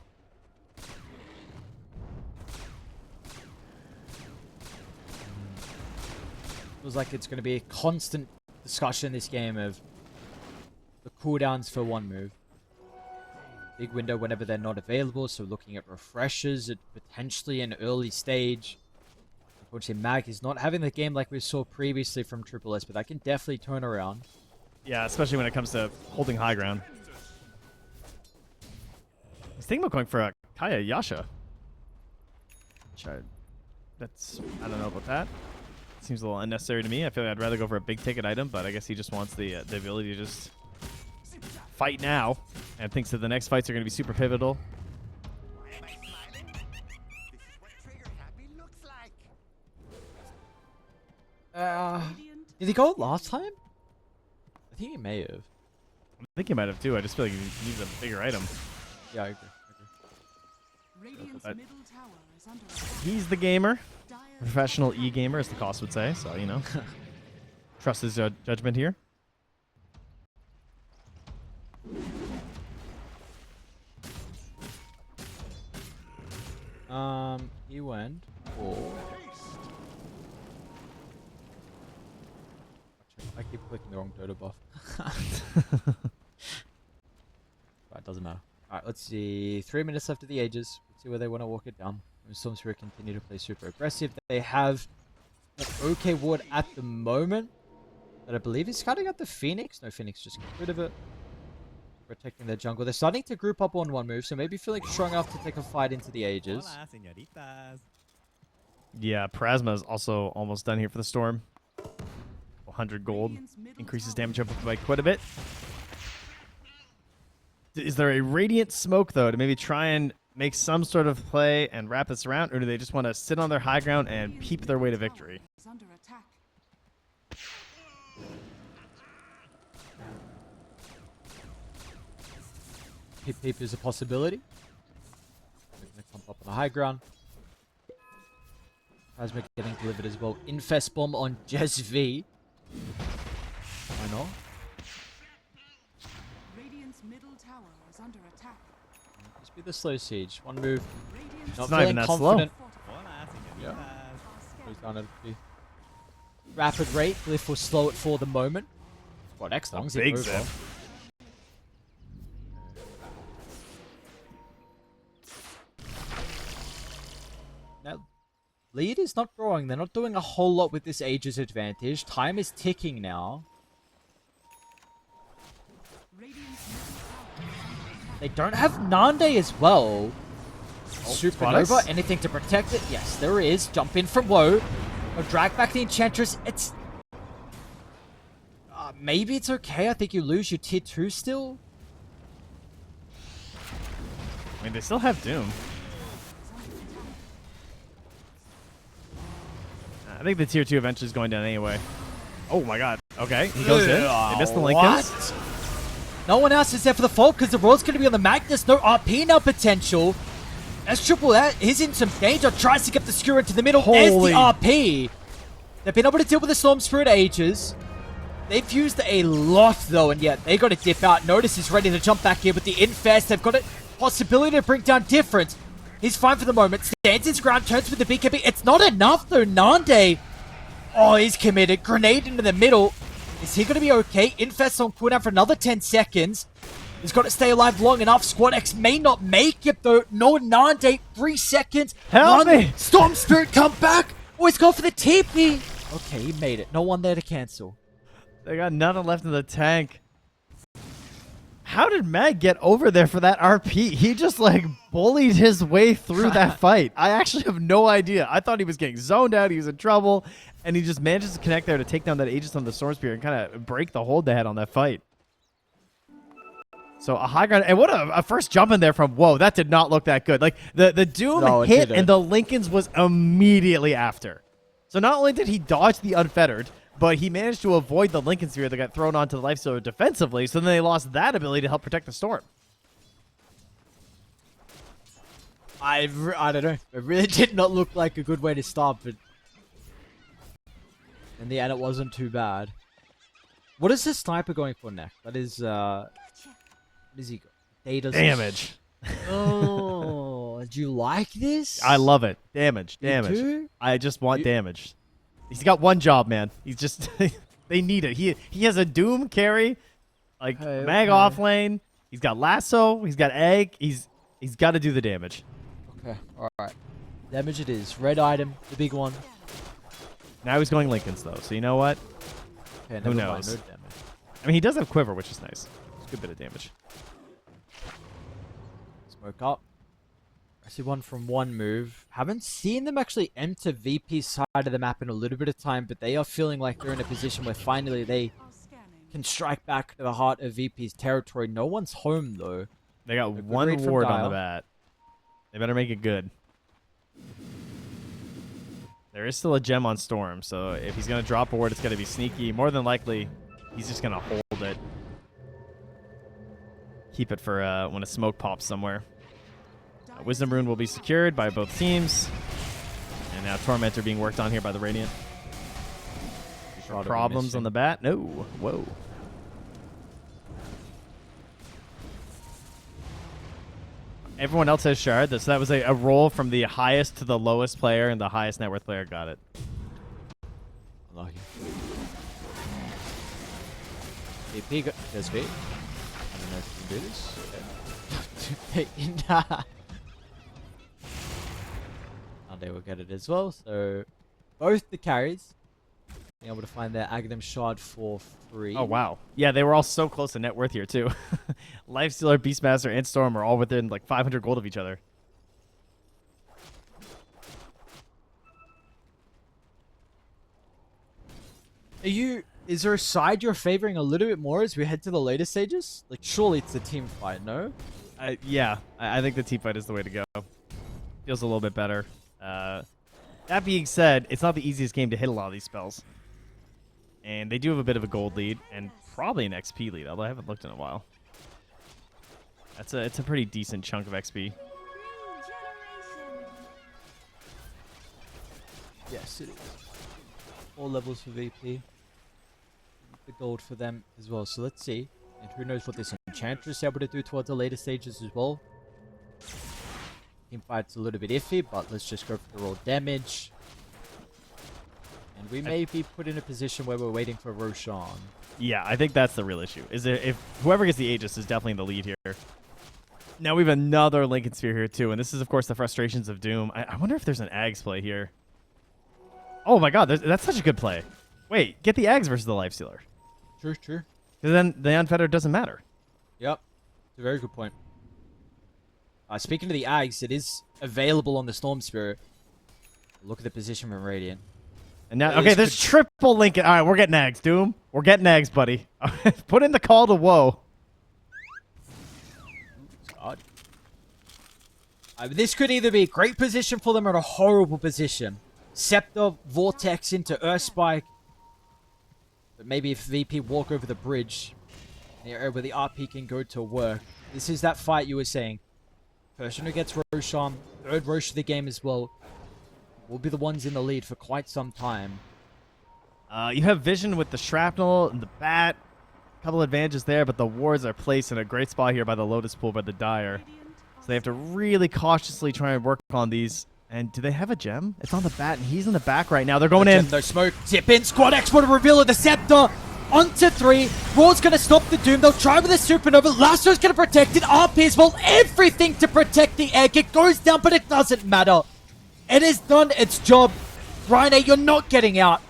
Feels like it's going to be a constant discussion in this game of the cooldowns for one move. Big window whenever they're not available, so looking at refreshes at potentially an early stage. Unfortunately, Mag is not having the game like we saw previously from Triple S, but that can definitely turn around. Yeah, especially when it comes to holding high ground. I was thinking about going for a Kaya Yasha. I don't know about that. Seems a little unnecessary to me. I feel like I'd rather go for a big ticket item, but I guess he just wants the ability to just fight now, and thinks that the next fights are going to be super pivotal. Did he go last time? I think he may have. I think he might have too. I just feel like he needs a bigger item. Yeah, I agree. Radiant's middle tower is under attack. He's the gamer. Professional e-gamer, as the cost would say. So, you know, trust his judgment here. He went for... I keep clicking the wrong Dota buff. Right, doesn't matter. Alright, let's see. 3 minutes left of the Aegis. Let's see where they want to walk it down. Stormsphere continue to play super aggressive. They have an okay ward at the moment, but I believe he's cutting out the Phoenix. No, Phoenix just got rid of it. Protecting their jungle. They're starting to group up on one move, so maybe feeling strong enough to take a fight into the Aegis. Hola, señoritas. Yeah, Prasma is also almost done here for the Storm. 100 gold. Increases damage up by quite a bit. Is there a Radiant smoke, though, to maybe try and make some sort of play and wrap this around, or do they just want to sit on their high ground and peep their way to victory? Under attack. Peep is a possibility. They're going to pump up on the high ground. Plasma getting delivered as well. Infest Bomb on Jesvi. Why not? Radiant's middle tower is under attack. Just be the slow siege. One move. Radiant's It's not even that slow. confident. Hola, Yeah. señoritas. Goes down at a rapid rate. Glyph will slow it for the moment. What, X long's Big over. zip. Now, lead is not growing. They're not doing a whole lot with this Aegis advantage. Time is ticking now. Radiant's middle tower is under attack. They don't have Nande as well. Supernova, Spot us. anything to protect it? Yes, there is. Jump in from Woe. Or drag back the Enchantress. It's... maybe it's okay. I think you lose your tier 2 still. I mean, they still have Doom. I think the tier 2 eventually is going down anyway. Oh my god. Okay, he goes in. They missed the Lincolns. What? No one else is there for the fault because the roll's going to be on the Magnus. No RP now potential. That's triple that. He's in some danger. Tries to get the skewer into the middle. There's Holy- the RP. They've been able to deal with the Storm Spirit ages. They've used a lot though, and yet they got to dip out. Notice is ready to jump back here with the Infest. They've got a possibility to bring down Difference. He's fine for the moment. Stands his ground, turns with the BKB. It's not enough though. Nande. Oh, he's committed. Grenade into the middle. Is he going to be okay? Infest on cooldown for another 10 seconds. He's got to stay alive long enough. Squad X may not make it though. No Nande. 3 seconds. Help me! Storm Spirit come back. Oh, he's going for the TP. Okay, he made it. No one there to cancel. They got nothing left in the tank. How did Mag get over there for that RP? He just like bullied his way through that fight. I actually have no idea. I thought he was getting zoned out. He was in trouble. And he just manages to connect there to take down that Aegis on the Storm Spear and kind of break the hold they had on that fight. So a high ground. And what a first jump in there from, whoa, that did not look that good. Like the Doom No, it hit didn't. and the Lincolns was immediately after. So not only did he dodge the Unfettered, but he managed to avoid the Lincoln Sphere that got thrown onto the Lifestealer defensively, so then they lost that ability to help protect the Storm. I don't know. It really did not look like a good way to start, but in the end, it wasn't too bad. What is this sniper going for next? That is, what is he got? Data Damage. Oh, do you like this? I love it. Damage. You Damage. do? I just want damage. He's got one job, man. He's just... they need it. He has a Doom carry, like Okay, Mag okay. off lane. He's got Lasso. He's got Egg. He's got to do the damage. Okay, alright. Damage it is. Red item, the big one. Now he's going Lincolns, though, so you know what? Okay, Who never mind, knows? no damage. I mean, he does have Quiver, which is nice. It's a good bit of damage. Smoke up. I see one from one move. Haven't seen them actually enter VP side of the map in a little bit of time, but they are feeling like they're in a position where finally they Are scanning. can strike back to the heart of VP's territory. No one's home though. They got good one read from ward on Dial. the bat. They better make it good. There is still a gem on Storm, so if he's going to drop a ward, it's going to be sneaky. More than likely, he's just going to hold it. Keep it for when a smoke pops somewhere. Wisdom Rune will be secured by both teams. And now Tormentor being worked on here by the Radiant. Shot of Problems missing. on the bat? No. Whoa. Everyone else has Shard. So that was a roll from the highest to the lowest player, and the highest net worth player got it. Lucky. VP got there's V. I don't know if you can do this. Nah. And they will get it as well. So both the carries being able to find their Aghanim Shard for free. Oh, wow. Yeah, they were all so close to net worth here, too. Lifestealer, Beastmaster, and Storm are all within like 500 gold of each other. Is there a side you're favoring a little bit more as we head to the later stages? Like, surely it's a team fight, no? Yeah, I think the team fight is the way to go. Feels a little bit better. That being said, it's not the easiest game to hit a lot of these spells. And they do have a bit of a gold lead, and probably an XP lead, although I haven't looked in a while. It's a pretty decent chunk of XP. Yes, it is. All levels for VP. The gold for them as well. So let's see. And who knows what this Enchantress is able to do towards the later stages as well. Team fight's a little bit iffy, but let's just go for the raw damage. And we may be put in a position where we're waiting for Roshan. Yeah, I think that's the real issue. Is if whoever gets the Aegis is definitely in the lead here. Now we have another Lincoln Sphere here too, and this is of course the frustrations of Doom. I wonder if there's an Ags play here. Oh my god, that's such a good play. Wait, get the Ags versus the Lifestealer. True, true. Because then the Unfettered doesn't matter. Yep. It's a very good point. Speaking of the Ags, it is available on the Storm Spirit. Look at the position from Radiant. And now, At okay, least there's triple Lincoln. All right, we're getting Ags, Doom. We're getting Ags, buddy. Put in the call to woe. God. This could either be a great position for them or a horrible position. Scepter, Vortex into Earthspike. But maybe if VP walk over the bridge, the area where the RP can go to work. This is that fight you were saying. Person who gets Roshan, third Roche of the game as well. Will be the ones in the lead for quite some time. You have vision with the shrapnel and the bat. A couple advantages there, but the wards are placed in a great spot here by the Lotus Pool by the Dire. So they have to really cautiously try and work on these. And do they have a gem? It's on the bat, and he's in the back right now. They're going in. No smoke. Zip in. Squad X for the reveal of the Scepter. Onto 3. Raw's going to stop the Doom. They'll try with a Supernova. Lasso's going to protect it. RP as well. Everything to protect the egg. It goes down, but it doesn't matter. It has done its job. Rhino, you're not getting out.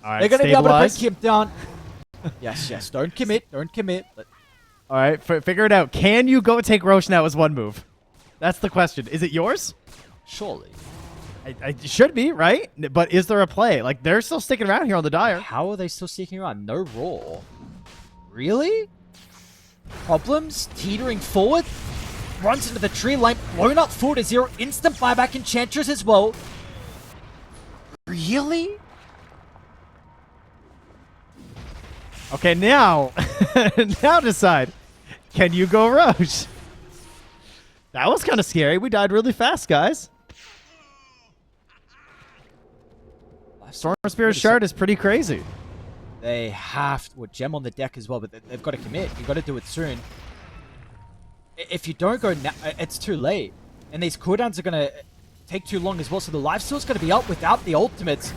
All right, they're going to be able to bring stabilize. him down. Yes. Don't commit. Don't commit. All right, figure it out. Can you go take Roche now as one move? That's the question. Is it yours? Surely. It should be, right? But is there a play? Like, they're still sticking around here on the Dire. How are they still sticking around? No Raw. Really? Problems? Teetering forward? Runs into the tree line. Blown up 4-0. Instant buyback Enchantress as well. Really? Okay, now, now decide. Can you go Roche? That was kind of scary. We died really fast, guys. Storm Spirit Shard is pretty crazy. They have to, gem on the deck as well, but they've got to commit. You've got to do it soon. If you don't go now, it's too late. And these cooldowns are going to take too long as well, so the lifesteal's going to be up without the ultimates.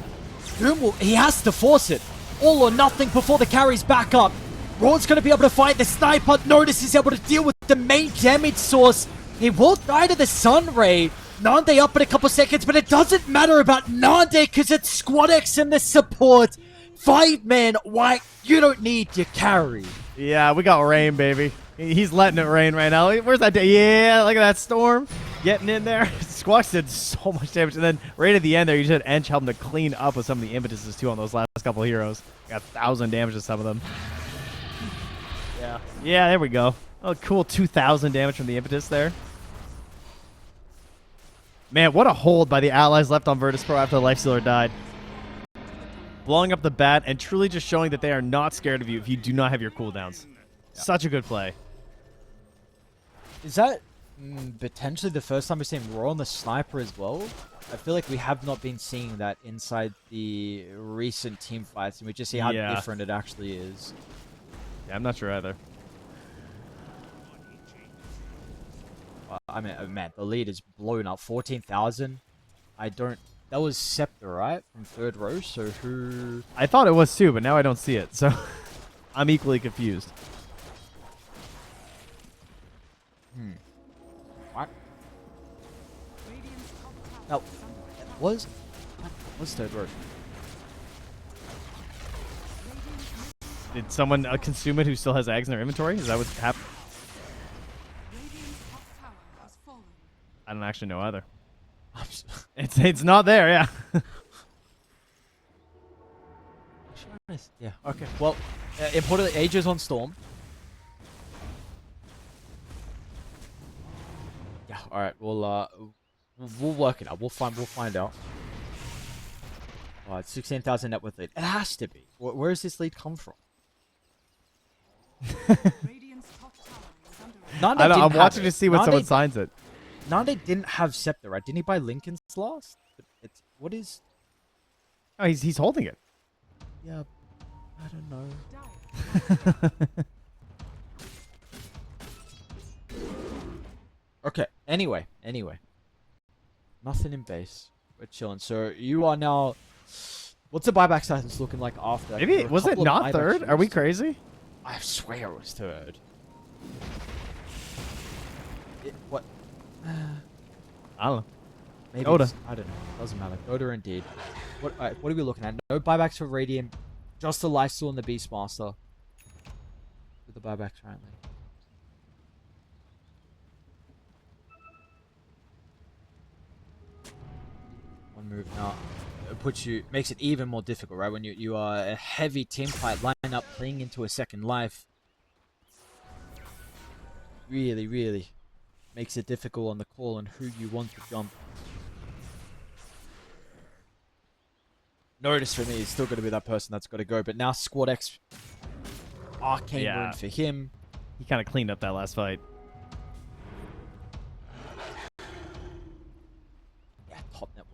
Doom he has to force it. All or nothing before the carry's back up. Raw's going to be able to fight the sniper. Notice he's able to deal with the main damage source. He will die to the Sun Ray. Nande up in a couple seconds, but it doesn't matter about Nande because it's Squad X and the support. 5-man white, you don't need your carry. Yeah, we got rain, baby. He's letting it rain right now. Where's that? Yeah, look at that storm getting in there. Squawks did so much damage, and then right at the end there, you just had Ench help him to clean up with some of the impetuses too on those last couple of heroes. Got 1,000 damage to some of them. Yeah, there we go. Oh, cool, 2,000 damage from the impetus there. Man, what a hold by the allies left on Virtus.pro after the Lifestealer died. Blowing up the bat and truly just showing that they are not scared of you if you do not have your cooldowns. Yeah. Such a good play. Is that potentially the first time we're seeing Raw on the sniper as well? I feel like we have not been seeing that inside the recent team fights, and we just see how different it actually is. Yeah, I'm not sure either. I mean, man, the lead is blown up. 14,000. I don't... That was Scepter, right? From third row, so who... I thought it was too, but now I don't see it, so I'm equally confused. What? No, was third row. Did someone consume it who still has eggs in their inventory? Is that what's happening? I don't actually know either. It's not there, yeah. Yeah. Okay. Well, importantly, Aegis on Storm. Yeah. All right. We'll work it out. We'll find out. All right. 16,000 net worth lead. It has to be. Where does this lead come from? I'm watching to see when someone signs it. Nande didn't have Scepter, right? Didn't he buy Lincoln's last? What is... Oh, he's holding it. Yeah, I don't know. Okay, anyway. Nothing in base. We're chilling. So you are now... What's the buyback status looking like after? Maybe, was it not third? Are we crazy? I swear it was third. What? I don't know. Maybe Dota. I don't know. Doesn't matter. Dota indeed. What are we looking at? No buybacks for Radiant. Just the Lifesteal and the Beastmaster. With the buybacks currently. One move now. It makes it even more difficult, right? When you are a heavy team fight line up playing into a second life. Really makes it difficult on the call and who you want to jump. Notice for me is still going to be that person that's got to go, but now Squad X, Arcane Rune for him. He kind of cleaned up that last fight.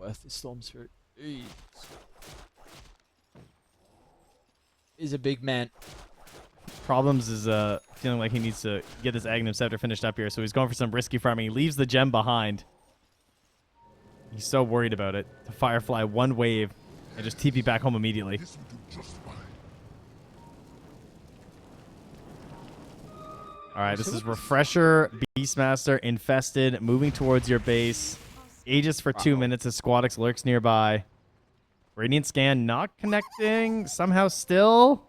worth the Storm Spirit. Jeez. He's a big man. Problems is feeling like he needs to get this Aghanim Scepter finished up here, so he's going for some risky farming. He leaves the gem behind. He's so worried about it. To Firefly one wave and just TP back home immediately. All right, this is Refresher, Beastmaster, Infested, moving towards your base. Aegis for 2 minutes as Squadix lurks nearby. Radiant Scan not connecting. Somehow still.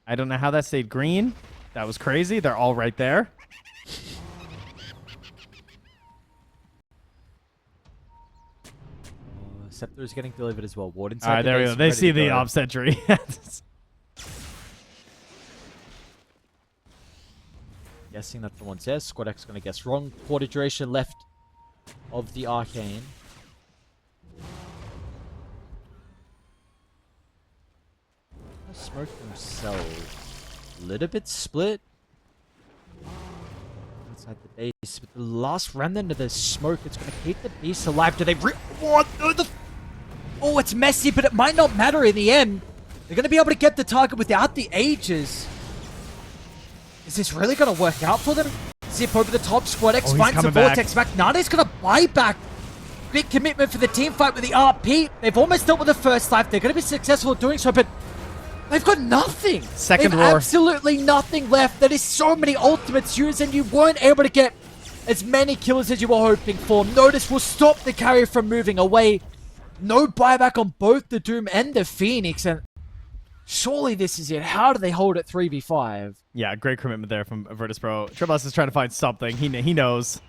I don't know how that stayed green. That was crazy. They're all right there. Scepter is getting delivered as well. Ward inside All right, the there we base, go. They ready see to the go. Op Sentry. Guessing that the one says. Squadx going to guess wrong. Quarter duration left of the Arcane. Smoke themselves. A little bit split. Inside the base. But the last remnant of the smoke, it's going to keep the beast alive. Do they what? Oh, it's messy, but it might not matter in the end. They're going to be able to get the target without the Aegis. Is this really going to work out for them? Zip over the top. Squadx finds the Vortex back. Nade's going to buy back. Big commitment for the team fight with the RP. They've almost dealt with the first life. They're going to be successful at doing so, but they've got nothing. Second They've roar. absolutely nothing left. There is so many ultimates used, and you weren't able to get as many kills as you were hoping for. Notice will stop the carry from moving away. No buyback on both the Doom and the Phoenix, and surely this is it. How do they hold it 3v5? Yeah, great commitment there from Virtus.pro. Tribus is trying to find something. He knows.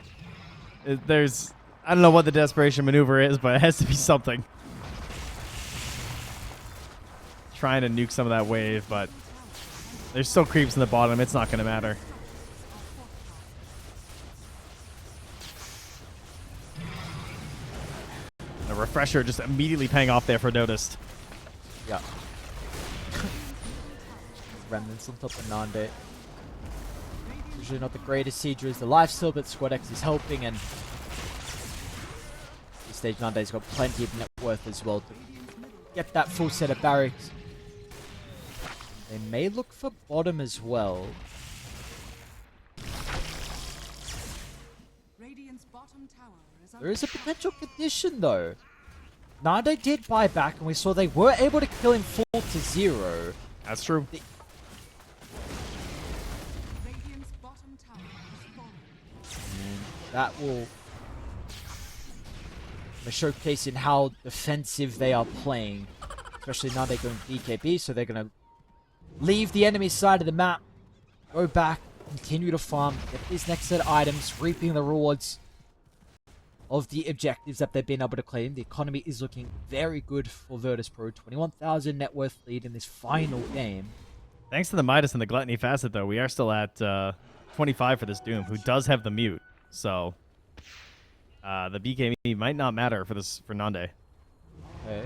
There's, I don't know what the desperation maneuver is, but it has to be something. Trying to nuke some of that wave, but there's still creeps in the bottom. It's not going to matter. The Refresher just immediately paying off there for Noticed. Yeah. Remnants on top of Nande. Usually not the greatest sieger is the lifesteal, but Squadx is helping, and this stage Nande's got plenty of net worth as well to get that full set of barracks. They may look for bottom as well. Radiant's bottom tower is There is a potential condition though. Nande did buy back, and we saw they were able to kill him full to 0. That's true. Radiant's bottom tower is falling. And that will showcase in how defensive they are playing. Especially now they're going BKB, so they're going to leave the enemy side of the map, go back, continue to farm, get these next set of items, reaping the rewards of the objectives that they've been able to claim. The economy is looking very good for Virtus.pro. 21,000 net worth lead in this final game. Thanks to the Midas and the Gluttony facet, though, we are still at 25 for this Doom, who does have the mute. So the BKB might not matter for this for Nande. Okay.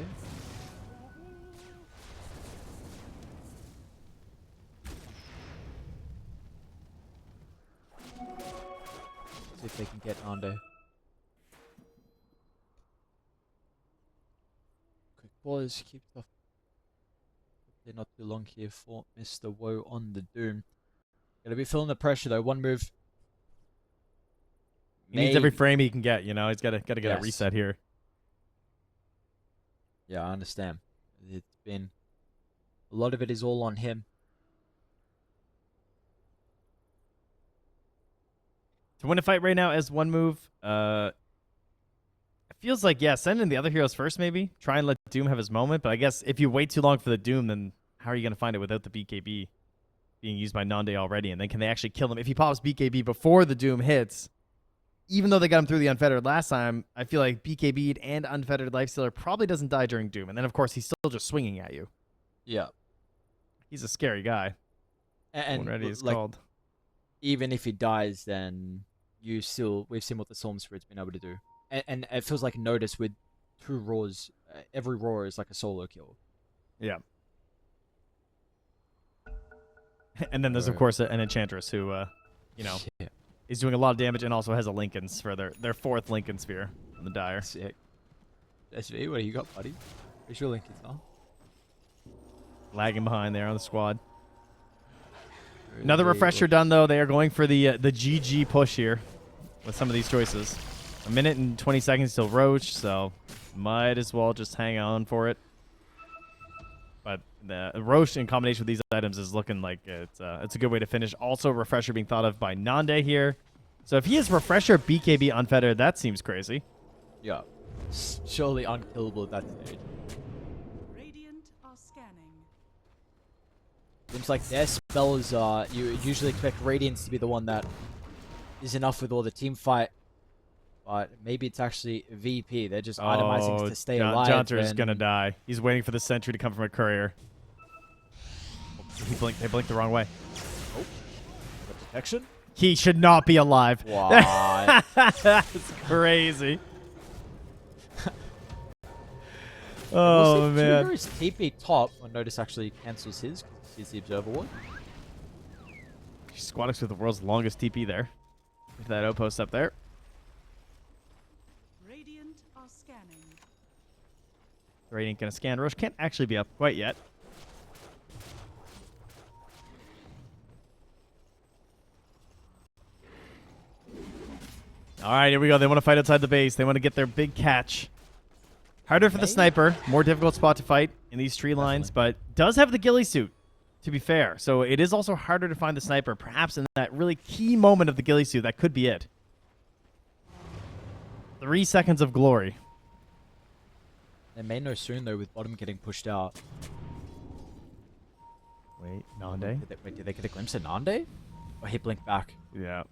See if they can get Nande. Quick pause, keep the they're not too long here for Mr. Woe on the Doom. Gonna be feeling the pressure though. One move. He needs every frame he can get, you know. He's got to get Yes. a reset here. Yeah, I understand. It's been a lot of it is all on him. To win a fight right now as one move, it feels like, yeah, send in the other heroes first maybe. Try and let Doom have his moment, but I guess if you wait too long for the Doom, then how are you going to find it without the BKB being used by Nande already? And then can they actually kill him? If he pops BKB before the Doom hits, even though they got him through the Unfettered last time, I feel like BKB'd and Unfettered Lifestealer probably doesn't die during Doom. And then, of course, he's still just swinging at you. Yeah. He's a scary guy. And When ready is like, called. even if he dies, then we've seen what the Storm Spirit's been able to do. And it feels like Notice with 2 roars, every roar is like a solo kill. Yeah. And then there's, of course, an Enchantress who, you know, Yeah. is doing a lot of damage and also has a Lincoln's for their 4th Lincoln Sphere on the Dire. Sick. SV, what do you got, buddy? Visual link is on. Lagging behind there on the squad. Another refresher done, though. They are going for the GG push here with some of these choices. 1 minute and 20 seconds till Roach, so might as well just hang on for it. But the Roach in combination with these items is looking like it's a good way to finish. Also, refresher being thought of by Nande here. So if he is refresher BKB unfettered, that seems crazy. Yeah. Surely unkillable at that stage. Radiant are scanning. Seems like their spells are... You usually expect Radiance to be the one that is enough with all the team fight. But maybe it's actually VP. They're just itemizing to stay alive. Jonter is going to die. He's waiting for the sentry to come from a courier. They blinked the wrong way. Oh. Got detection? He should not be alive. What? That's crazy. Oh, man. Tudor is TP top. Well, Notice actually cancels his because he's the observer one. Squadix with the world's longest TP there. With that outpost up there. Radiant are scanning. Radiant gonna scan. Roche can't actually be up quite yet. All right, here we go. They want to fight outside the base. They want to get their big catch. Harder for the sniper. More difficult spot to fight in these tree lines, but does have the ghillie suit, to be fair. So it is also harder to find the sniper, perhaps in that really key moment of the ghillie suit. That could be it. 3 seconds of glory. They may know soon, though, with bottom getting pushed out. Wait, Nande? Did they get a glimpse of Nande? Or he blinked back? Yeah,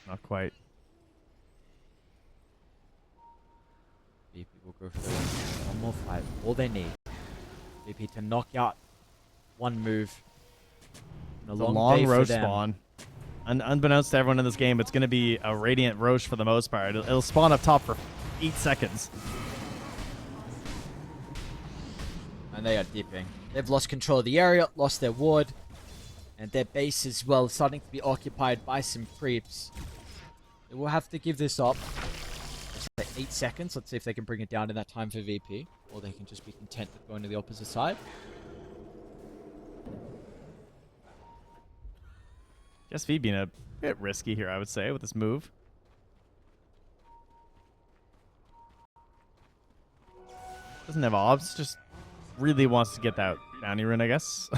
not quite. VP will go for one more fight. All they need. VP to knock out one move. And It's a long Roche spawn. Unbeknownst to everyone in this game, it's going to be a Radiant Roche for the most part. It'll spawn up top for 8 seconds. And they are dipping. They've lost control of the area, lost their ward. And their base as well, starting to be occupied by some creeps. They will have to give this up. Let's say 8 seconds. Let's see if they can bring it down in that time for VP. Or they can just be content with going to the opposite side. Just V being a bit risky here, I would say, with this move. Doesn't have obs, just really wants to get that bounty rune, I guess.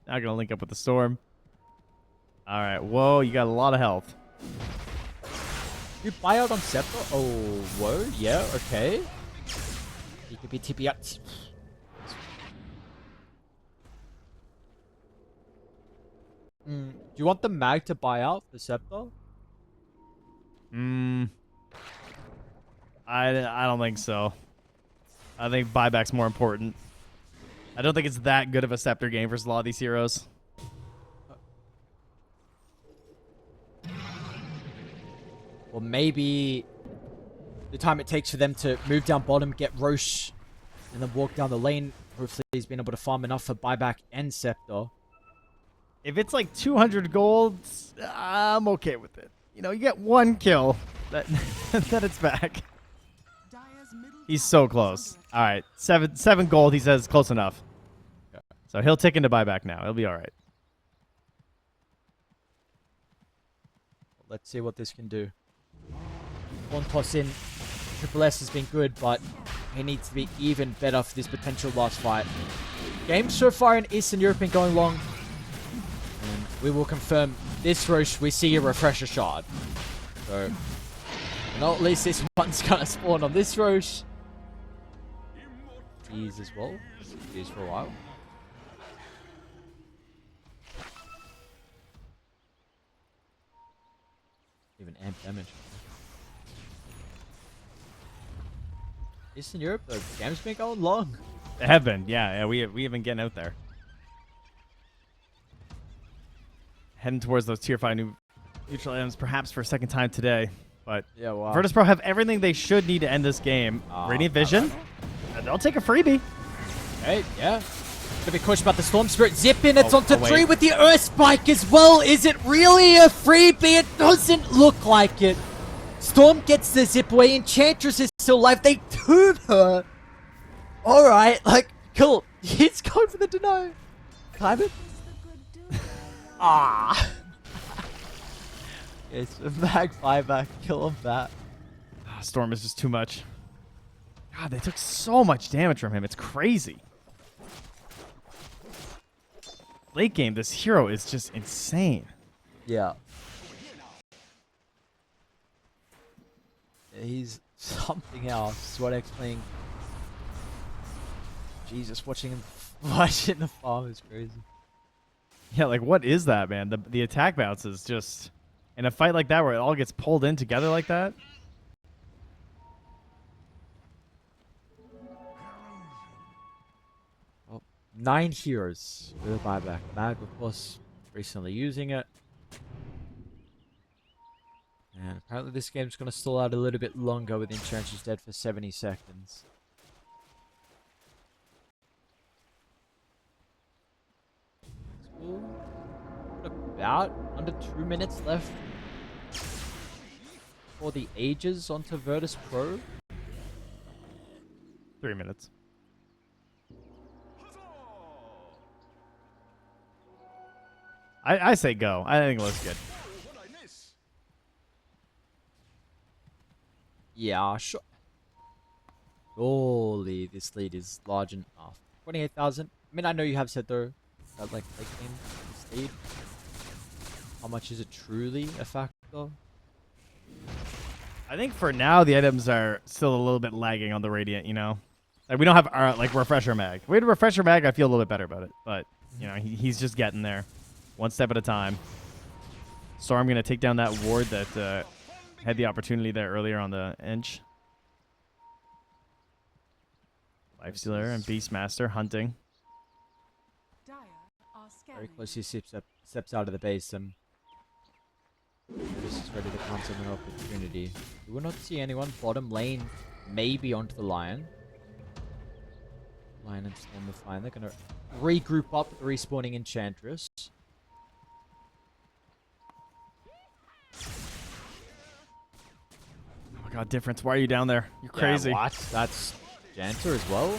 Not gonna link up with the storm. All right, whoa, you got a lot of health. You buy out on Scepter? Oh, whoa, yeah, okay. He could be TP up. Do you want the mag to buy out the Scepter? I don't think so. I think buyback's more important. I don't think it's that good of a scepter game versus a lot of these heroes. Or maybe the time it takes for them to move down bottom, get Roche, and then walk down the lane. Hopefully he's been able to farm enough for buyback and Scepter. If it's like 200 gold, I'm okay with it. You know, you get 1 kill, then it's back. He's so close. All right, 7 gold. He says close enough. Okay. So he'll tick into buyback now. He'll be all right. Let's see what this can do. One toss in. Triple S has been good, but he needs to be even better for this potential last fight. Games so far in Eastern Europe been going long. And we will confirm this Roche, we see a refresher shard. So, at least this one's gonna spawn on this Roche. Ease as well. Ease for a while. Even amp damage. Eastern Europe, the game's been going long. They have been, yeah. We have been getting out there. Heading towards those tier 5 neutral items, perhaps for a second time today. But yeah, wow. Virtus.pro have everything they should need to end this game. Radiant Vision. They'll take a freebie. Okay, yeah. Gonna be cautious about the Storm Spirit. Zip in, it's onto 3 with the Earth Spike as well. Is it really a freebie? It doesn't look like it. Storm gets the zip away. Enchantress is still alive. They tune her. All right, like, cool. He's going for the deny. Climb it. Ah. It's a mag buyback. Kill him that. Storm is just too much. God, they took so much damage from him. It's crazy. Late game, this hero is just insane. Yeah. He's something else. What explaining. Jesus, watching him watching the farm is crazy. Yeah, like what is that, man? The attack bounce is just in a fight like that where it all gets pulled in together like that. 9 heroes with a buyback. Mag, of course, recently using it. And apparently this game's going to stall out a little bit longer with Entrenches dead for 70 seconds. About under 2 minutes left for the ages onto Virtus.pro. 3 minutes. I say go. I think it looks good. Yeah, sure. Holy, this lead is large enough. 28,000. I mean, I know you have said though that like late game this lead. How much is it truly a factor? I think for now the items are still a little bit lagging on the Radiant, you know? Like we don't have our like refresher mag. If we had a refresher mag, I feel a little bit better about it. But, you know, he's just getting there. One step at a time. Storm going to take down that ward that had the opportunity there earlier on the edge. Lifestealer and Beastmaster hunting. Dire are Very scanning. close. He steps out of the base and this is ready to pounce on an opportunity. We will not see anyone. Bottom lane, maybe onto the Lion. Lion and Storm are fine. They're going to regroup up with the respawning Enchantress. Oh my god, Difference. Why are you down there? You're crazy. Yeah, what? That's Janter as well.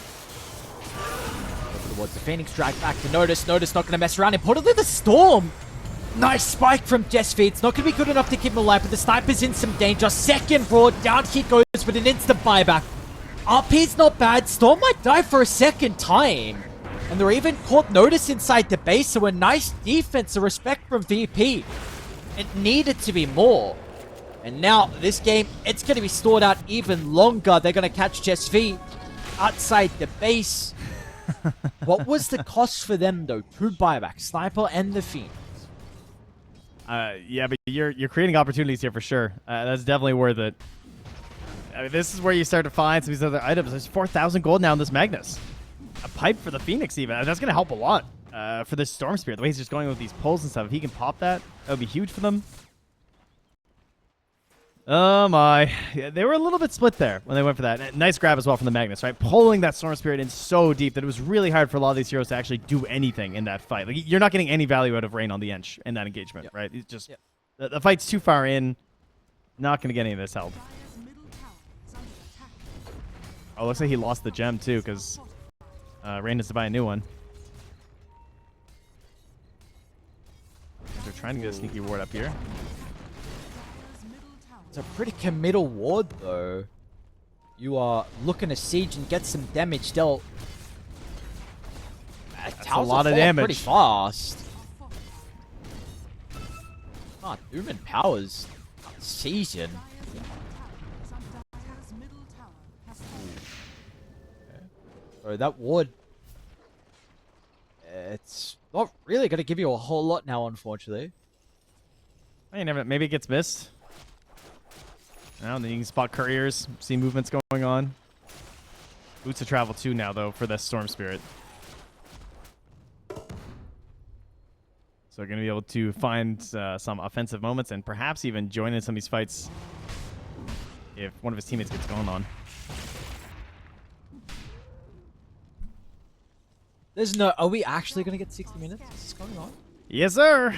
Go towards the Phoenix, drag back to Notice. Notice not going to mess around. Importantly, the Storm. Nice spike from Jesfi. It's not going to be good enough to keep him alive, but the Sniper's in some danger. Second Broad, down he goes with an instant buyback. RP's not bad. Storm might die for a second time. And they're even caught Notice inside the base, so a nice defense, a respect from VP. It needed to be more. And now, this game, it's going to be stored out even longer. They're going to catch Jesfi outside the base. What was the cost for them, though? 2 buybacks, Sniper and the Phoenix. Yeah, but you're creating opportunities here for sure. That's definitely worth it. I mean, this is where you start to find some of these other items. There's 4,000 gold now in this Magnus. A pipe for the Phoenix even. That's going to help a lot for this Storm Spirit. The way he's just going with these pulls and stuff. If he can pop that, that would be huge for them. Oh my. Yeah, they were a little bit split there when they went for that. Nice grab as well from the Magnus, right? Pulling that Storm Spirit in so deep that it was really hard for a lot of these heroes to actually do anything in that fight. Like, you're not getting any value out of Rain on the Ench in that engagement, right? It's just, the fight's too far in. Not going to get any of this help. Dire's middle tower is under attack. Oh, looks like he lost the gem too, because Rain has to buy a new one. They're trying to get a sneaky ward up here. Dire's middle tower. It's a pretty committal ward, though. You are looking to siege and get some damage dealt. That's a lot of damage. Pretty fast. Ah, Doom and Powers. Season. Dire's middle tower has fallen. Bro, that ward. It's not really going to give you a whole lot now, unfortunately. I never. Maybe it gets missed. Now then you can spot couriers, see movements going on. Boots of travel too now though for the Storm Spirit. So going to be able to find some offensive moments and perhaps even join in some of these fights if one of his teammates gets going on. There's no... Are we actually going to get 60 minutes? Is this going on? Yes, sir.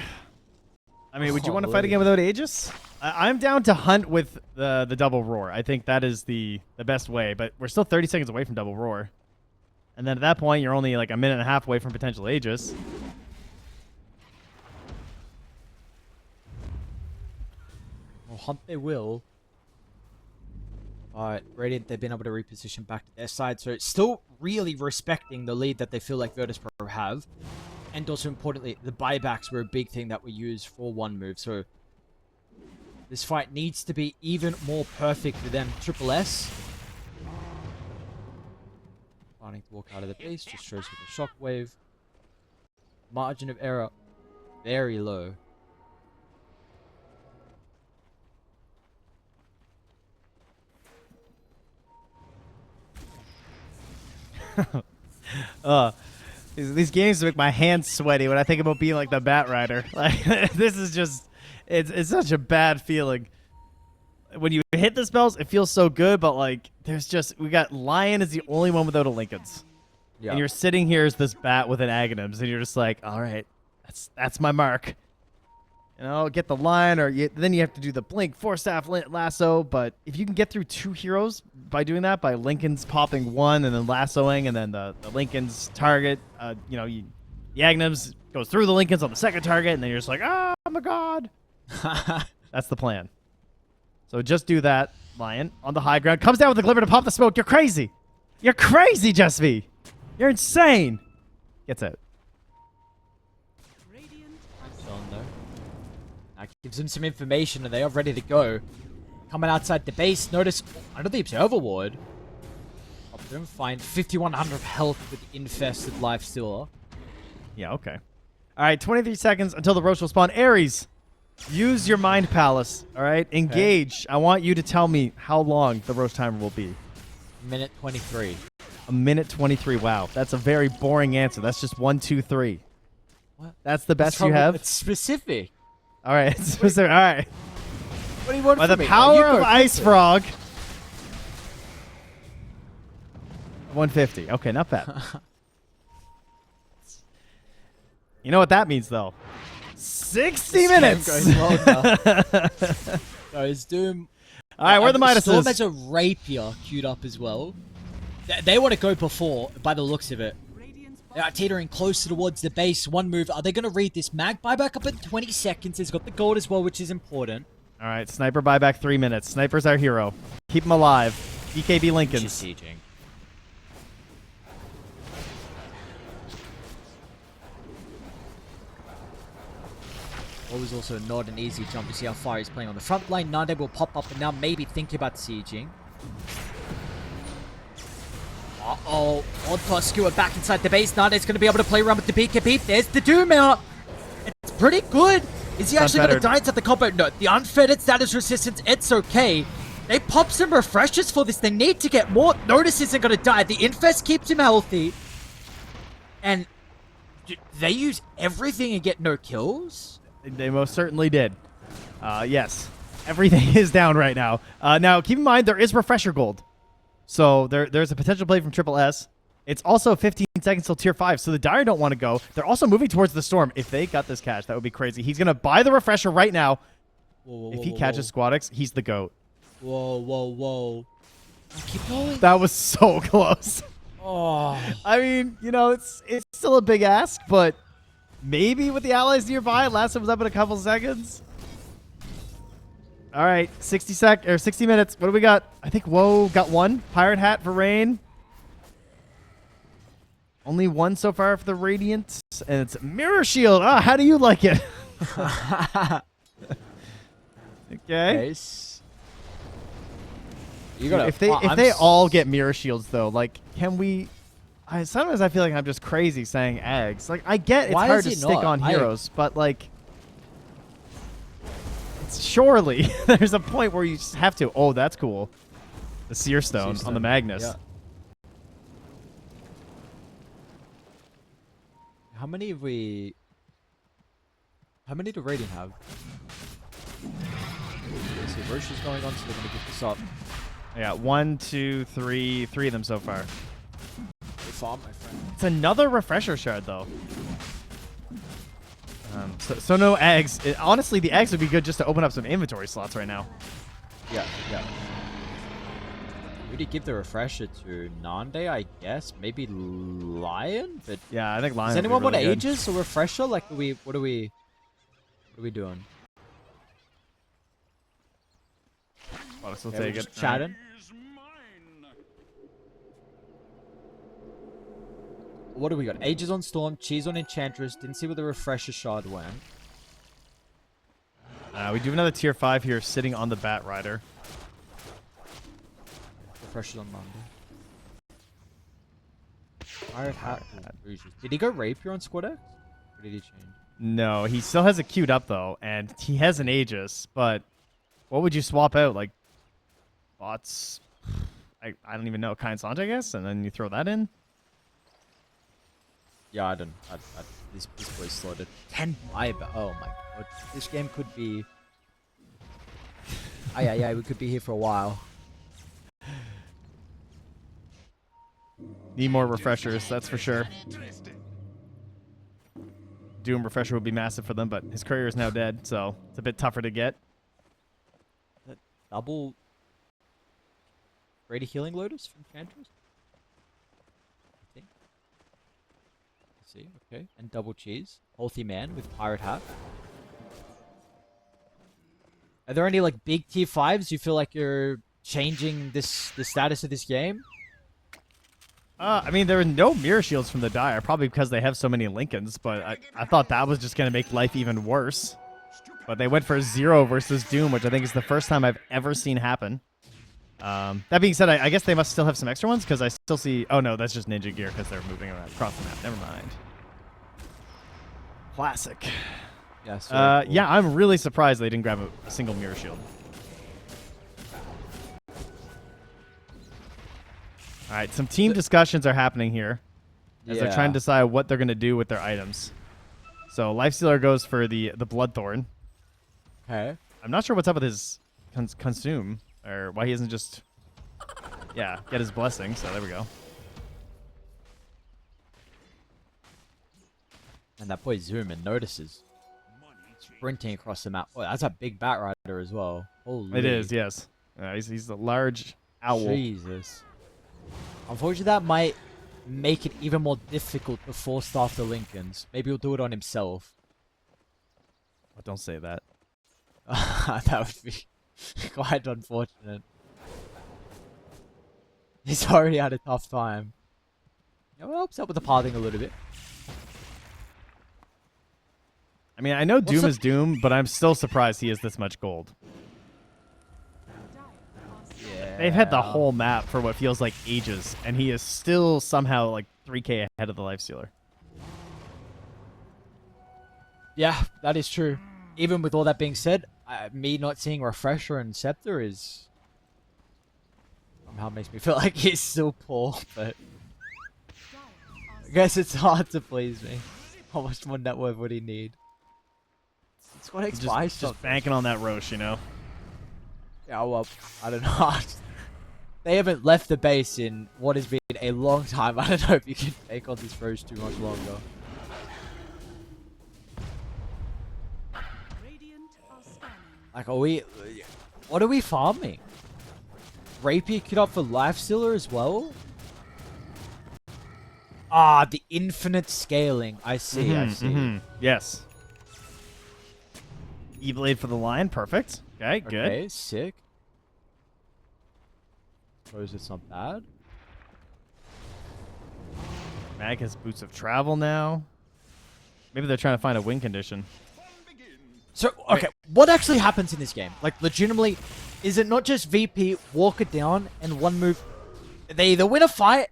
I mean, would you want to fight again without Aegis? I'm down to hunt with the double roar. I think that is the best way, but we're still 30 seconds away from double roar. And then at that point, you're only like a minute and a half away from potential Aegis. Well, hunt they will. But Radiant, they've been able to reposition back to their side, so it's still really respecting the lead that they feel like Virtus.pro have. And also importantly, the buybacks were a big thing that we used for one move, so this fight needs to be even more perfect for them. Triple S. Planning to walk out of the base, just shows with the shockwave. Margin of error, very low. These games make my hands sweaty when I think about being like the Bat Rider. Like this is just, it's such a bad feeling. When you hit the spells, it feels so good, but like we got Lion is the only one without a Lincolns. Yeah. And you're sitting here as this bat with an Aghanims, and you're just like, all right, that's my mark. You know, get the Lion, or then you have to do the Blink, Force Staff, Lasso. But if you can get through 2 heroes by doing that, by Lincoln's popping 1 and then lassoing, and then the Lincoln's target, the Aghanims goes through the Lincolns on the second target, and then you're just like, oh my god. That's the plan. So just do that, Lion, on the high ground. Comes down with the Glimmer to pop the smoke. You're crazy. You're crazy, Just V. You're insane. Gets out. On though. That gives them some information and they are ready to go. Coming outside the base, notice under the Observer Ward. Up them, find 5100 health with Infested Life Stealer. Yeah, okay. All right, 23 seconds until the Roach will spawn. Ares, use your Mind Palace, all right? Engage. Okay. I want you to tell me how long the Roach timer will be. Minute 23. A minute 23. Wow, that's a very boring answer. That's just 1, 2, 3. What? That's the best you have? It's specific. All right, it's specific. All right. What do you want By from the me? power of Ice Frog. 150. Okay, not bad. You know what that means, though? 60 minutes. Guys, Doom. All right, where are the Midases? Storm has a Rapier queued up as well. They want to go before, by the looks of it. They are teetering closer towards the base. One move. Are they going to read this? Mag buyback up in 20 seconds. He's got the gold as well, which is important. All right, Sniper buyback 3 minutes. Sniper's our hero. Keep him alive. EKB Lincolns. Just sieging. Always also not an easy jump to see how far he's playing on the front line. Nande will pop up and now maybe think about sieging. Uh-oh. Odd plus skewer back inside the base. Nande's going to be able to play around with the BKB. There's the Doom out. It's pretty good. Is he actually going to die inside the combo? No. The unfettered status resistance, it's okay. They pop some refreshers for this. They need to get more. Notice isn't going to die. The Infest keeps him healthy. And they use everything and get no kills? They most certainly did. Yes. Everything is down right now. Now, keep in mind, there is refresher gold. So there's a potential play from Triple S. It's also 15 seconds till tier 5, so the Dire don't want to go. They're also moving towards the Storm. If they got this catch, that would be crazy. He's going to buy the refresher right now. Whoa, if he catches Squadix, he's the GOAT. Whoa. Oh, keep going. That was so close. Oh. I mean, you know, it's still a big ask, but maybe with the allies nearby, last time was up in a couple seconds. All right, 60 minutes. What do we got? I think Woe got 1. Pirate Hat for Rain. Only 1 so far for the Radiant. And it's Mirror Shield. Ah, how do you like it? Okay. Nice. You gotta, if they all get Mirror Shields, though, like, can we... sometimes I feel like I'm just crazy saying eggs. Like, I get it's hard to stick on heroes, but, like... Surely, there's a point where you just have to. Oh, that's cool. The Seer Stone on the Magnus. Yeah. How many do Radiant have? Let's see, Roche is going on, so they're going to get this up. Yeah, 1, 2, 3 of them so far. They farm, my friend. It's another refresher shard, though. So no eggs. Honestly, the eggs would be good just to open up some inventory slots right now. Yeah, yeah. Would you give the refresher to Nande, I guess? Maybe Lion? But Yeah, I think Lion. does would be anyone want really good. Aegis or refresher? Like, what are we doing? Well, let's Yeah, take we're it. just chatting. What do we got? Aegis on Storm, Cheese on Enchantress. Didn't see where the refresher shard went. We do have another tier 5 here sitting on the Bat Rider. Refresher's on Monday. Pirate Hat. Did he go Rapier on Squad X? Or did he change? No, he still has it queued up though, and he has an Aegis. But what would you swap out? Like bots? I don't even know. Kind Sanj, I guess, and then you throw that in. Yeah, I don't. This boy's slotted. 10 buyback. Oh my god. This game could be. Yeah, we could be here for a while. Need more refreshers, that's for sure. Doom refresher would be massive for them, but his courier is now dead, so it's a bit tougher to get. That double. Brady Healing Lotus from Chantress? I think. Let's see, okay. And double cheese. Healthy man with Pirate Hat. Are there any like big tier 5s you feel like you're changing the status of this game? I mean, there are no mirror shields from the Dire, probably because they have so many Lincolns, but I thought that was just going to make life even worse. But they went for 0 versus Doom, which I think is the first time I've ever seen happen. That being said, I guess they must still have some extra ones, because I still see... Oh, no, that's just Ninja Gear, because they're moving around across the map. Never mind. Classic. Yes. Yeah, I'm really surprised they didn't grab a single mirror shield. All right, some team discussions are happening here as they're trying to decide what they're going to do with their items. So Lifestealer goes for the Bloodthorn. Okay. I'm not sure what's up with his consume, or why he isn't just, get his blessing. So there we go. And that boy zooming notices. Sprinting across the map. Oh, that's a big Bat Rider as well. Holy. It is, yes. He's a large owl. Jesus. Unfortunately, that might make it even more difficult to force staff the Lincolns. Maybe he'll do it on himself. Oh, don't say that. That would be quite unfortunate. He's already had a tough time. Yeah, well, helps out with the pathing a little bit. I mean, I know Doom is Doom, but I'm still surprised he has this much gold. Yeah. They've had the whole map for what feels like ages, and he is still somehow like 3k ahead of the Lifestealer. Yeah, that is true. Even with all that being said, me not seeing Refresher and Scepter is somehow makes me feel like he's still poor, but I guess it's hard to please me. How much more net worth would he need? It's what Just banking on that Roche, you know? Yeah, well, I don't know. They haven't left the base in what has been a long time. I don't know if you can take on this Roche too much longer. Like, what are we farming? Rapier queued up for Lifestealer as well? Ah, the infinite scaling. I see, I see. Yes. E-Blade for the Lion, perfect. Okay, good. Okay, sick. Suppose it's not bad. Mag has Boots of Travel now. Maybe they're trying to find a win condition. So, okay, what actually happens in this game? Like, legitimately, is it not just VP, walk it down, and one move... They either win a fight,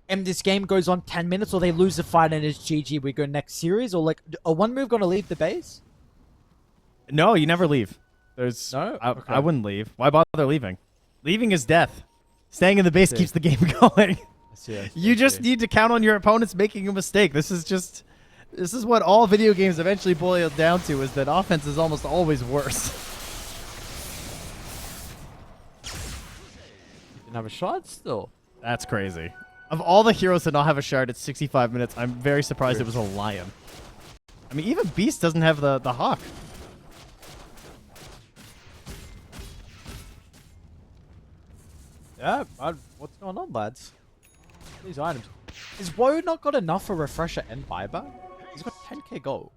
and this game goes on 10 minutes, or they lose the fight and it's GG, we go next series? Or, like, are one move going to leave the base? No, you never leave. There's No? I wouldn't leave. Why bother leaving? Leaving is death. Staying in the base keeps the game going. I see. You just need to count on your opponents making a mistake. This is what all video games eventually boil down to, is that offense is almost always worse. Didn't have a shot still. That's crazy. Of all the heroes to not have a shard at 65 minutes, I'm very surprised it was a Lion. mean, even Beast doesn't have the Hawk. Yeah, what's going on, lads? These items. Is Woe not got enough for Refresher and Buyback? He's got 10k gold.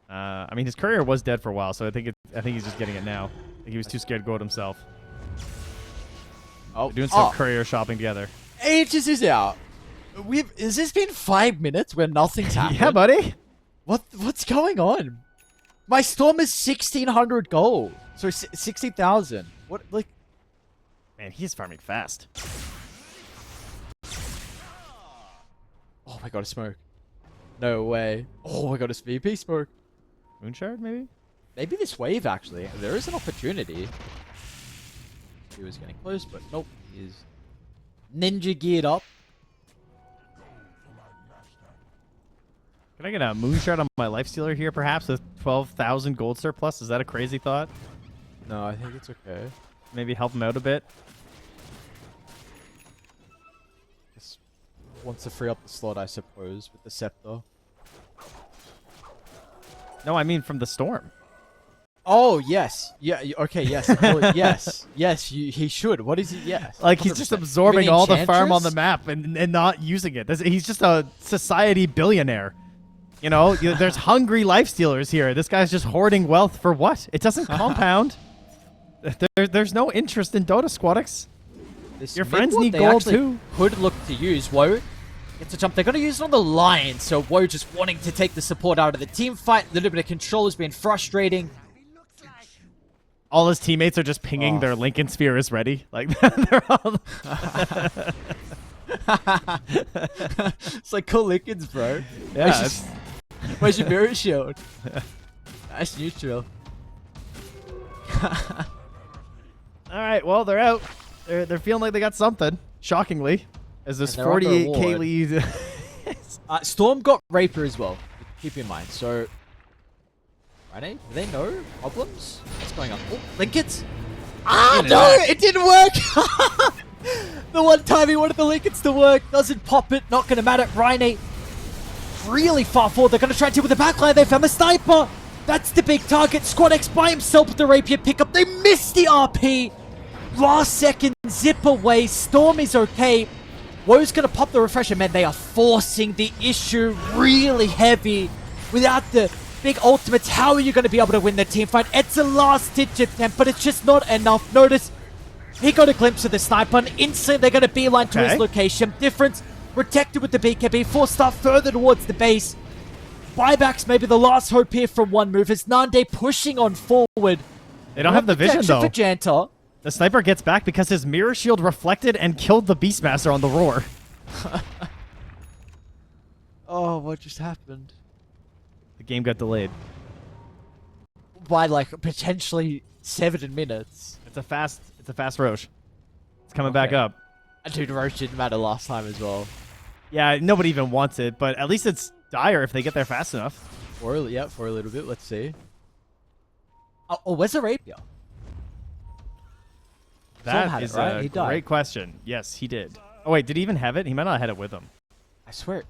I mean, his courier was dead for a while, so I think he's just getting it now. I think he was too scared to go it himself. Oh, They're doing some courier shopping together. Ages is out. Has this been 5 minutes where nothing's happened? Yeah, buddy. What's going on? My Storm is 1,600 gold. So 60,000. What, like? Man, he's farming fast. Oh my god, a smoke. No way. Oh my god, it's VP smoke. Moonshard, maybe? Maybe this wave, actually. There is an opportunity. He was getting close, but nope. He's ninja geared up. Can I get a Moonshard on my Lifestealer here, perhaps, with 12,000 gold surplus? Is that a crazy thought? No, I think it's okay. Maybe help him out a bit? Just wants to free up the slot, I suppose, with the Scepter. No, I mean from the Storm. Oh, yes. Yeah, okay, yes. Yes. Yes, he should. What is he? Yes. Like, he's just 100%. absorbing all the farm on the Enchantress? map and not using it. He's just a society billionaire. You know, there's hungry Lifestealers here. This guy's just hoarding wealth for what? It doesn't compound. There's no interest in Dota Squadix. This Your friends mid-ward need they gold actually too. Could look to use Woe. Gets a jump. They're going to use it on the line, so Woe just wanting to take the support out of the team fight. A little bit of control has been frustrating. All his teammates are just pinging their Lincoln Sphere is ready. Like, they're all... It's like cool Lincolns, bro. Yeah, Where's your mirror shield? Nice neutral. all right, well, they're out. They're feeling like they got something, shockingly, as this And they're under 48k award. lead. Storm got Rapier as well. Keep in mind. So, Friday, do they know problems? What's going on? Oh, Lincolns. Ah, no, it didn't work. The one time he wanted the Lincolns to work, doesn't pop it. Not going to matter. Rhine really far forward. They're going to try and deal with the backline. They found the sniper. That's the big target. Squad X by himself with the Rapier pickup. They missed the RP. Last second zip away. Storm is okay. Woe's going to pop the refresher. Man, they are forcing the issue really heavy. Without the big ultimates, how are you going to be able to win the team fight? It's a last-ditch attempt, but it's just not enough. Notice, he got a glimpse of the sniper, and instantly they're going to beeline to his location. Difference, protected with the BKB, 4-star further towards the base. Buybacks maybe the last hope here from one move. As Nande pushing on forward. They don't have the vision, though. For Janta. The sniper gets back because his mirror shield reflected and killed the Beastmaster on the roar. Oh, what just happened? The game got delayed. By like potentially 7 minutes. It's a fast Roche. It's coming back up. Dude, Roche didn't matter last time as well. Yeah, nobody even wants it, but at least it's dire if they get there fast enough. For a little bit. Let's see. Oh, where's the Rapier? That had is it, right? a He died. great question. Yes, he did. Oh, wait, did he even have it? He might not have had it with him. I swear.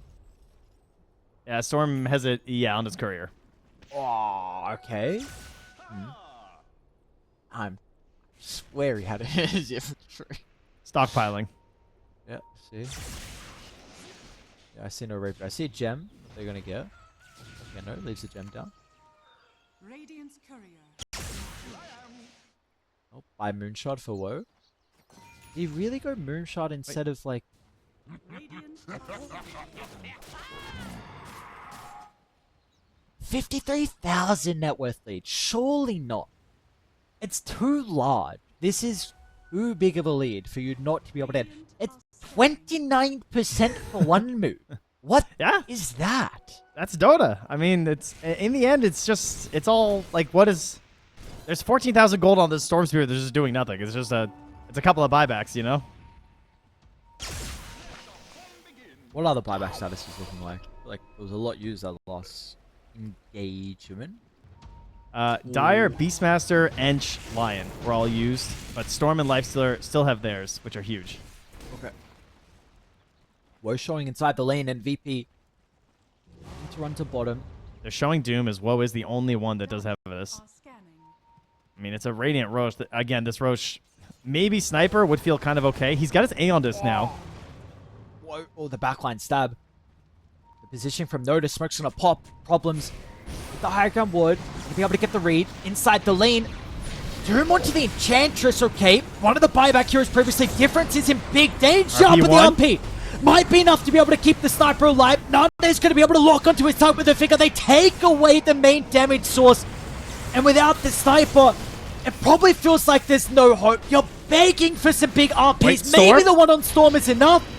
Yeah, Storm has it, on his courier. Oh, okay. I'm swear he had it in his inventory. Stockpiling. Yeah, see. Yeah, I see no Rapier. I see a gem that they're gonna get. Yeah, no, leaves the gem down. Radiant's courier. Oh, buy Moonshot for Woe. Did he really go Moonshot instead of like... Radiant 53,000 net worth lead. Surely not. It's too large. This is too big of a lead for you not to be able to end. It's 29% for one move. What is that? That's Dota. I mean, it's in the end, it's all like, what is... There's 14,000 gold on this Storm Spear. They're just doing nothing. It's just it's a couple of buybacks, you know? What other buyback status is looking like? Like, there was a lot used that last engagement. Dire, Beastmaster, Ench, Lion were all used, but Storm and Lifestealer still have theirs, which are huge. Okay. Woe showing inside the lane, and VP to run to bottom. They're showing Doom as Woe is the only one that does have this. Are scanning. I mean, it's a Radiant Roche. Again, this Roche, maybe Sniper would feel kind of okay. He's got his A on this now. Whoa, oh, the backline stab. The position from Noda. Smoke's gonna pop. Problems with the high ground ward. Gonna be able to get the read inside the lane. Doom onto the Enchantress, okay. One of the buyback heroes previously. Difference is in big danger. Up with the RP. Might be enough to be able to keep the Sniper alive. Nande's going to be able to lock onto his top with the figure. They take away the main damage source. And without the Sniper, it probably feels like there's no hope. You're begging for some big RPs. Wait, Maybe Storm? the one on Storm is enough.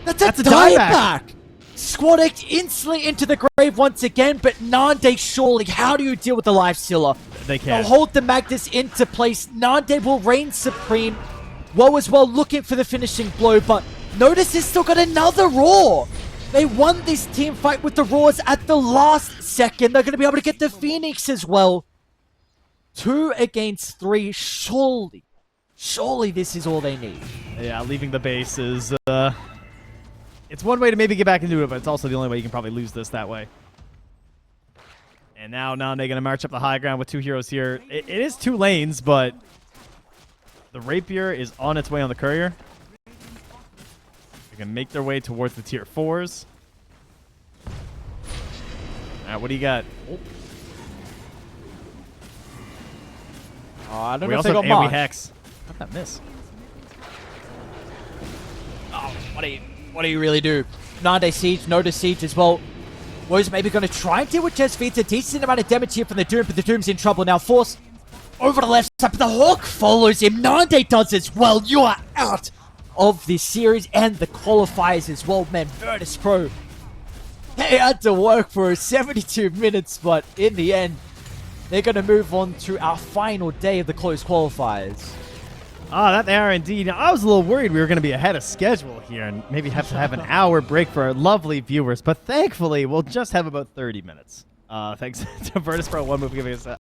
That's a dieback. Squad X instantly into the grave once again, but Nande surely, how do you deal with the Life Stealer? They They'll can't. hold the Magnus into place. Nande will reign supreme. Woe as well looking for the finishing blow, but notice he's still got another Roar. They won this team fight with the Roars at the last second. They're going to be able to get the Phoenix as well. 2 against 3. Surely this is all they need. Yeah, leaving the base is... it's one way to maybe get back into it, but it's also the only way you can probably lose this that way. And now Nande going to march up the high ground with 2 heroes here. It is 2 lanes, but the Rapier is on its way on the Courier. They can make their way towards the tier 4s. All right, what do you got? Oh, I don't We know if also they have got AoE much. Hex. How'd that miss? Oh, what do you really do? Nande Siege, Noda Siege as well. Woe's maybe going to try and deal with Jess Feeds. A decent amount of damage here from the Doom, but the Doom's in trouble now. Force over the left side, but the Hawk follows him. Nande does as well. You are out of this series and the qualifiers as well, man. Virtus.pro, they had to work for 72 minutes, but in the end, they're going to move on to our final day of the closed qualifiers. Ah, that they are indeed. I was a little worried we were going to be ahead of schedule here and maybe have to have an hour break for our lovely viewers, but thankfully we'll just have about 30 minutes. Thanks to Virtus.pro One Move giving us